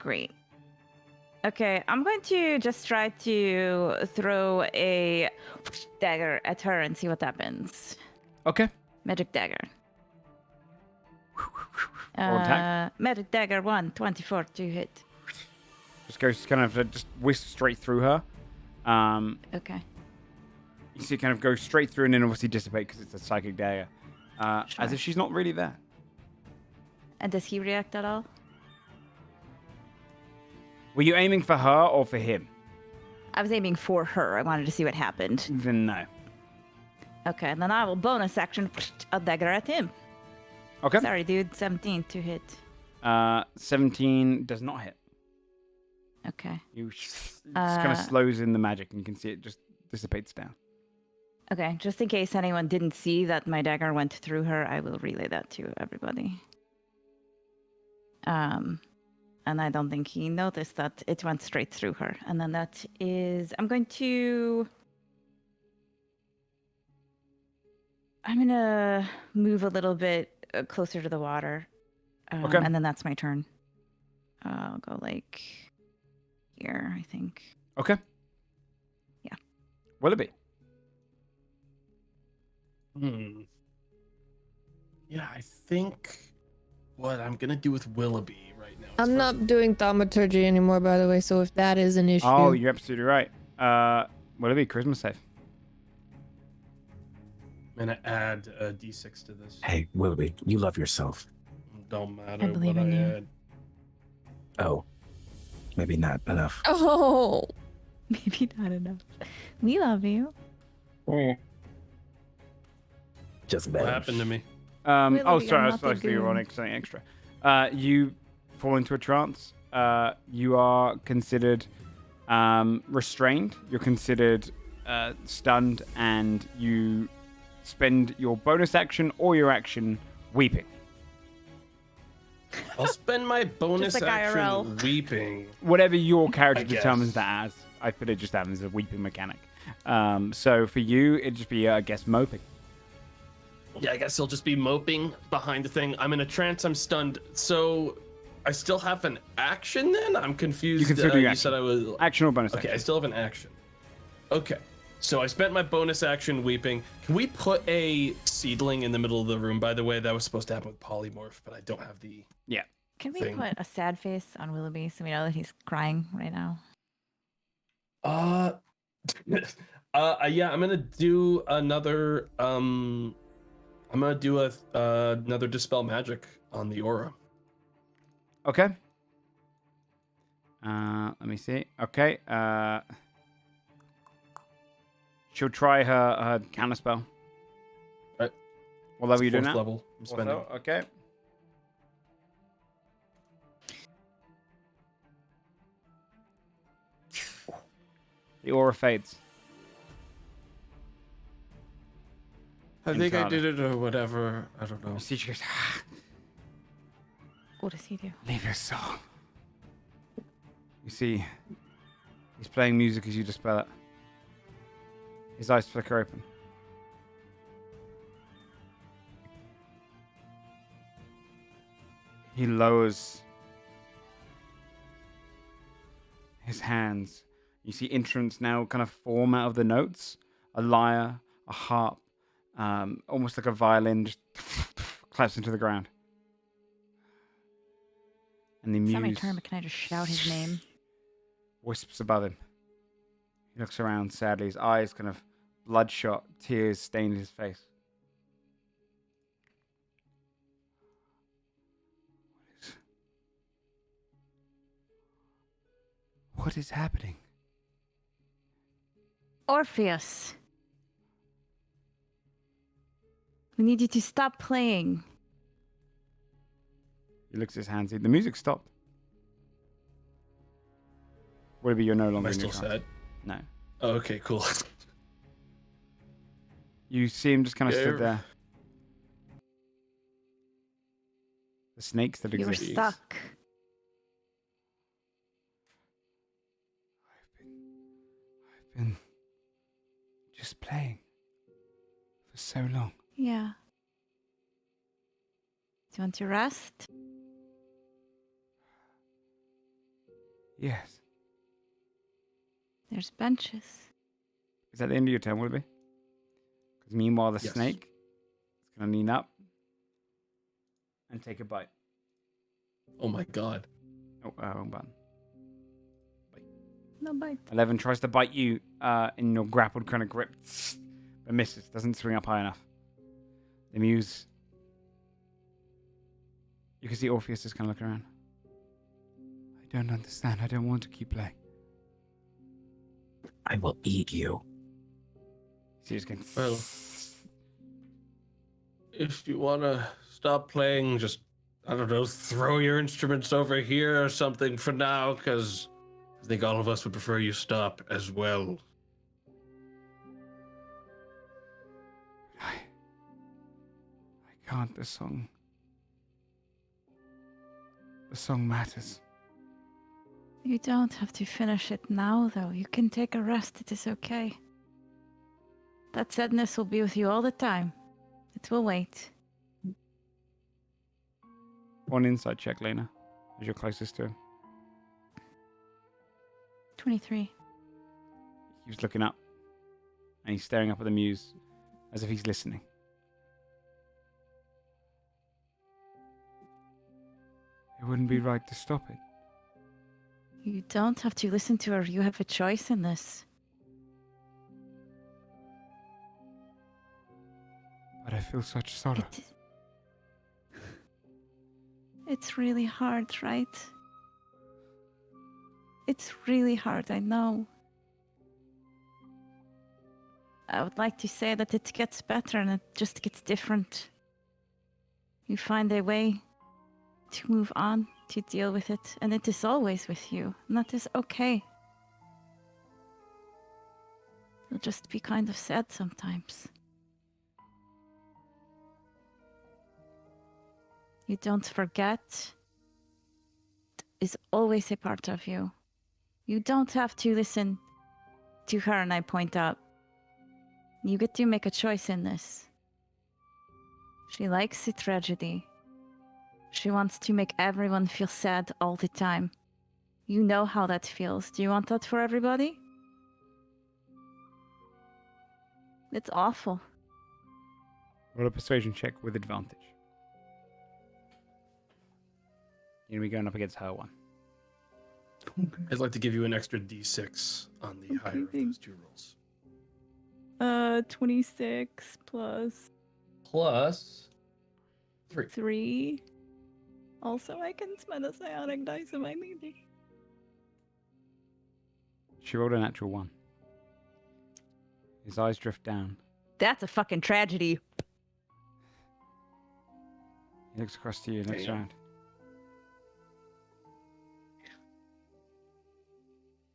Great. Okay, I'm going to just try to throw a dagger at her and see what happens. Okay. Magic dagger. Roll attack. Magic dagger 1, 24 to hit. Just goes kind of just whisk straight through her. Okay. You see it kind of go straight through and then obviously dissipate because it's a psychic dagger. As Sure. if she's not really there. And does he react at all? Were you aiming for her or for him? I was aiming for her. I wanted to see what happened. Then no. Okay, and then I will bonus action a dagger at him. Okay. Sorry, dude. 17 to hit. 17 does not hit. Okay. You just kind of slows in the magic and you can see it just dissipates down. Okay, just in case anyone didn't see that my dagger went through her, I will relay that to everybody. And I don't think he noticed that it went straight through her. And then that is... I'm going to move a little bit closer to the water. Okay. And then that's my turn. I'll go like here, I think. Okay. Yeah. Willoughby. Yeah, I think what I'm gonna do with Willoughby right now. I'm not doing thaumaturgy anymore, by the way, so if that is an issue. Oh, you're absolutely right. Willoughby, charisma save. I'm gonna add a d6 to this. Hey, Willoughby, you love yourself. Don't matter believe what in I you. add. Oh, maybe not enough. Oh. Maybe not enough. We love you. Just What better. happened to me? Willoughby, Sorry, I'm I not was the supposed to be goon. running something extra. You fall into a trance. You are considered restrained. You're considered stunned, and you spend your bonus action or your action weeping. I'll spend my bonus like action IRL. weeping. Whatever your character I guess. determines that as. I put it just down as a weeping mechanic. So for you, it'd just be, I guess, moping. Yeah, I guess he'll just be moping behind the thing. I'm in a trance. I'm stunned. So I still have an action then? I'm confused. You can still do your you action. said I was... Action or bonus Okay, I action. still have an action. Okay. So I spent my bonus action weeping. Can we put a seedling in the middle of the room, by the way? That was supposed to happen with polymorph, but I don't have the... Yeah. Can we Thing. put a sad face on Willoughby so we know that he's crying right now? Yeah, I'm gonna do another another dispel magic on the aura. Okay. Let me see. Okay. She'll try her counterspell. Right. What level are you doing Fourth now? level. I'm spending. Also, okay. The aura fades. I think I Entirely. did it or whatever. I don't know. You see, she goes, What does he do? leave your soul. You see, he's playing music as you dispel it. His eyes flicker open. He lowers his hands. You see instruments now kind of form out of the notes. A lyre, a harp, almost like a violin just claps into the ground. And the It's not my muse turn, but can I just shout his name? wisps above him. He looks around sadly, his eyes kind of bloodshot, tears stain his face. What is happening? Orpheus. We need you to stop playing. He looks at his hands. The music stopped. Would it be you're no Am longer I in your still trance? sad? No. Oh, okay, cool. You see him just kind of Yeah. stood there. The snakes that You were exist. stuck. I've been just playing for so long. Yeah. Do you want to rest? Yes. There's benches. Is that the end of your turn, would it be? Because meanwhile, the Yes. snake is going to lean up and take a bite. Oh my god. Oh, wrong button. No bite. 11 tries to bite you in your grappled kind of grip, but misses. Doesn't swing up high enough. The muse. You can see Orpheus is kind of looking around. I don't understand. I don't want to keep playing. I will eat you. So he's going. Well, if you want to stop playing, just, I don't know, throw your instruments over here or something for now, because I think all of us would prefer you stop as well. I can't. The song matters. You don't have to finish it now, though. You can take a rest. It is okay. That sadness will be with you all the time. It will wait. One inside check, Lena, as you're closest to him. 23. He's looking up, and he's staring up at the muse, as if he's listening. It wouldn't be right to stop it. You don't have to listen to her. You have a choice in this. But I feel such sorrow. It's really hard, right? It's really hard, I know. I would like to say that it gets better and it just gets different. You find a way to move on, to deal with it, and it is always with you, and that is okay. You'll just be kind of sad sometimes. You don't forget. It is always a part of you. You don't have to listen to her, and I point out. You get to make a choice in this. She likes a tragedy. She wants to make everyone feel sad all the time. You know how that feels. Do you want that for everybody? It's awful. Roll a persuasion check with advantage. You're going to be going up against her one. I'd like to give you an extra d6 on the higher of those two rolls. 26 plus Plus 3. 3. Also, I can spend a psionic dice if I need it. She rolled a natural 1. His eyes drift down. That's a fucking tragedy. He looks across to you and looks Damn. around.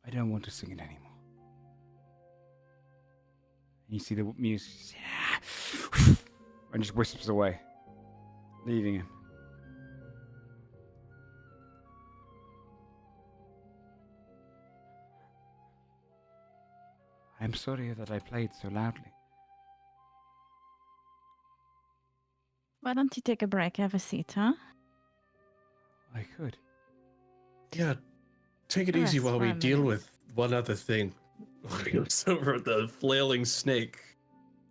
I don't want to sing it anymore. And you see the muse and just wisps away, leaving him. I'm sorry that I played so loudly. Why don't you take a break? Have a seat, huh? I could. Yeah, take it Rest easy while for we a deal minute. with one other thing. He looks over at the flailing snake.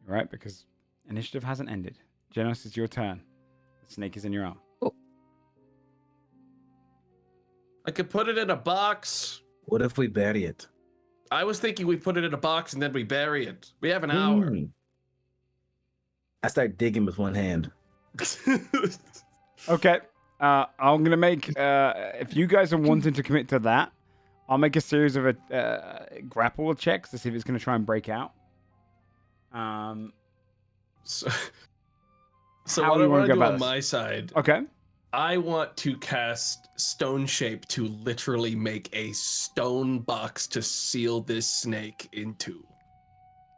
Right, because initiative hasn't ended. Genos, it's your turn. The snake is in your arm. I could put it in a box. What if we bury it? I was thinking we put it in a box and then we bury it. We have an hour. I start digging with one hand. Okay. I'm going to make, if you guys are wanting to commit to that, I'll make a series of grapple checks to see if it's going to try and break out. So How what do I you wanna want to go do about on this? my side, Okay. I want to cast Stone Shape to literally make a stone box to seal this snake into.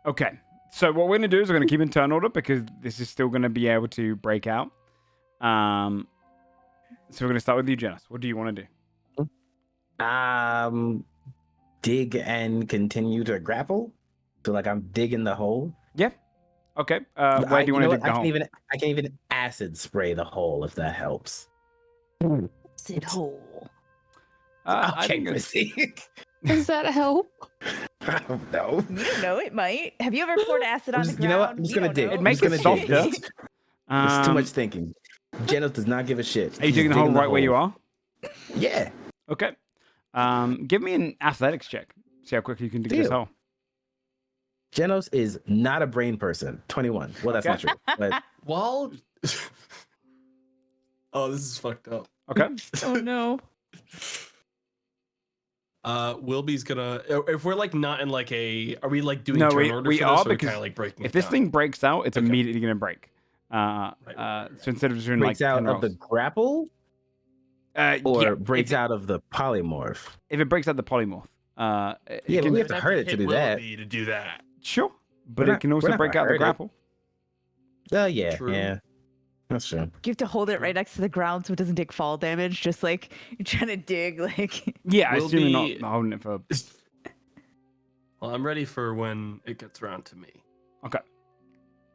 Okay. So what we're going to do is we're going to keep in turn order because this is still going to be able to break out. So we're going to start with you, Genos. What do you want to do? Dig and continue to grapple. So like I'm digging the hole. Yeah. Okay. Where do you want to dig the hole? I can even acid spray the hole if that helps. Sit hole. I Okay, think it's- proceed. Does that help? I don't know. You don't know, it might. Have you ever poured acid on the ground? You know what? I'm just You gonna don't dig. know. It I'm makes just it gonna dig. softer. It's too much thinking. Genos does not give a shit. Are you He's digging the hole digging right where you are? Yeah. Okay. Give me an athletics check. See how quickly you can dig this Deal. hole. Genos is not a brain person. 21. Well, that's not true. But Well, oh, this is fucked up. Okay. Oh no. Wilby's gonna. If we're like not in like a, are we like doing No, turn we order are for this, or because kind of like breaking? If it this down? thing breaks out, it's Okay. immediately going to break. Right. So instead of doing breaks like out 10 of the rolls, grapple or yeah, breaks out of the polymorph. if it breaks out the polymorph, it Yeah, but can- we have to hurt it to hit do that. Willoughby to do that. sure, but We're it not- can we're also not break gonna out the hurt it. grapple. Oh, yeah. True. Yeah. That's true. You have to hold it right next to the ground so it doesn't take fall damage. Just like you're trying to dig, like. Yeah, I Will assume you're be- not holding it for. Well, I'm ready for when it gets around to me. Okay.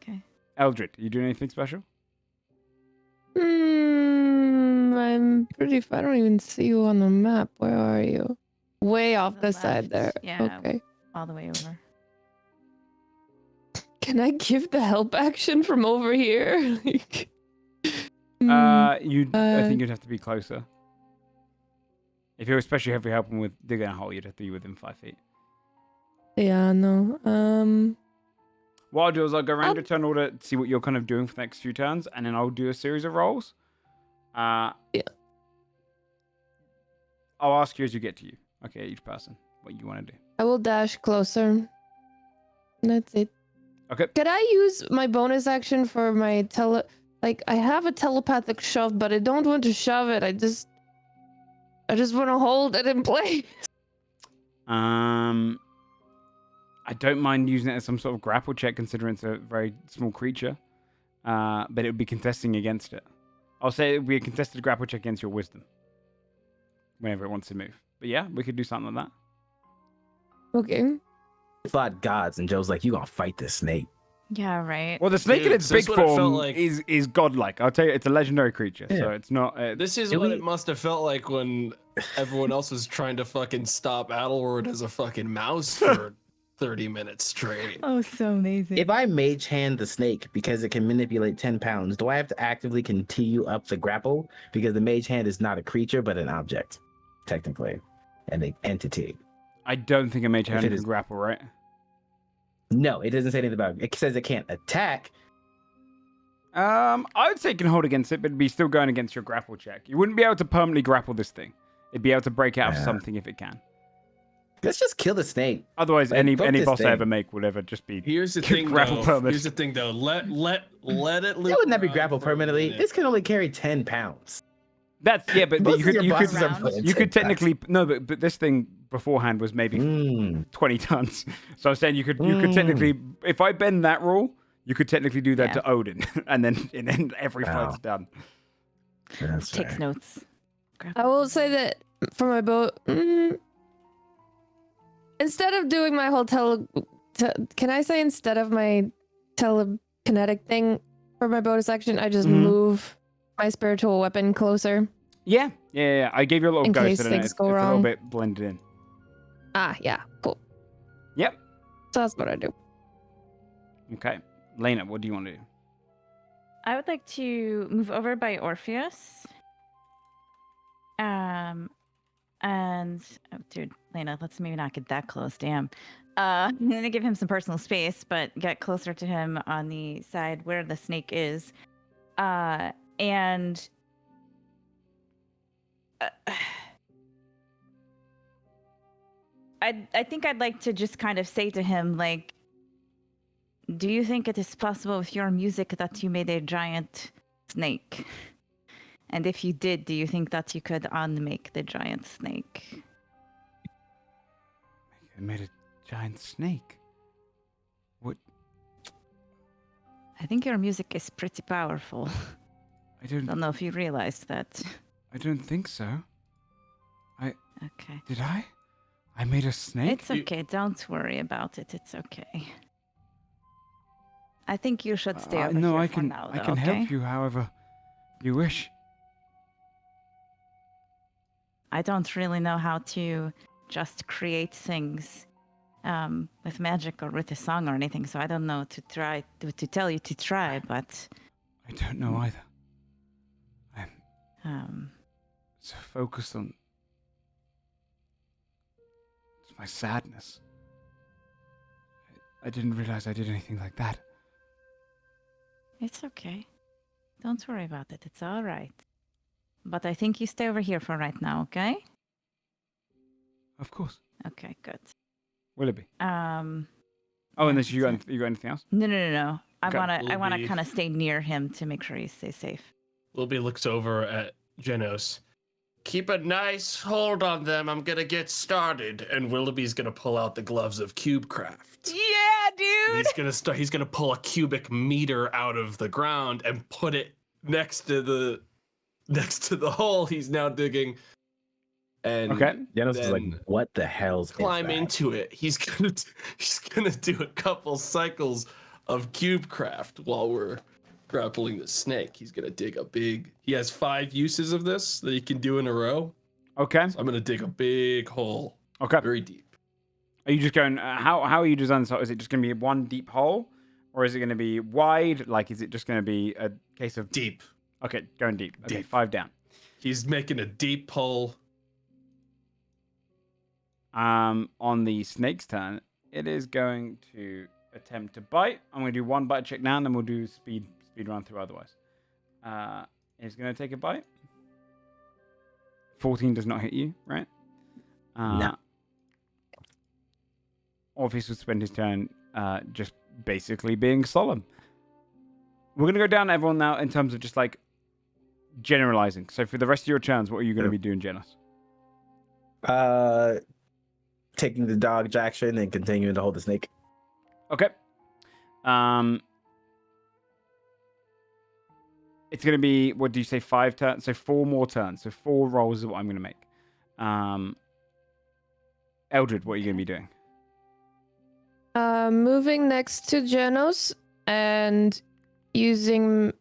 Okay. Eldred, you doing anything special? I'm pretty. I don't even see you on the map. Where are you? Way off the the side there. left, yeah. Okay. All the way over. Can I give the help action from over here? Like, I think you'd have to be closer. If you're especially if you're helping with digging a hole, you'd have to be within 5 feet. yeah, no. What I'll do is I'll go around your turn order to see what you're kind of doing for the next few turns, and then I'll do a series of rolls. Yeah. I'll ask you as you get to you. Okay, each person, what you want to do. I will dash closer. That's it. Okay. Could I use my bonus action for my Like, I have a telepathic shove, but I don't want to shove it. I just want to hold it in place. I don't mind using it as some sort of grapple check, considering it's a very small creature. But it would be contesting against it. I'll say it would be a contested grapple check against your wisdom. Whenever it wants to move. But yeah, we could do something like that. Okay. Fought gods, and Joe's like, "You gonna fight this snake?" Yeah, right. Well, the snake in Dude, its this big is what it felt form like. is godlike. I'll tell you, it's a legendary creature, so Yeah. it's not. This is Did what we- it must have felt like when everyone else was trying to fucking stop Adelward as a fucking mouse for 30 minutes straight. Oh, so amazing. If I mage hand the snake because it can manipulate 10 pounds, do I have to actively continue up the grapple? Because the mage hand is not a creature, but an object, technically, and an entity. I don't think a mage hand it can is- grapple, right? No, it doesn't say anything about it. It says it can't attack. I would say it can hold against it, but it'd be still going against your grapple check. You wouldn't be able to permanently grapple this thing. It'd be able to break out of Yeah. something if it can. Let's just kill the snake. Otherwise, Like, any fuck any this boss I thing. ever make would ever just be. Here's the thing, Grapple though. permanent. Here's the thing, though. Let it loop. It would not be around grappled for a permanently. minute. This can only carry 10 pounds. That's yeah, but Most you of could your you could bosses are round. putting you 10 could technically no, but this thing beforehand was maybe pounds. 20 tons. So I was saying you could technically, if I bend that rule, you could technically do that Yeah. to Odin, and then every Wow. fight's done. That's Takes fair. notes. I will say that for my bow, instead of doing my whole can I say instead of my telekinetic thing for my bonus action, I just Mhm. move my spiritual weapon closer? Yeah. I gave you a little In ghost, case and things it's go a little wrong. bit blended in. Ah, yeah, cool. Yep. So that's what I do. Okay, Lena, what do you want to do? I would like to move over by Orpheus. And oh, dude, Lena, let's maybe not get that close. Damn. I'm gonna give him some personal space, but get closer to him on the side where the snake is. And I think I'd like to just kind of say to him, like, do you think it is possible with your music that you made a giant snake? And if you did, do you think that you could unmake the giant snake? I made a giant snake. What? I think your music is pretty powerful. I don't Don't know if you realized that. think so. Okay. Did I? I made a snake. It's okay. Don't worry about it. It's okay. I think you should stay over no, here I for can now, I though, can okay? help you however you wish. I don't really know how to just create things with magic or with a song or anything, so I don't know to tell you to try, but I don't know either. I'm um so focused on my sadness. I didn't realize I did anything like that. It's okay. Don't worry about it. It's all right. But I think you stay over here for right now, okay? Of course. Okay, good. Willoughby. Um, Oh, unless you that's got anything else? no. I Okay. wanna Willoughby. kind of stay near him to make sure he stays safe. Willoughby looks over at Genos. Keep a nice hold on them. I'm gonna get started. And Willoughby's gonna pull out the gloves of CubeCraft. Yeah, dude. He's gonna pull a cubic meter out of the ground and put it next to the hole he's now digging. And Okay. Janos is like, then what the hell's climb that? into it. He's gonna do a couple cycles of CubeCraft while we're grappling the snake. He's gonna dig a big. He has 5 uses of this that he can do in a row. Okay. So I'm gonna dig a big hole, Okay. very deep. Are you just going? How are you designed? So is it just going to be one deep hole, or is it going to be wide? Like, is it just going to be a case of Deep. Okay, going deep. Okay, Deep. 5 down. He's making a deep hole. On the snake's turn, it is going to attempt to bite. I'm going to do 1 bite check now, and then we'll do speed run through otherwise. It's going to take a bite. 14 does not hit you, right? No. Orpheus will spend his turn just basically being solemn. We're going to go down everyone now in terms of just like generalizing. So for the rest of your turns, what are you going to be doing, Genos? Taking the dodge action and continuing to hold the snake. Okay. It's going to be, what do you say, 5 turns? So 4 more turns. So 4 rolls is what I'm going to make. Eldred, what are you going to be doing? Moving next to Genos and using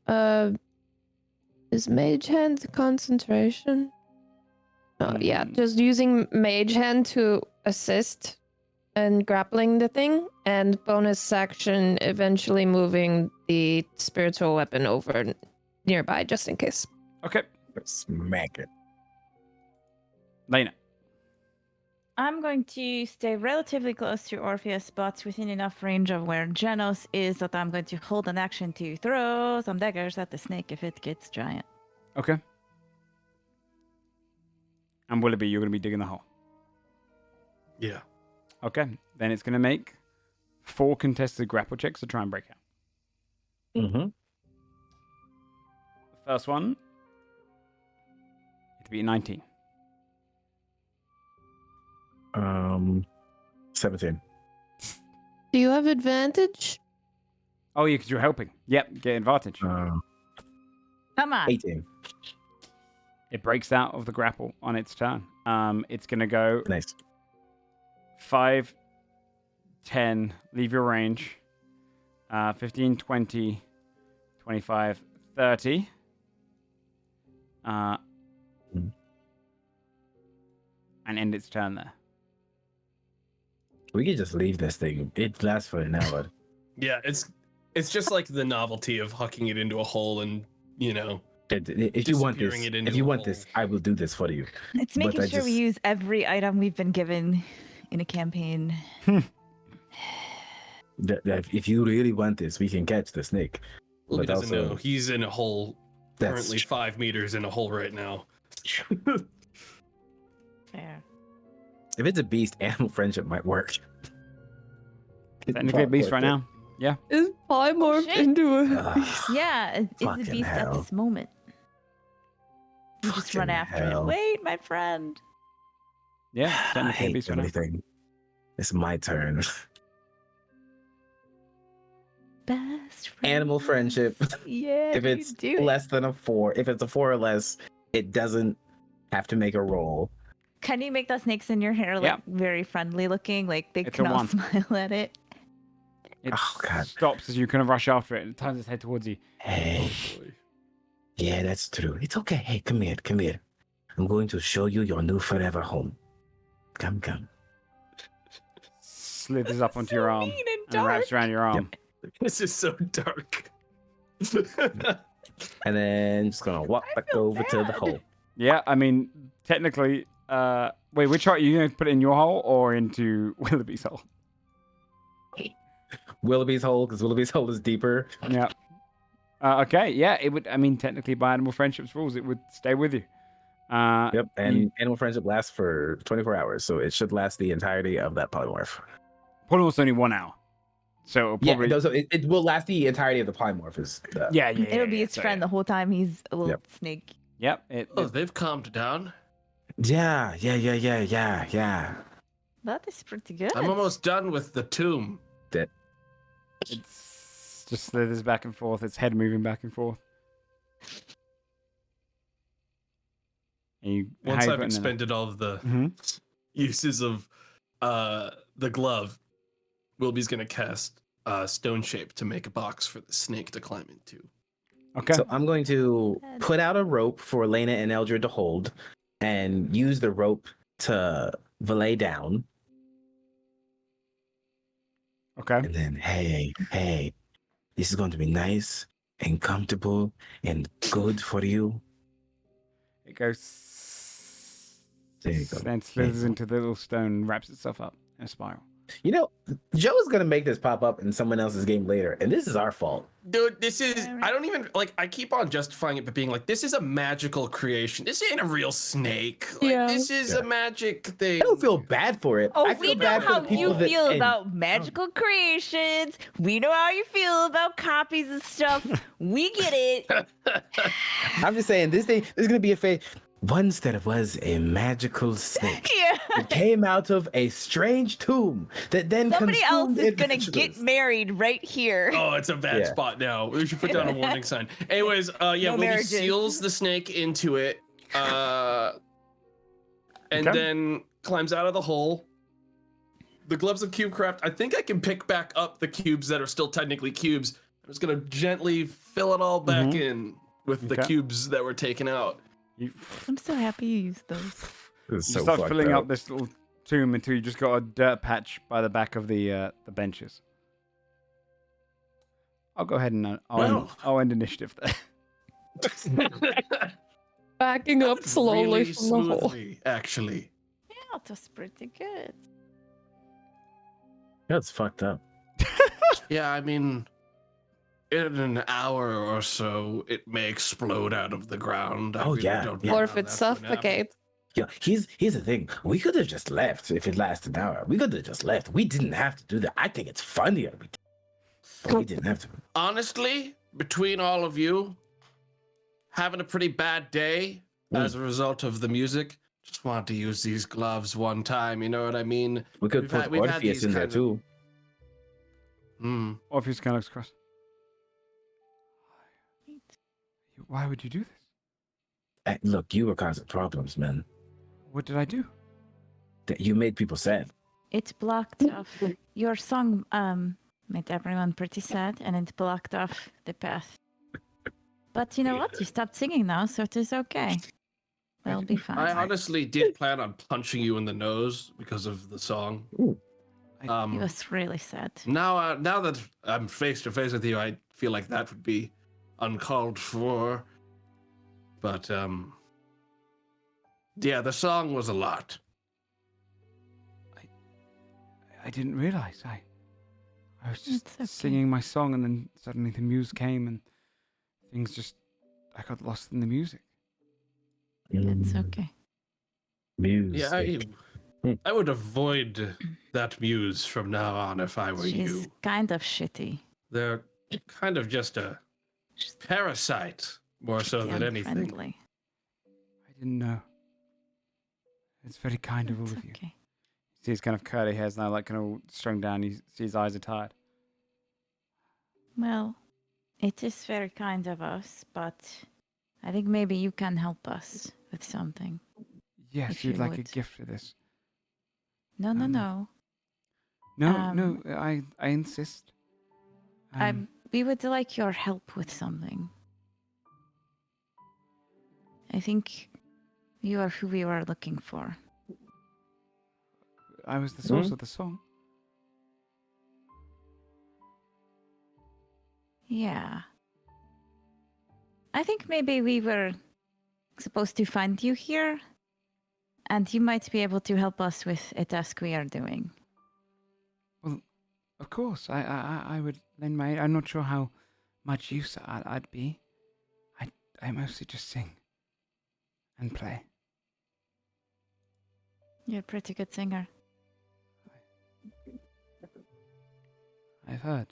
is Mage Hand concentration? Oh yeah, just using Mage Hand to assist and grappling the thing, and bonus action eventually moving the spiritual weapon over nearby just in case. Okay. Smack it. Lena. I'm going to stay relatively close to Orpheus, but within enough range of where Genos is that I'm going to hold an action to throw some daggers at the snake if it gets giant. Okay. And Willoughby, you're going to be digging the hole. Yeah. Okay. Then it's going to make 4 contested grapple checks to try and break out. Mm-hmm. The first one, it'll be 19. 17. Do you have advantage? Oh, yeah, because you're helping. Yep, get advantage. Come on. 18. It breaks out of the grapple on its turn. It's going to go Nice. 5, 10, leave your range. 15, 20, 25, 30. And end its turn there. We could just leave this thing. It lasts for an hour. Yeah, it's just like the novelty of hucking it into a hole and, you know, If you want this, disappearing it into if you a want hole. this, I will do this for you. It's But making I sure we just- use every item we've been given in a campaign. If you really want this, we can catch the snake. Well, he But doesn't also- know. He's in a hole, That's currently 5 meters in a hole right now. Fair. If it's a beast, animal friendship might work. Technically a beast right now. Is polymorphed Shit. into a Ugh, Yeah, it's a Fucking beast at hell. this moment. You just run fucking after hell. it. Wait, my friend. Yeah, I technically a hate beast right now. everything. It's my turn. Best friend. Animal friendship. Yeah, If you it's do it. less than a 4, if it's a 4 or less, it doesn't have to make a roll. Can you make the snakes in your hair like Yeah. very friendly looking? Like they It's can a all 1. smile at it. It Oh, God. stops as you kind of rush after it and turns its head towards you. Hey, yeah, that's true. It's okay. Hey, come here, come here. I'm going to show you your new forever home. Come. Slithers up onto your arm mean and and wraps dark. around your arm. This is so dark. And then just gonna walk I back feel over to the bad. hole. Yeah, I mean, technically, Wait, which hole are you going to put it in your hole or into Willoughby's hole? Willoughby's hole, because Willoughby's hole is deeper. Yeah. Okay. Yeah. It would. I mean, technically, by animal friendships rules, it would stay with you. Yep, and animal friendship lasts for 24 hours, so it should last the entirety of that polymorph. Polymorph's only 1 hour, so it'll probably. Yeah, no, so it will last the entirety of the polymorph. Yeah. It'll be his friend the whole time. He's a little snake. Yep. Oh, they've calmed down. Yeah. That is pretty good. I'm almost done with the tomb. It's just slithers back and forth. Its head moving back and forth. And Once I've expended all of the Mm-hmm. uses of the glove, Wilby's gonna cast Stone Shape to make a box for the snake to climb into. Okay. So I'm going to put out a rope for Lena and Eldred to hold, and use the rope to valet down. Okay. And then, hey, this is going to be nice and comfortable and good for you. It goes. There you go. And slithers into the little stone, wraps itself up in a spiral. You know, Joe is going to make this pop up in someone else's game later, and this is our fault. Dude, this is, I don't even, like, I keep on justifying it by being like, this is a magical creation. This ain't a real snake. Like, Yeah. this is a magic thing. I don't feel bad for it. Oh, I feel we know bad for how the people you that- feel and- about magical creations. We know how you feel about copies and stuff. We get it. I'm just saying, this is going to be a phase. Once there was a magical snake. Yeah. It came out of a strange tomb that then Somebody else consumed is gonna adventurers. get married right here. Oh, it's a bad Yeah. spot now. We should put down a warning sign. Anyways, Wilby marriages. seals the snake into it, and Okay. then climbs out of the hole. The gloves of cubecraft. I think I can pick back up the cubes that are still technically cubes. I'm just gonna gently fill it all back in with the Okay. cubes that were taken out. You, I'm so happy you used those. This you is so start fucked filling up. up this little tomb until you just got a dirt patch by the back of the benches. I'll go ahead and I'll end initiative there. Backing up slowly Really from the hole. smoothly, actually. Yeah, that's pretty good. That's fucked up. Yeah, I mean, in an hour or so, it may explode out of the ground. I Oh, really yeah, don't yeah. know Or if how it that's gonna happen. suffocates. Yeah, here's the thing. We could have just left if it lasted an hour. We could have just left. We didn't have to do that. I think it's funnier. But we didn't have to. Honestly, between all of you, having a pretty bad day as a result of the music, just wanted to use these gloves one time. You know what I mean? We could We've put had- we've had Orpheus these in there kinds of- too. Hmm. Orpheus kind of looks across. Why would you do this? Look, you were causing problems, man. What did I do? That you made people sad. It blocked off your song. Made everyone pretty sad, and it blocked off the path. But you know what? You stopped singing now, so it is okay. We'll be fine. I honestly did plan on punching you in the nose because of the song. He was really sad. Now that I'm face to face with you, I feel like that would be uncalled for. But yeah, the song was a lot. I didn't realize. I was just It's okay. singing my song, and then suddenly the muse came, and things just. I got lost in the music. It's okay. Music. Yeah, I would avoid that muse from now on if I were She's you. kind of shitty. They're kind of just a parasite more so than anything. Unfriendly. I didn't know. It's very kind of all It's of you. okay. See his kind of curly hairs now, like kind of strung down. You see his eyes are tired. Well, it is very kind of us, but I think maybe you can help us with something. Yes, If you'd you like a would. gift for this. No. No, I insist. We would like your help with something. I think you are who we were looking for. I was the source of the song. Yeah. I think maybe we were supposed to find you here. And you might be able to help us with a task we are doing. Well, of course, I would lend my aid. I'm not sure how much use I'd be. I mostly just sing and play. You're a pretty good singer. I've heard.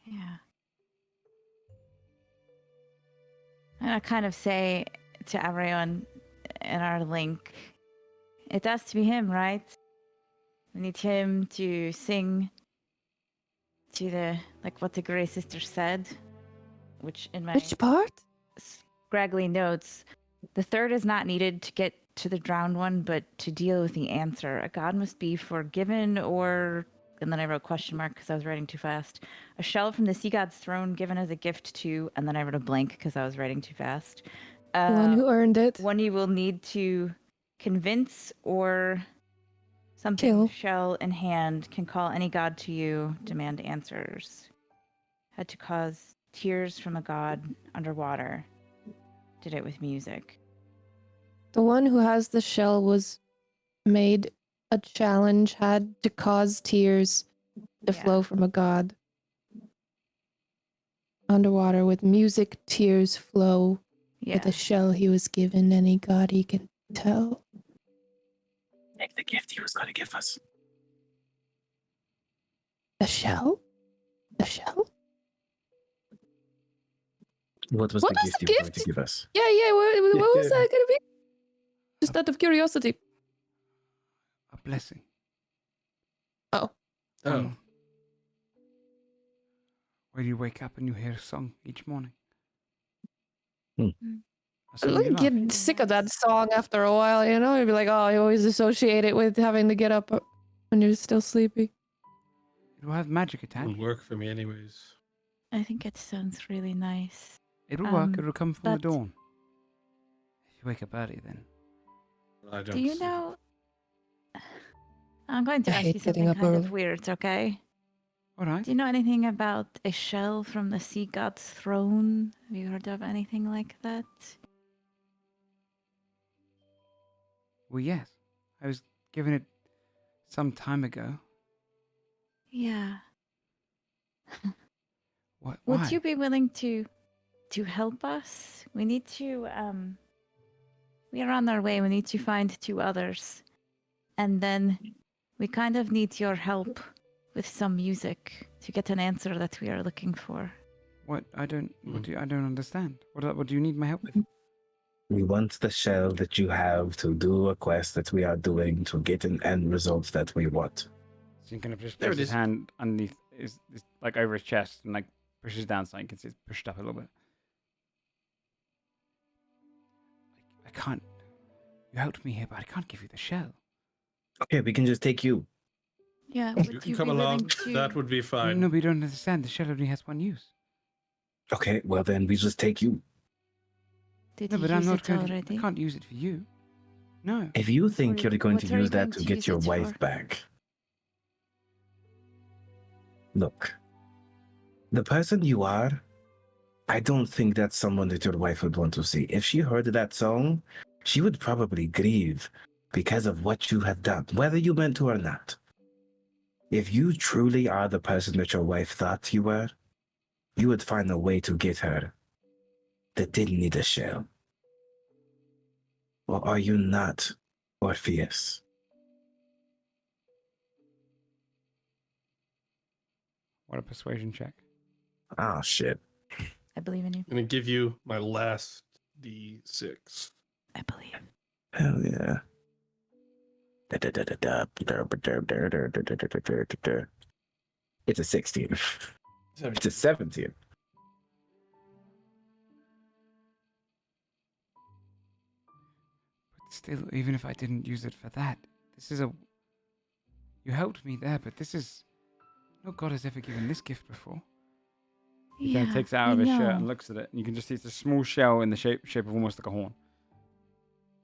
Yeah. And I kind of say to everyone in our link, it has to be him, right? We need him to sing to the, like what the Grey Sister said, which in my Which part? scraggly notes, the third is not needed to get to the drowned one, but to deal with the answer. A god must be forgiven or, and then I wrote question mark because I was writing too fast. A shell from the sea god's throne given as a gift to, and then I wrote a blank because I was writing too fast. The one who earned it. One you will need to convince or something Kill. with shell in hand can call any god to you, demand answers. Had to cause tears from a god underwater. Did it with music. The one who has the shell was made a challenge, had to cause tears to Yeah. flow from a god. Underwater with music, tears flow. Yeah. With a shell he was given, any god he can tell. Take the gift he was going to give us. The shell? The shell? What was What the was gift the you were going gift? to give us? Yeah, what was that gonna be? Just out of curiosity. A blessing. Oh. Oh. Where you wake up and you hear a song each morning. Hmm. A song I you like love. get sick of that song after a while, you know? You'd be like, oh, you always associate it with having to get up when you're still sleepy. It will have magic attached. Wouldn't work for me anyways. I think it sounds really nice. It'll work. It'll come from the but- dawn. If you wake up early, then. I don't Do you see- know? I'm going to I ask hate you getting something up kind early. of weird, okay? All right. Do you know anything about a shell from the sea god's throne? Have you heard of anything like that? Well, yes. I was given it some time ago. Yeah. What? Would Why? you be willing to help us? We need to we are on our way. We need to find 2 others. And then we kind of need your help with some music to get an answer that we are looking for. What? I don't. I don't understand. What do you need my help with? We want the shell that you have to do a quest that we are doing to get an end result that we want. So you kind of just There place it his is. hand underneath his like over his chest and like pushes down so you can see it's pushed up a little bit. I can't. You helped me here, but I can't give you the shell. Okay, we can just take you. Yeah, would You can you come be willing along. to That would be fine. No, but you don't understand. The shell only has one use. Okay, well then we just take you. Did No, you but I'm use not it going already? to. I can't use it for you. No. If you think What- you're going what to are you use that going to to get use your it wife for? back. Look, the person you are, I don't think that's someone that your wife would want to see. If she heard that song, she would probably grieve because of what you have done, whether you meant to or not. If you truly are the person that your wife thought you were, you would find a way to get her that didn't need a shell. Or are you not, Orpheus? What a persuasion check. Oh, shit. I believe in you. I'm gonna give you my last D6. I believe. Hell yeah. It's a 16. It's a 17. But still, even if I didn't use it for that, this is a. You helped me there, but this is. No god has ever given this gift before. He kind of takes it out of his shirt and looks at it, and you can just see it's a small shell in the shape of almost like a horn.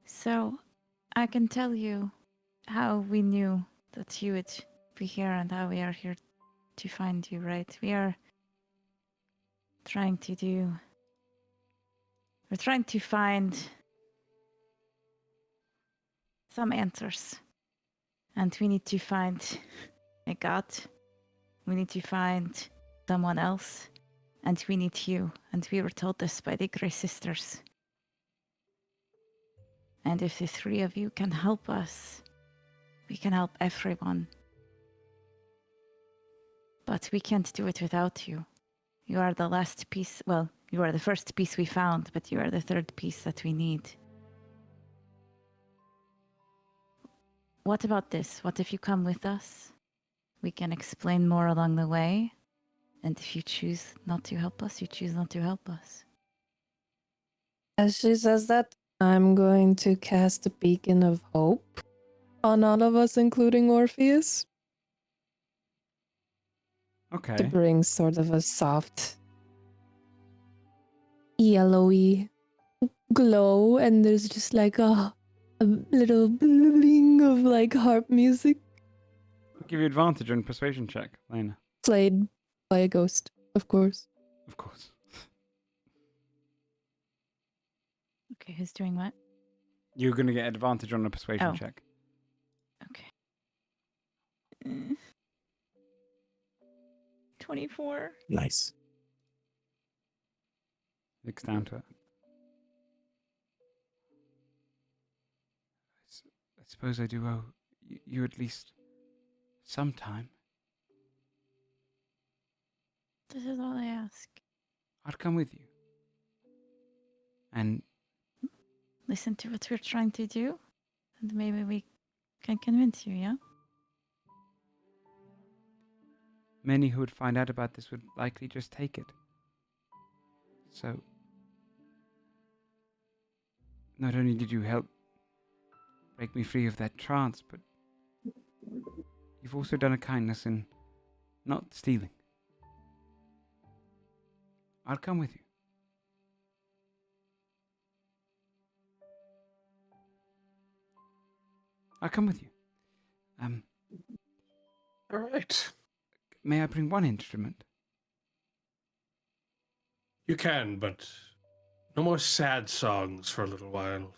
So, I can tell you how we knew that you would be here and how we are here to find you, right? We're trying to find some answers. And we need to find a god. We need to find someone else. And we need you. And we were told this by the Grey Sisters. And if the three of you can help us, we can help everyone. But we can't do it without you. You are the last piece. Well, you are the first piece we found, but you are the third piece that we need. What about this? What if you come with us? We can explain more along the way. And if you choose not to help us, you choose not to help us. As she says that, I'm going to cast a beacon of hope on all of us, including Orpheus, to Okay. bring sort of a soft, yellowy glow, and there's just like a little bling of like harp music I'll give you advantage on persuasion check, Lena. played by a ghost, of course. Of course. Okay, who's doing what? You're going to get advantage on a persuasion Oh. check. Okay. 24. Nice. Looks down to it. I suppose I do owe you at least some time. This is all I ask. I'd come with you. And Listen to what we're trying to do, and maybe we can convince you, yeah? many who would find out about this would likely just take it. So, not only did you help break me free of that trance, but you've also done a kindness in not stealing. I'll come with you. I'll come with you. All right. May I bring one instrument? You can, but no more sad songs for a little while.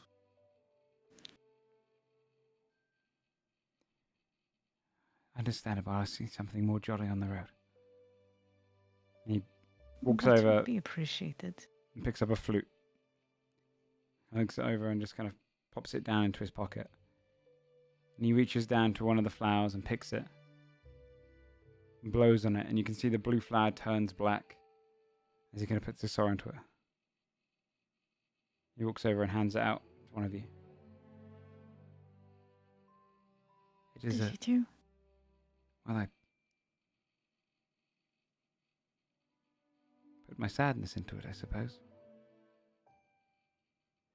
Understandable. I'll see something more jolly on the road. And he walks That over would be appreciated. and picks up a flute. Looks it over and just kind of pops it down into his pocket. And he reaches down to one of the flowers and picks it. And blows on it, and you can see the blue flower turns black as he kind of puts his sorrow into it. He walks over and hands it out to one of you. It is Did a... you do? Well, I put my sadness into it, I suppose.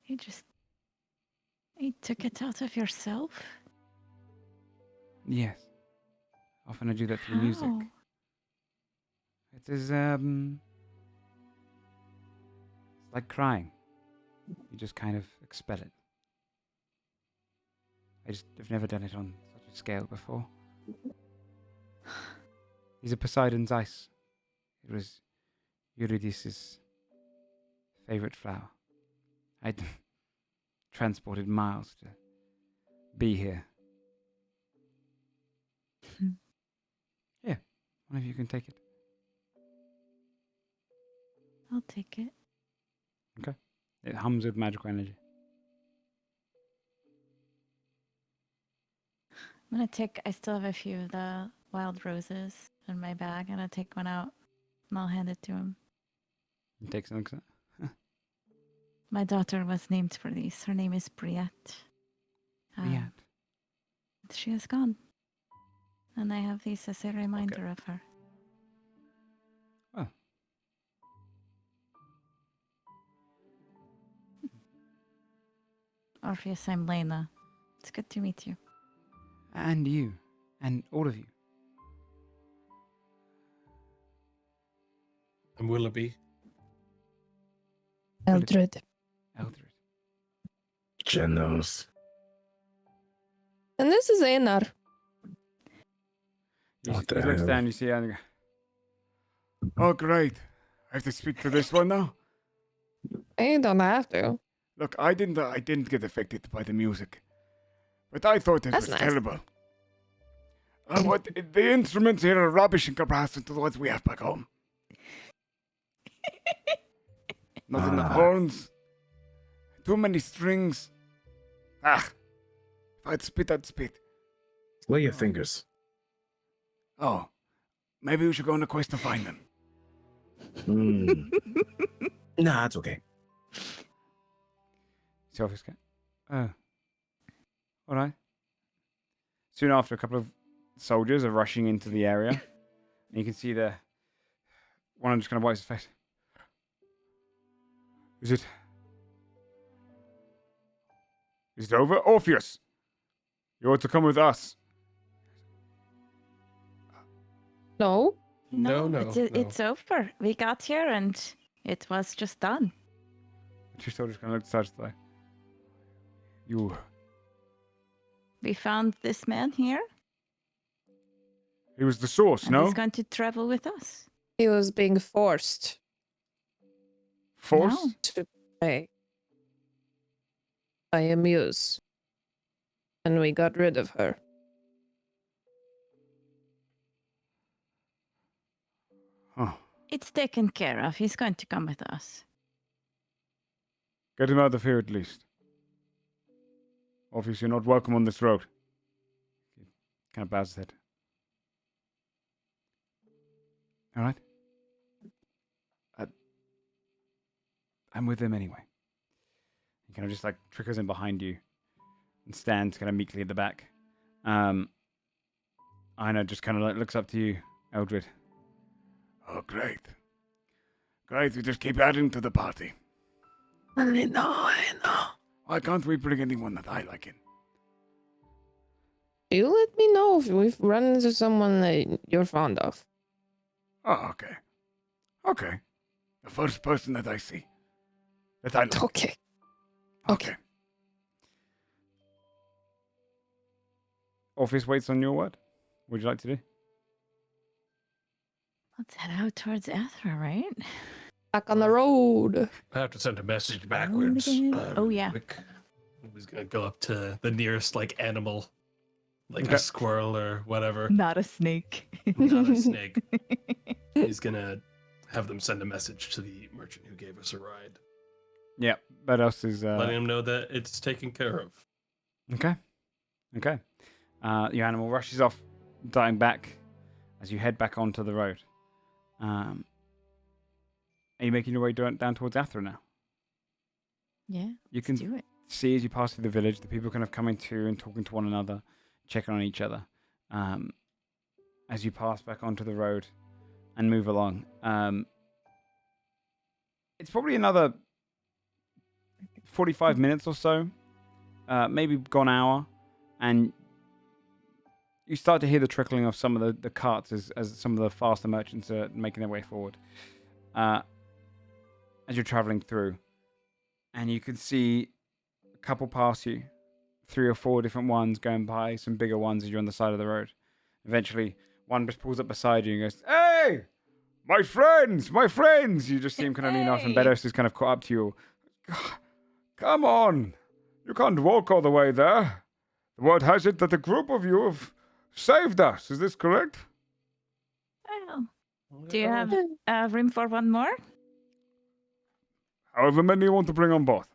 You took it out of yourself? Yes. Often I do that through music. How? It is, it's like crying. You just kind of expel it. I've never done it on such a scale before. These are Poseidon's ice. It was Eurydice's favorite flower. I'd transported miles to be here. Yeah, one of you can take it. I'll take it. It hums with magical energy. I'm gonna I still have a few of the wild roses in my bag. I'm gonna take one out and I'll hand it to him. He takes and looks at it. My daughter was named for these. Her name is Briette. Briette. She is gone. And I have these as a reminder of her. Well. Orpheus, I'm Lena. It's good to meet you. And you. And all of you. I'm Willoughby. Eldred. Eldred. Genos. And this is Einar. He What the looks hell? down, you see, and oh, great. I have to speak to this one now. You don't have to. Look, I didn't get affected by the music. But I thought it That's was nice. terrible. What the instruments here are rubbish in comparison to the ones we have back home. Not enough horns. Too many strings. If I'd spit, I'd spit. Where are your fingers? Oh, maybe we should go on a quest to find them. Nah, it's okay. Selfish cat. All right. Soon after, a couple of soldiers are rushing into the area. And you can see one of them just kind of wipes his face. Is it over? Orpheus! You ought to come with us. No. No, It's over. We got here and it was just done. The two soldiers kind of look aside like, We found this man here. he was the source, And no? he's going to travel with us. He was being forced Force? No. to pay by a muse. And we got rid of her. Huh. It's taken care of. He's going to come with us. Get him out of here at least. Orpheus, you're not welcome on this road. He kind of bows his head. All right. I'm with him anyway. He kind of just like trickles in behind you and stands kind of meekly at the back. Aina just kind of like looks up to you, Eldred. Oh, great. Great, we just keep adding to the party. I know. Why can't we bring anyone that I like in? You let me know if we've run into someone that you're fond of. Oh, okay. Okay. The first person that I see. That I like. Okay. Okay. Orpheus waits on your word. What would you like to do? Let's head out towards Athra, right? Back on the road. I have to send a message backwards. again. Oh, really yeah. quick. He's gonna go up to the nearest like animal, like Okay. a squirrel or whatever. Not a snake. Not a snake. He's gonna have them send a message to the merchant who gave us a ride, Yeah. What else is... letting him know that it's taken care of. Okay. Okay. Your animal rushes off, darting back as you head back onto the road. Are you making your way down towards Athra now? Yeah. You Let's can do it. see as you pass through the village, the people kind of coming to and talking to one another, checking on each other. As you pass back onto the road and move along. It's probably another 45 minutes or so, maybe gone hour, and you start to hear the trickling of some of the carts as some of the faster merchants are making their way forward. As you're traveling through, and you can see a couple pass you, 3 or 4 different ones going by, some bigger ones as you're on the side of the road. Eventually, one just pulls up beside you and goes, "Hey, my friends, my friends!" You just see him kind of lean off, and Hey. Bedos is kind of caught up to you. "Come on, you can't walk all the way there. The word has it that a group of you have saved us. Is this correct?" Well, do you have room for one more? However many you want to bring on board.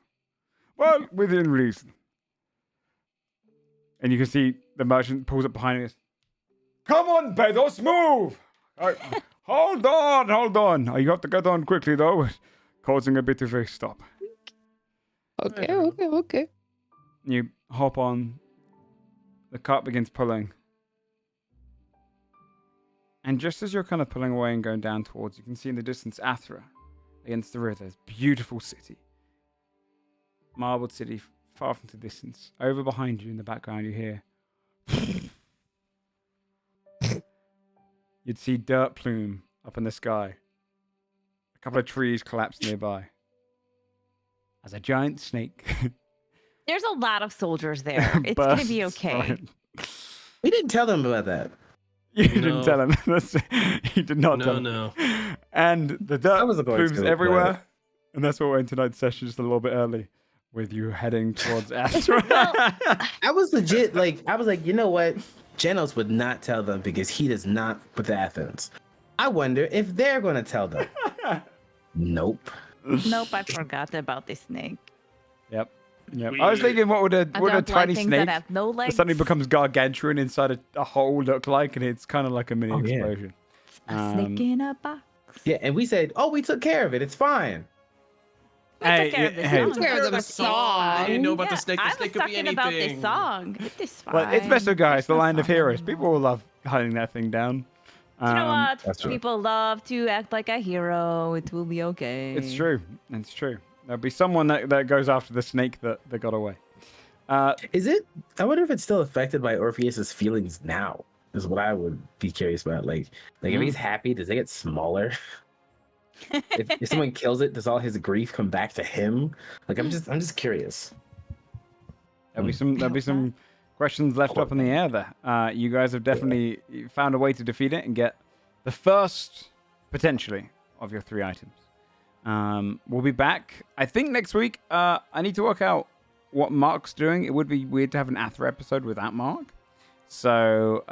Well, within reason. And you can see the merchant pulls up behind us. "Come on, Bedos, move!" Hold on. Oh, you have to get on quickly, though, causing a bit of a stop. Okay. You hop on. The cart begins pulling. And just as you're kind of pulling away and going down towards, you can see in the distance Athra against the river. This beautiful city. Marbled city, far from the distance. Over behind you in the background, you hear. You'd see dirt plume up in the sky. A couple of trees collapse nearby. As a giant snake. There's a lot of soldiers there. It's going to be bursts okay. right- We didn't tell them about that. You No. didn't tell him. You did not tell him. No. And the dirt I wasn't going plumes to, everywhere. but- And that's what we're in tonight's session, just a little bit early. with you heading towards Astra. I was legit you know what? Genos would not tell them because he does not with Athens. I wonder if they're going to tell them. Nope. Nope, I forgot about the snake. Yep. I was thinking, what would a tiny things snake that have no that legs. suddenly becomes gargantuan inside a hole look like, and it's kind of like a mini explosion. A snake in a box. Yeah, and we said, we took care of it. It's fine. We took care of the hey. song. Took care of the song. I didn't know about the snake. The I snake was could be talking anything. about the song. It is fine. Well, it's Meso, guys, the There's no land of song heroes. anymore. People will love hunting that thing down. You know what? that's true. People love to act like a hero. It will be okay. It's true. It's true. There'll be someone that goes after the snake that got away. Is it? I wonder if it's still affected by Orpheus's feelings now. Is what I would be curious about. Like if he's happy, does it get smaller? if someone kills it, does all his grief come back to him? Like I'm just curious. There'll be some questions left up in the air there. You guys have definitely found a way to defeat it and get the first, potentially, of your 3 items. We'll be back, I think, next week. I need to work out what Mark's doing. It would be weird to have an Athra episode without Mark. So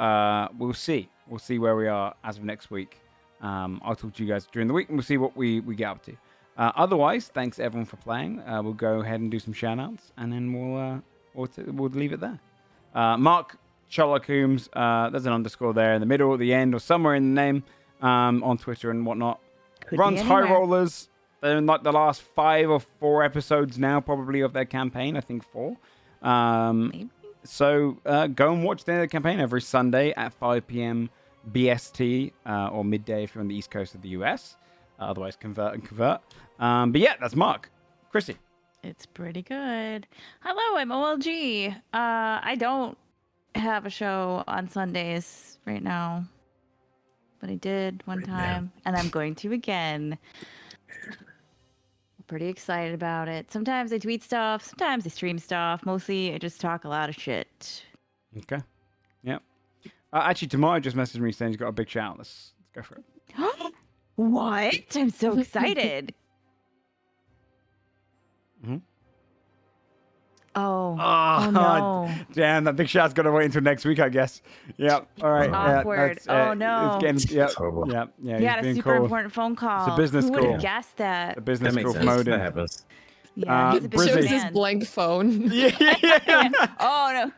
we'll see. We'll see where we are as of next week. I'll talk to you guys during the week, and we'll see what we get up to. Otherwise, thanks everyone for playing. We'll go ahead and do some shout-outs, and then we'll leave it there. Mark Sherlock Holmes, there's an underscore there in the middle, at the end, or somewhere in the name, on Twitter and whatnot. Could Runs be High anywhere. Rollers. They're in like the last 5 or 4 episodes now, probably, of their campaign. I think 4. Maybe. So go and watch their campaign every Sunday at 5 p.m. BST, or midday if you're on the east coast of the US. Otherwise, convert. But yeah, that's Mark. Chrissy. It's pretty good. Hello, I'm OLG. I don't have a show on Sundays right now, but I did one time, and I'm going to again. I'm pretty excited about it. Sometimes I tweet stuff, sometimes I stream stuff. Mostly, I just talk a lot of shit. Okay. Yeah. Actually, Tamara just messaged me saying he's got a big shout. Let's go for it. What? I'm so excited. Mhm. Oh. Oh, no. Damn, that big shout's got to wait until next week, I guess. Yep. All right. Awkward. Oh, no. It's getting, That's horrible. yeah. You He's had a being super called. important phone call. It's a business Who would call. have guessed that? The business That makes call sense. promoted. That happens. Yeah, he's a Brizzy. busy Shows his man. blank phone. Yeah. Oh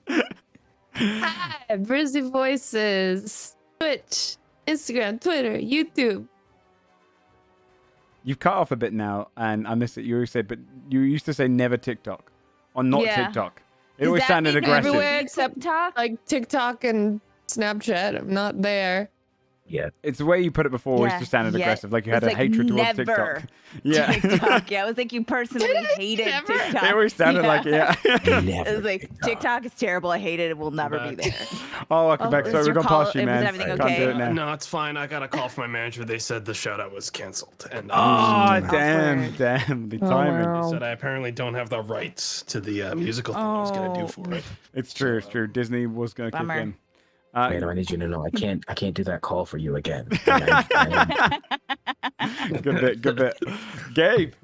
no. Hi, Brizzy Voices. Twitch, Instagram, Twitter, YouTube. You've cut off a bit now, and I miss it. You always said, but you used to say never TikTok or not Yeah. TikTok. It Does always that sounded mean aggressive. everywhere except TikTok? like TikTok and Snapchat. I'm not there. Yeah. It's the way you put it before, always Yeah, just sounded yeah. aggressive, like you It's had a like hatred towards never TikTok. Yeah. TikTok. Yeah, it was like you personally hated Never. TikTok. It always sounded like it, yeah. It was like TikTok is terrible. I hate it. It will never be there. Oh, welcome back. is Sorry, your we're going call- past you, was man. everything Can't okay? do it now. No, it's fine. I got a call from my manager. They said the shout out was canceled. And Oh, they damn. The timing. wow. said I apparently don't have the rights to the musical thing I was going to do for it. It's true, it's true. Disney was going to kick Bummer. in. Wait, I need you to know I can't do that call for you again. Good bit. Gabe.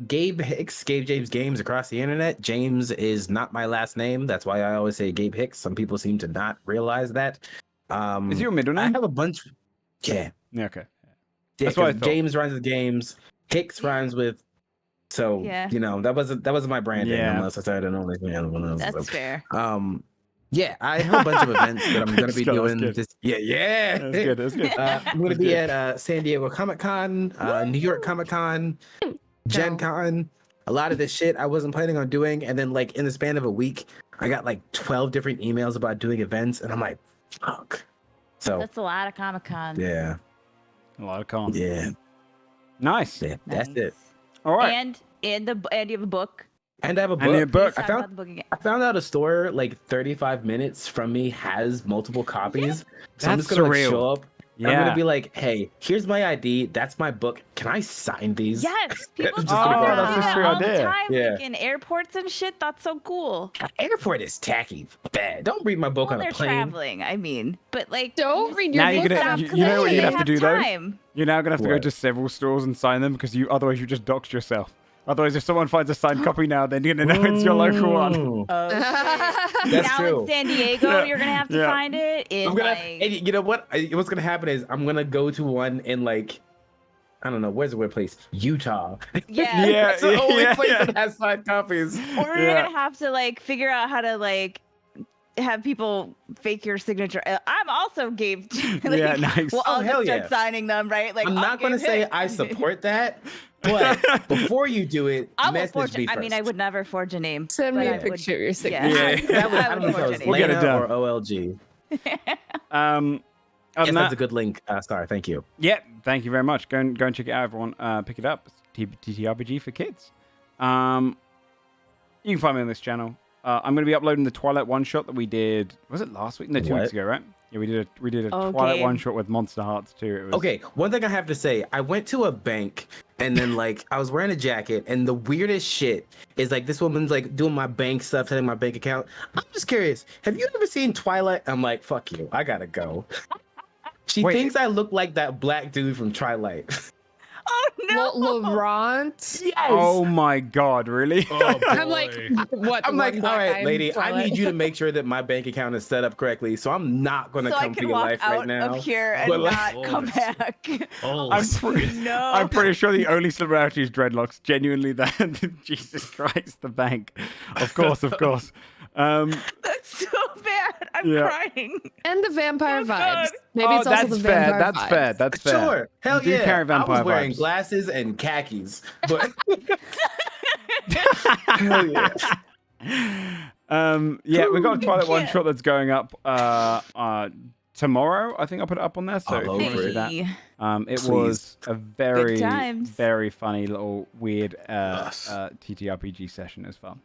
Gabe Hicks, Gabe James Games across the internet. James is not my last name. That's why I always say Gabe Hicks. Some people seem to not realize that. Is your middle I name? have a bunch. Yeah. Yeah, okay. Yeah, That's what I 'cause thought. James rhymes with games. Hicks rhymes with. So Yeah. that wasn't my branding Yeah. unless I started on like one else. That's fair. Yeah, I have a bunch of events that I'm gonna be That's doing. good. This, yeah. That's good. That's good. I'm gonna be at San Diego Comic Con, New York Comic Con, Gen Con. A lot of this shit I wasn't planning on doing, and then like in the span of a week, I got like 12 different emails about doing events, and I'm like, fuck. So That's a lot of Comic Con. yeah, A lot of cons. yeah, Nice. yeah. That's it. All right. And you have a book. And I have a And your book. book. I Talk found about the book again. I found out a store like 35 minutes from me has multiple copies. So I'm That's just gonna like, surreal. show up. I'm Yeah. gonna be like, hey, here's my ID. That's my book. Can I sign these? Yes, people Just do gonna go that around. That's a true all the idea. time, Yeah. like in airports and shit. That's so cool. Airport is tacky. Bad. Don't read my book Well, on they're a plane. traveling. I mean, but like, Don't read your Now you're book gonna- on a you know what plane. you're gonna have to do, though? Time. You're now going to have to go What? to several stores and sign them because otherwise you just doxed yourself. Otherwise, if someone finds a signed copy now, they're going to know it's your local one. Ooh. Now true. in San Diego, you're gonna have to find it. In I'm gonna, like, and you know what? What's gonna happen is I'm gonna go to one in like, I don't know, where's the weird place? Utah. yeah. Yeah, That's the only yeah, place yeah. that has signed copies. Or you're Yeah. gonna have to like figure out how to like have people fake your signature. I'm also gave. Like, Yeah, nice. Well, I'll hell just start yeah. signing them, right? Like I'm I'll not gonna give say him. I support that, but before you do it, I will message forge. me I first. mean, I would never forge a name. Send but me I a would- picture of your signature. Yeah. That was, I I don't know would if that forge was a We'll get it Lena done. or OLG. Other Yes, than that's that, a good link. Star, thank you. yeah, thank you very much. Go and check it out, everyone. Pick it up. It's TTRPG for kids. You can find me on this channel. I'm going to be uploading the Twilight one shot that we did. Was it last week? No, 2 weeks What? ago, right? Yeah, we did a Okay. Twilight one shot with Monster Hearts too. It was, Okay, one thing I have to say, I went to a bank and then like I was wearing a jacket, and the weirdest shit is like this woman's like doing my bank stuff, telling my bank account. I'm just curious, have you ever seen Twilight? I'm like, fuck you, I gotta go. She Wait. thinks I look like that black dude from Twilight. Oh no! Laurent. Oh my god, really? Oh, I'm like, boy. what? I'm the like, one all black guy right, in lady, I Twilight? need you to make sure that my bank account is set up correctly. So I'm not gonna So I come for can your walk life out right now. of here and But, not like- come back. Oh, I'm pretty, No. I'm pretty sure the only similarity is dreadlocks. Genuinely, that Jesus Christ, the bank. Of course, of course. That's so bad. I'm Yeah. crying. And the vampire Oh, vibes. God. Maybe Oh, it's also that's the fair. vampire That's vibes. fair. That's fair. Sure, hell You do yeah. carry I vampire was wearing vibes. glasses and khakis, but hell yeah. Yeah, we got a Twilight one can't. shot that's going up tomorrow. I think I'll put it up on there. So if All you want to over see it. that, it Please. was a very, times. very funny little weird Yes. TTRPG session as well.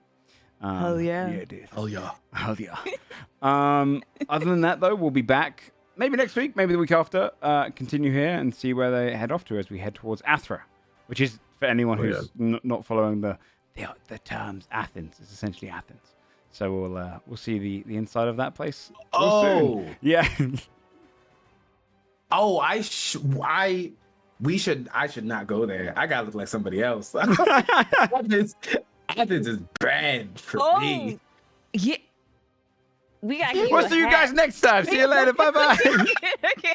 Hell yeah. Yeah, dude. oh yeah. Hell yeah. Other than that, though, we'll be back maybe next week, maybe the week after. Continue here and see where they head off to as we head towards Athra, which is for anyone who's not following the terms. Athens is essentially Athens. So we'll see the inside of that place. real soon. Yeah. Oh, I should not go there. I gotta look like somebody else. Athens is bad for me. Yeah. We got. We'll see you guys next time. See you later. Bye bye. Okay.